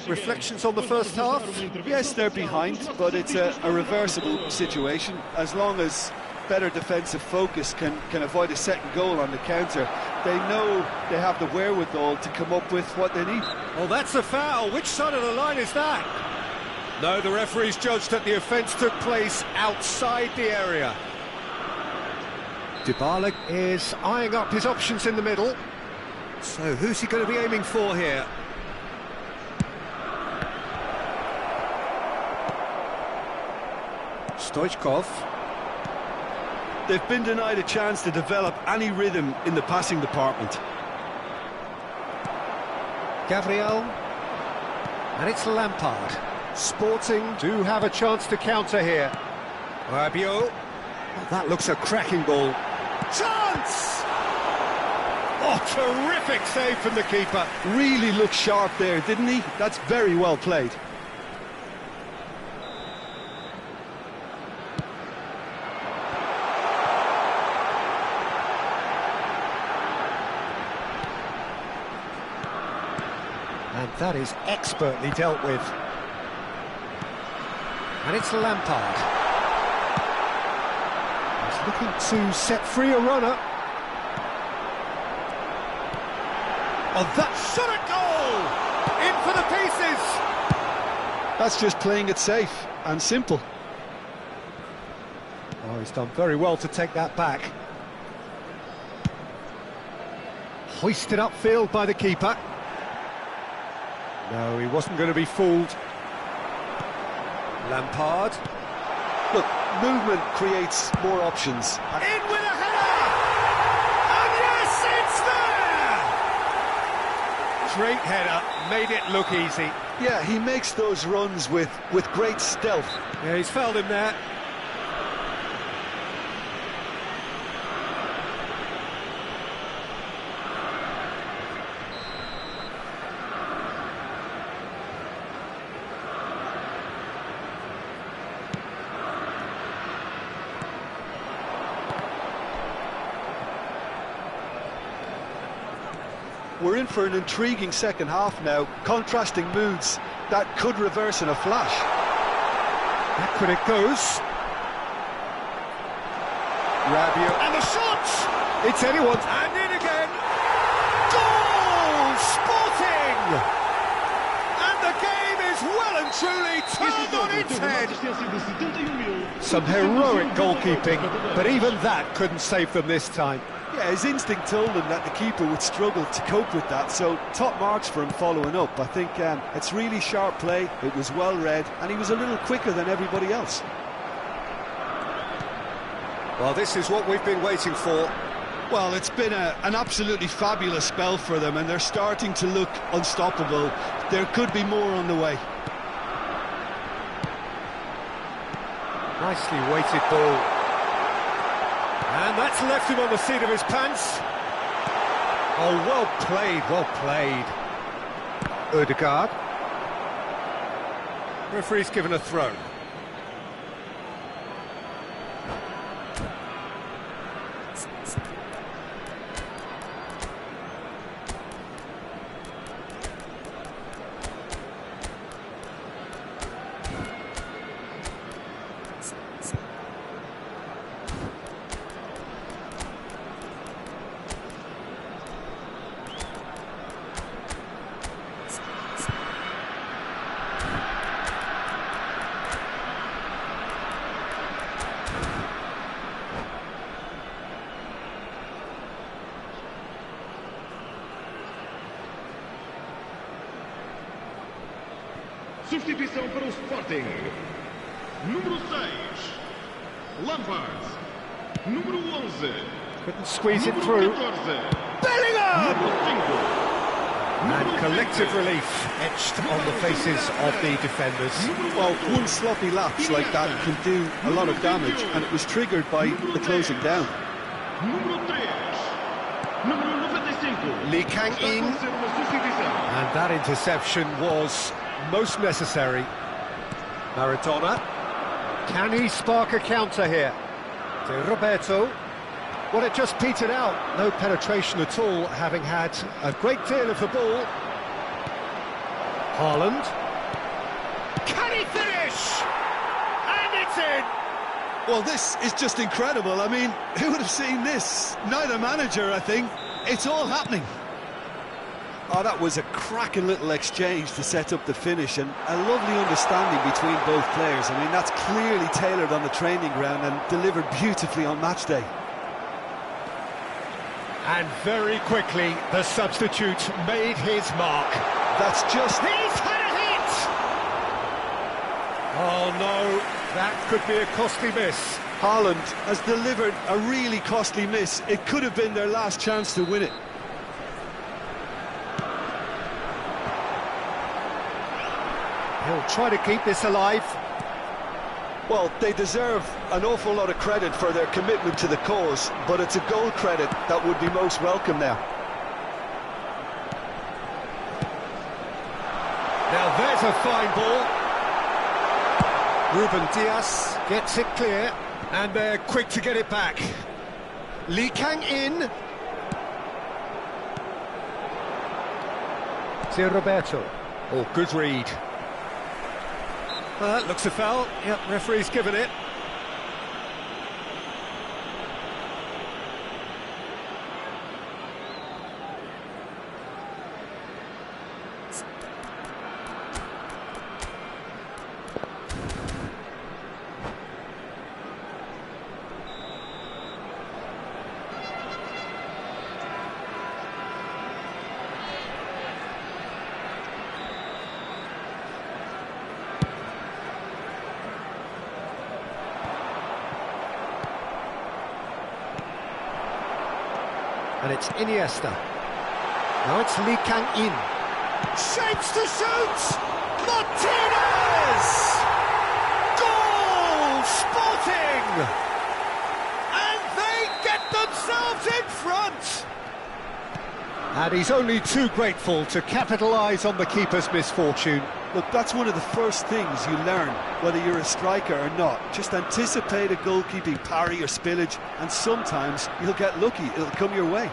Reflections on the first half? Yes, they're behind, but it's a reversible situation. As long as better defensive focus can avoid a second goal on the counter, they know they have the wherewithal to come up with what they need. Oh, that's a foul. Which side of the line is that? No, the referee's judged that the offence took place outside the area. Dybala is eyeing up his options in the middle. So who's he going to be aiming for here? Stoichkov. They've been denied a chance to develop any rhythm in the passing department. Gabriel. And it's Lampard. Sporting do have a chance to counter here. Rabiot. Oh, that looks a cracking ball. Chance! Oh, terrific save from the keeper. Really looked sharp there, didn't he? That's very well played. And that is expertly dealt with. And it's Lampard. He's Looking to set free a runner. Oh, that shot at goal! In for the pieces! That's just playing it safe and simple. Oh, he's done very well to take that back. Hoisted upfield by the keeper. No, he wasn't going to be fooled. Lampard. Look, movement creates more options. In with a header! And yes, it's there! Great header, made it look easy. Yeah, he makes those runs with great stealth. Yeah, he's fouled him there. We're in for an intriguing second half now, contrasting moods that could reverse in a flash. Backward it goes. Rabiot, and the shot! It's anyone's, and in again! Goal! Sporting! And the game is well and truly turned on its head. Some heroic goalkeeping, but even that couldn't save them this time. Yeah, his instinct told him that the keeper would struggle to cope with that, so top marks for him following up. I think it's really sharp play, it was well read, and he was a little quicker than everybody else. Well, this is what we've been waiting for. Well, it's been an absolutely fabulous spell for them, and they're starting to look unstoppable. There could be more on the way. Nicely weighted ball. And that's left him on the seat of his pants. Oh, well played, well played. Ødegaard. Referee's given a throw. Substituição para o Sporting. Número 6, Lampard. Número 11. Couldn't squeeze it through. Bellingham! And collective relief etched on the faces of the defenders. Well, one sloppy lapse like that can do a lot of damage, and it was triggered by the closing down. Número 3. Número 95. Lee Kang-in. And that interception was most necessary. Maradona. Can he spark a counter here? To Roberto. Well, it just petered out. No penetration at all, having had a great deal of the ball. Haaland. Can he finish? And it's in! Well, this is just incredible. I mean, who would have seen this? Neither manager, I think. It's all happening. Oh, that was a cracking little exchange to set up the finish, and a lovely understanding between both players. I mean, that's clearly tailored on the training ground and delivered beautifully on match day. And very quickly, the substitute made his mark. That's just... He's had a hit! Oh no, that could be a costly miss. Haaland has delivered a really costly miss. It could have been their last chance to win it. He'll try to keep this alive. Well, they deserve an awful lot of credit for their commitment to the cause, but it's a goal credit that would be most welcome now. Now there's a fine ball. Ruben Dias gets it clear, and they're quick to get it back. Lee Kang-in. To Roberto. Oh, good read. Looks a foul. Yep, referee's given it. And it's Iniesta. Now it's Lee Kang-in. Shapes to shoot! Martinez! Goal! Sporting! And they get themselves in front! And he's only too grateful to capitalise on the keeper's misfortune. Look, that's one of the first things you learn, whether you're a striker or not. Just anticipate a goalkeeping parry or spillage, and sometimes you'll get lucky, it'll come your way.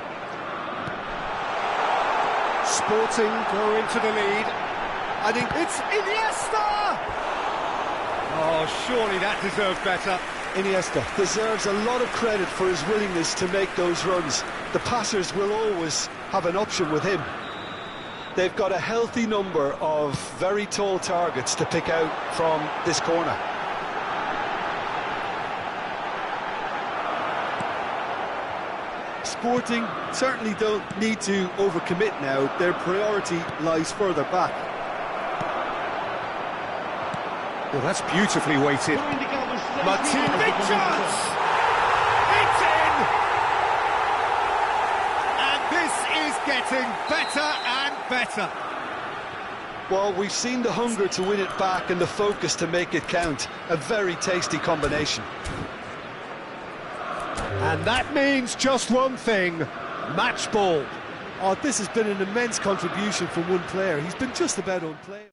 Sporting go into the lead. I think it's Iniesta! Oh, surely that deserved better. Iniesta deserves a lot of credit for his willingness to make those runs. The passers will always have an option with him. They've got a healthy number of very tall targets to pick out from this corner. Sporting certainly don't need to overcommit now. Their priority lies further back. Well, that's beautifully weighted. Martinez, big chance! It's in! And this is getting better and better. Well, we've seen the hunger to win it back and the focus to make it count. A very tasty combination. And that means just one thing, match ball. Oh, this has been an immense contribution from one player. He's been just about unplayable.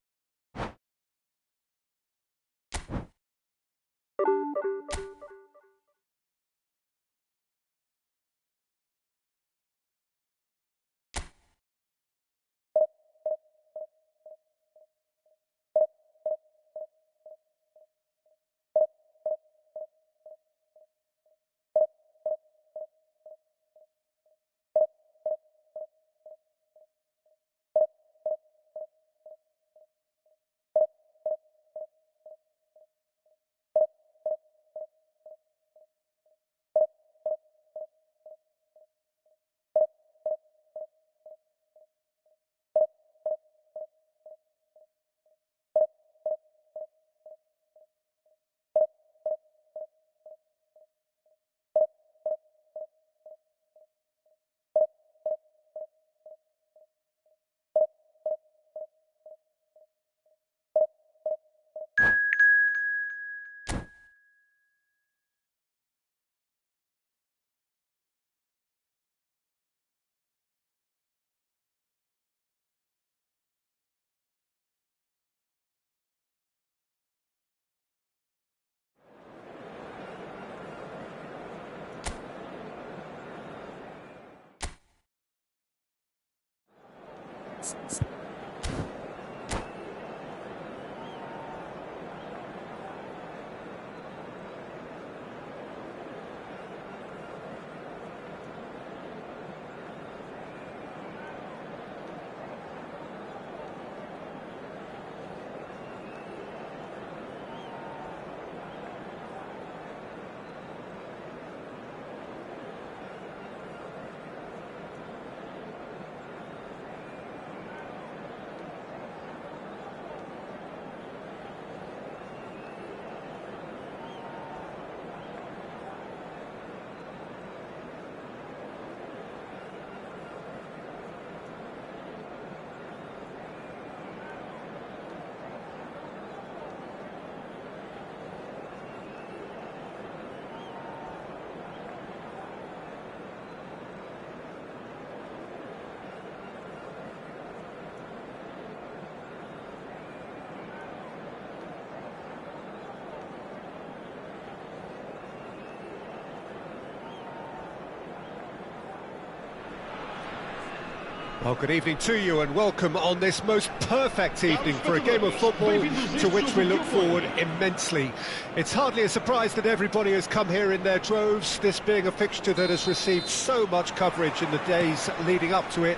Well, good evening to you and welcome on this most perfect evening for a game of football to which we look forward immensely. It's hardly a surprise that everybody has come here in their droves, this being a fixture that has received so much coverage in the days leading up to it.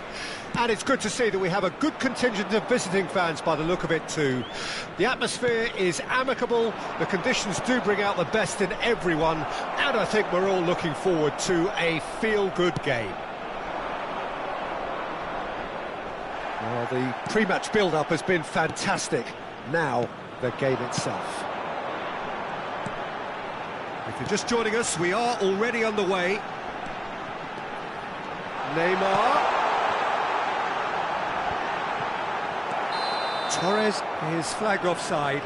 And it's good to see that we have a good contingent of visiting fans by the look of it too. The atmosphere is amicable, the conditions do bring out the best in everyone, and I think we're all looking forward to a feel-good game. Well, the pre-match build-up has been fantastic. Now, the game itself. If you're just joining us, we are already underway. Neymar. Torres is flagged offside.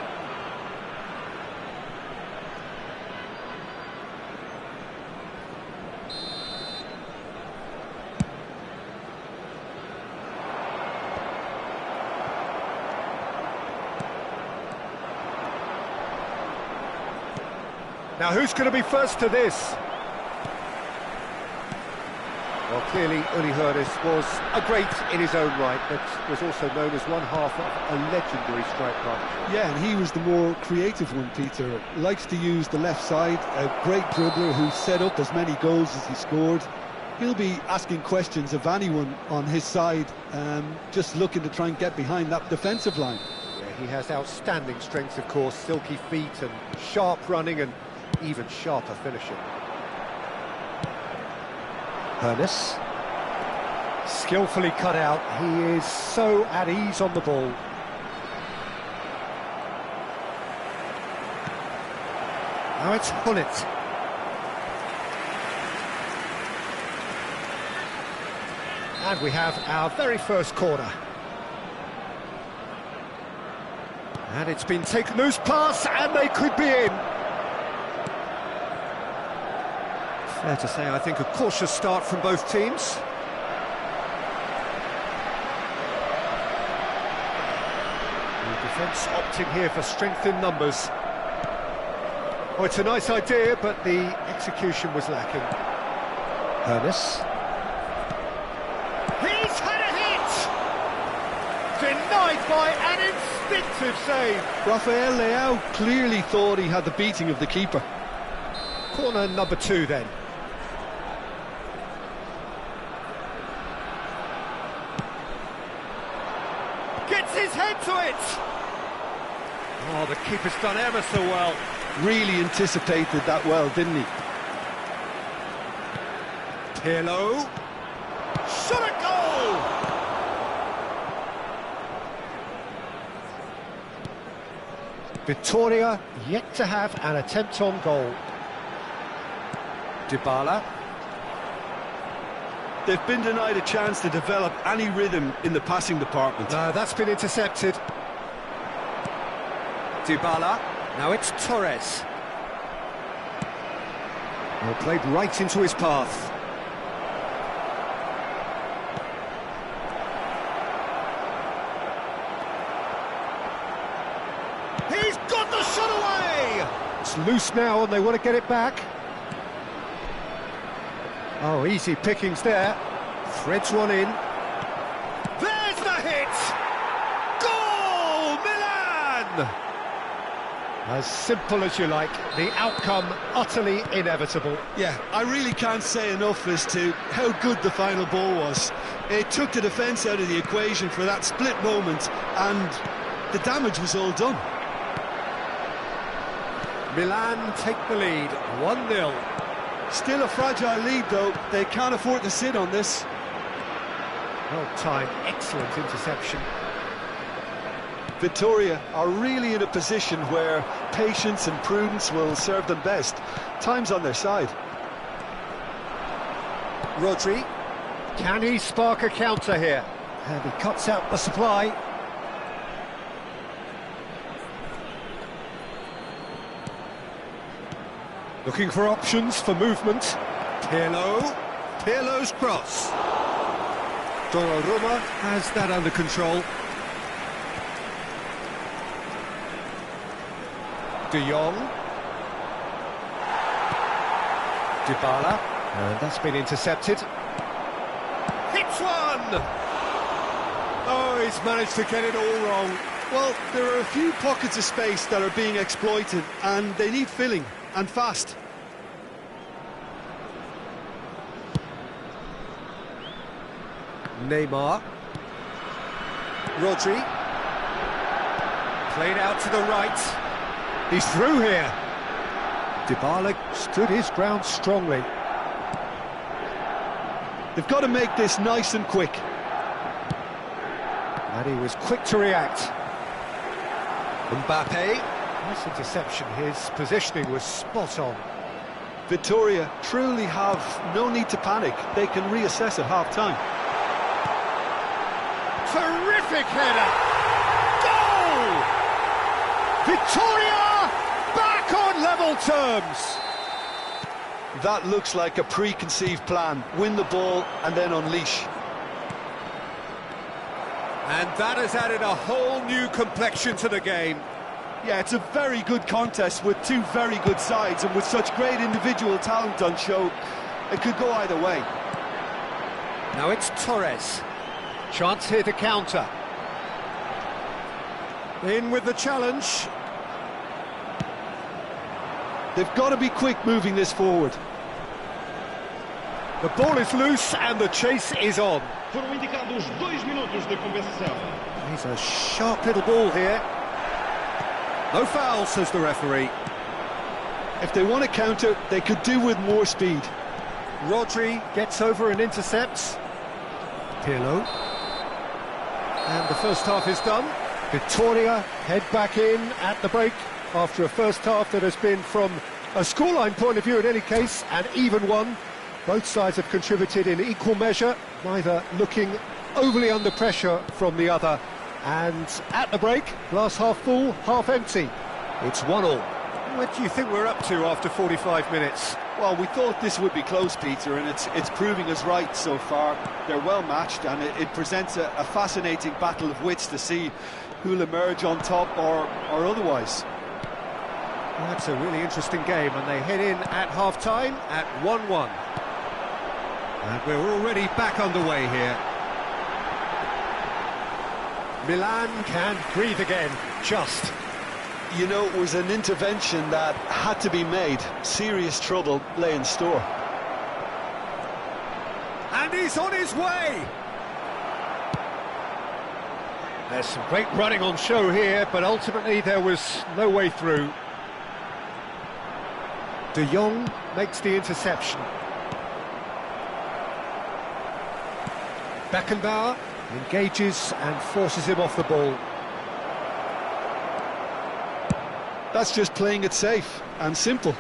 Now who's going to be first to this? Well, clearly Uli Hoeneß was a great in his own right, but was also known as one half of a legendary strike partnership. Yeah, and he was the more creative one, Peter. Likes to use the left side, a great dribbler who set up as many goals as he scored. He'll be asking questions of anyone on his side, just looking to try and get behind that defensive line. Yeah, he has outstanding strength, of course, silky feet and sharp running and even sharper finishing. Hoeneß, skillfully cut out. He is so at ease on the ball. Now it's Hullet. And we have our very first corner. And it's been taken loose pass, and they could be in. Fair to say, I think, a cautious start from both teams. The defence opting here for strength in numbers. Oh, it's a nice idea, but the execution was lacking. Hoeneß. He's had a hit! Denied by an instinctive save. Rafael Leao clearly thought he had the beating of the keeper. Corner number 2 then. Gets his head to it! Oh, the keeper's done ever so well. Really anticipated that well, didn't he? Pirlo. Shot a goal! Vitória yet to have an attempt on goal. Dybala. They've been denied a chance to develop any rhythm in the passing department. No, that's been intercepted. Dybala. Now it's Torres. Well, played right into his path. He's got the shot away! It's loose now and they want to get it back. Oh, easy pickings there. Threads one in. There's the hit! Goal! Milan! As simple as you like, the outcome utterly inevitable. Yeah, I really can't say enough as to how good the final ball was. It took the defence out of the equation for that split moment, and the damage was all done. Milan take the lead, 1-0. Still a fragile lead, though. They can't afford to sit on this. Well timed, excellent interception. Vitória are really in a position where patience and prudence will serve them best. Time's on their side. Rodri. Can he spark a counter here? And he cuts out the supply. Looking for options for movement. Pirlo. Pirlo's cross. Donnarumma has that under control. De Jong. Dybala. And that's been intercepted. Hits one! Oh, he's managed to get it all wrong. Well, there are a few pockets of space that are being exploited, and they need filling, and fast. Neymar. Rodri. Played out to the right. He's through here. Dybala stood his ground strongly. They've got to make this nice and quick. And he was quick to react. Mbappe. Nice interception. His positioning was spot on. Victoria truly have no need to panic. They can reassess at half-time. Terrific header! Goal! Victoria back on level terms! That looks like a preconceived plan. Win the ball and then unleash. And that has added a whole new complexion to the game. Yeah, it's a very good contest with two very good sides, and with such great individual talent on show, it could go either way. Now it's Torres. Chance here to counter. In with the challenge. They've got to be quick moving this forward. The ball is loose and the chase is on. Foram indicados 2 minutos de compensação. He's a sharp little ball here. No foul, says the referee. If they want to counter, they could do with more speed. Rodri gets over and intercepts. Pirlo. And the first half is done. Victoria head back in at the break after a first half that has been, from a scoreline point of view in any case, an even one. Both sides have contributed in equal measure, neither looking overly under pressure from the other. And at the break, glass half full, half empty. It's 1-1. What do you think we're up to after 45 minutes? Well, we thought this would be close, Peter, and it's proving us right so far. They're well matched, and it presents a fascinating battle of wits to see who'll emerge on top or otherwise. Well, that's a really interesting game, and they head in at half-time at 1-1. And we're already back underway here. Milan can breathe again, just. You know, it was an intervention that had to be made. Serious trouble lay in store. And he's on his way! There's some great running on show here, but ultimately there was no way through. De Jong makes the interception. Beckenbauer engages and forces him off the ball. That's just playing it safe and simple.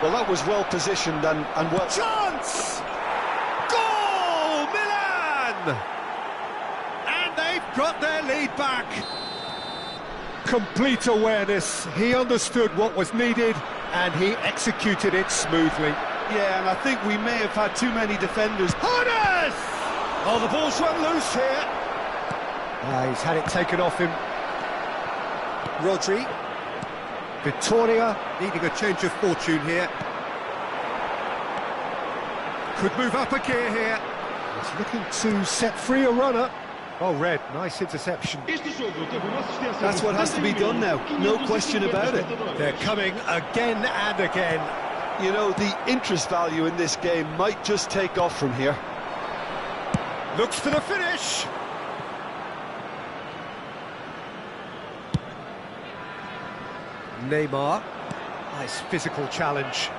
Well, that was well positioned and well... Chance! Goal, Milan! And they've got their lead back. Complete awareness. He understood what was needed and he executed it smoothly. Yeah, and I think we may have had too many defenders. Honest! Oh, the ball's run loose here. He's had it taken off him. Rodri. Victoria needing a change of fortune here. Could move up a gear here. He's looking to set free a runner. Oh, Red, nice interception. That's what has to be done now, no question about it. They're coming again and again. You know, the interest value in this game might just take off from here. Looks for the finish. Neymar. Nice physical challenge.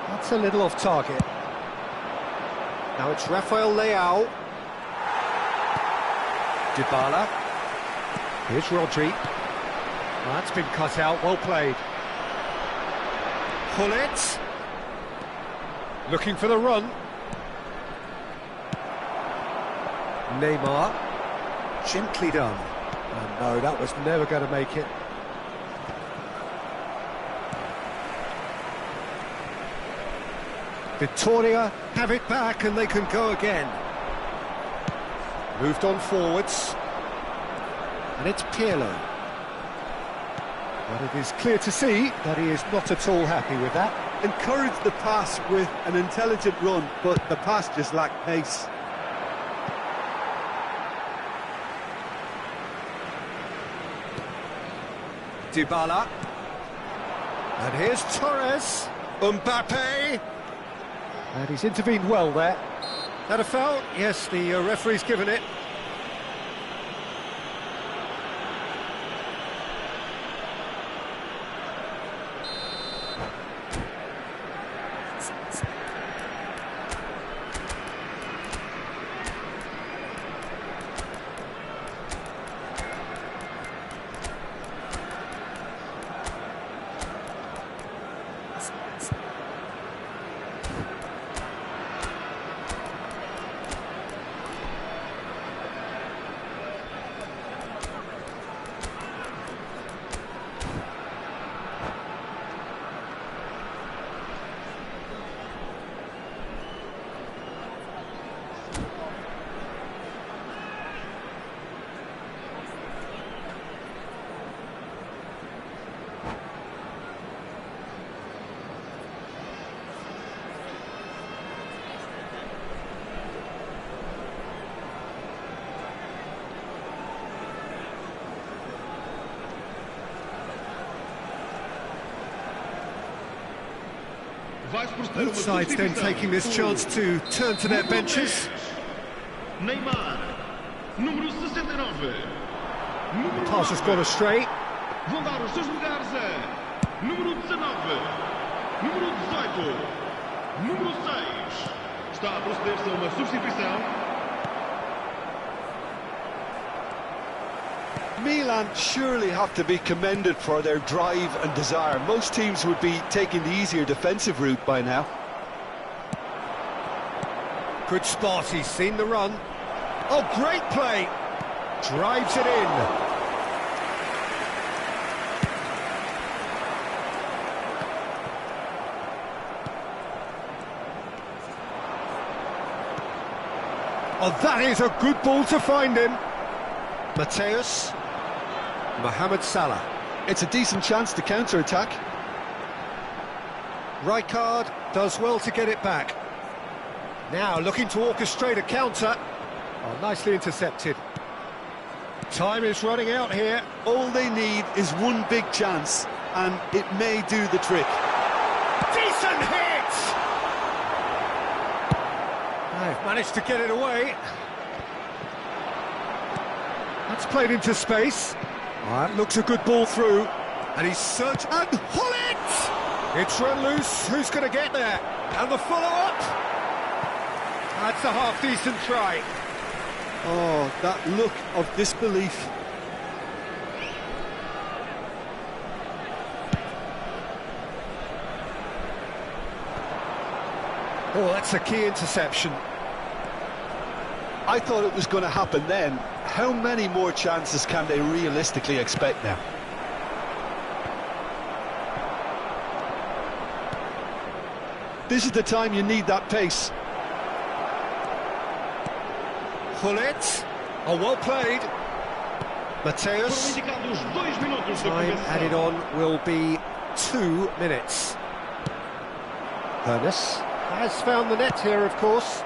That's a little off target. Now it's Rafael Leao. Dybala. Here's Rodri. Well, that's been cut out, well played. Hullet. Looking for the run. Neymar. Gently done. And no, that was never going to make it. Victoria have it back and they can go again. Moved on forwards. And it's Pirlo. But it is clear to see that he is not at all happy with that. Encouraged the pass with an intelligent run, but the pass just lacked pace. Dybala. And here's Torres. Mbappe. And he's intervened well there. That a foul? Yes, the referee's given it. Vai-se proceder a Both uma sides then substituição. taking this chance to turn to their benches. Neymar, número 69. Número Pass has 9. gone astray. Vão dar os seus lugares a número 19, número 18, número 6. Está a proceder-se a uma substituição. Milan surely have to be commended for their drive and desire. Most teams would be taking the easier defensive route by now. Good spot, he's seen the run. Oh, great play! Drives it in. Oh, that is a good ball to find him. Mateus. Mohamed Salah. It's a decent chance to counter-attack. Rijkaard does well to get it back. Now looking to orchestrate a counter. Oh, nicely intercepted. Time is running out here. All they need is one big chance, and it may do the trick. Decent hit! They've managed to get it away. That's played into space. Oh, that looks a good ball through. And he's searching. And Hullet! It's run loose. Who's going to get there? And the follow-up. That's a half-decent try. Oh, that look of disbelief. Oh, that's a key interception. I thought it was going to happen then. How many more chances can they realistically expect now? This is the time you need that pace. Hullet. Oh, well played. Mateus. Foram indicados 2 minutos de Time compensação. added on will be 2 minutes. Ernest has found the net here, of course.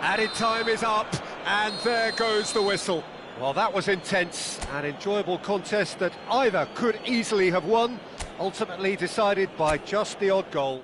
Added time is up, and there goes the whistle. Well, that was intense, an enjoyable contest that either could easily have won, ultimately decided by just the odd goal.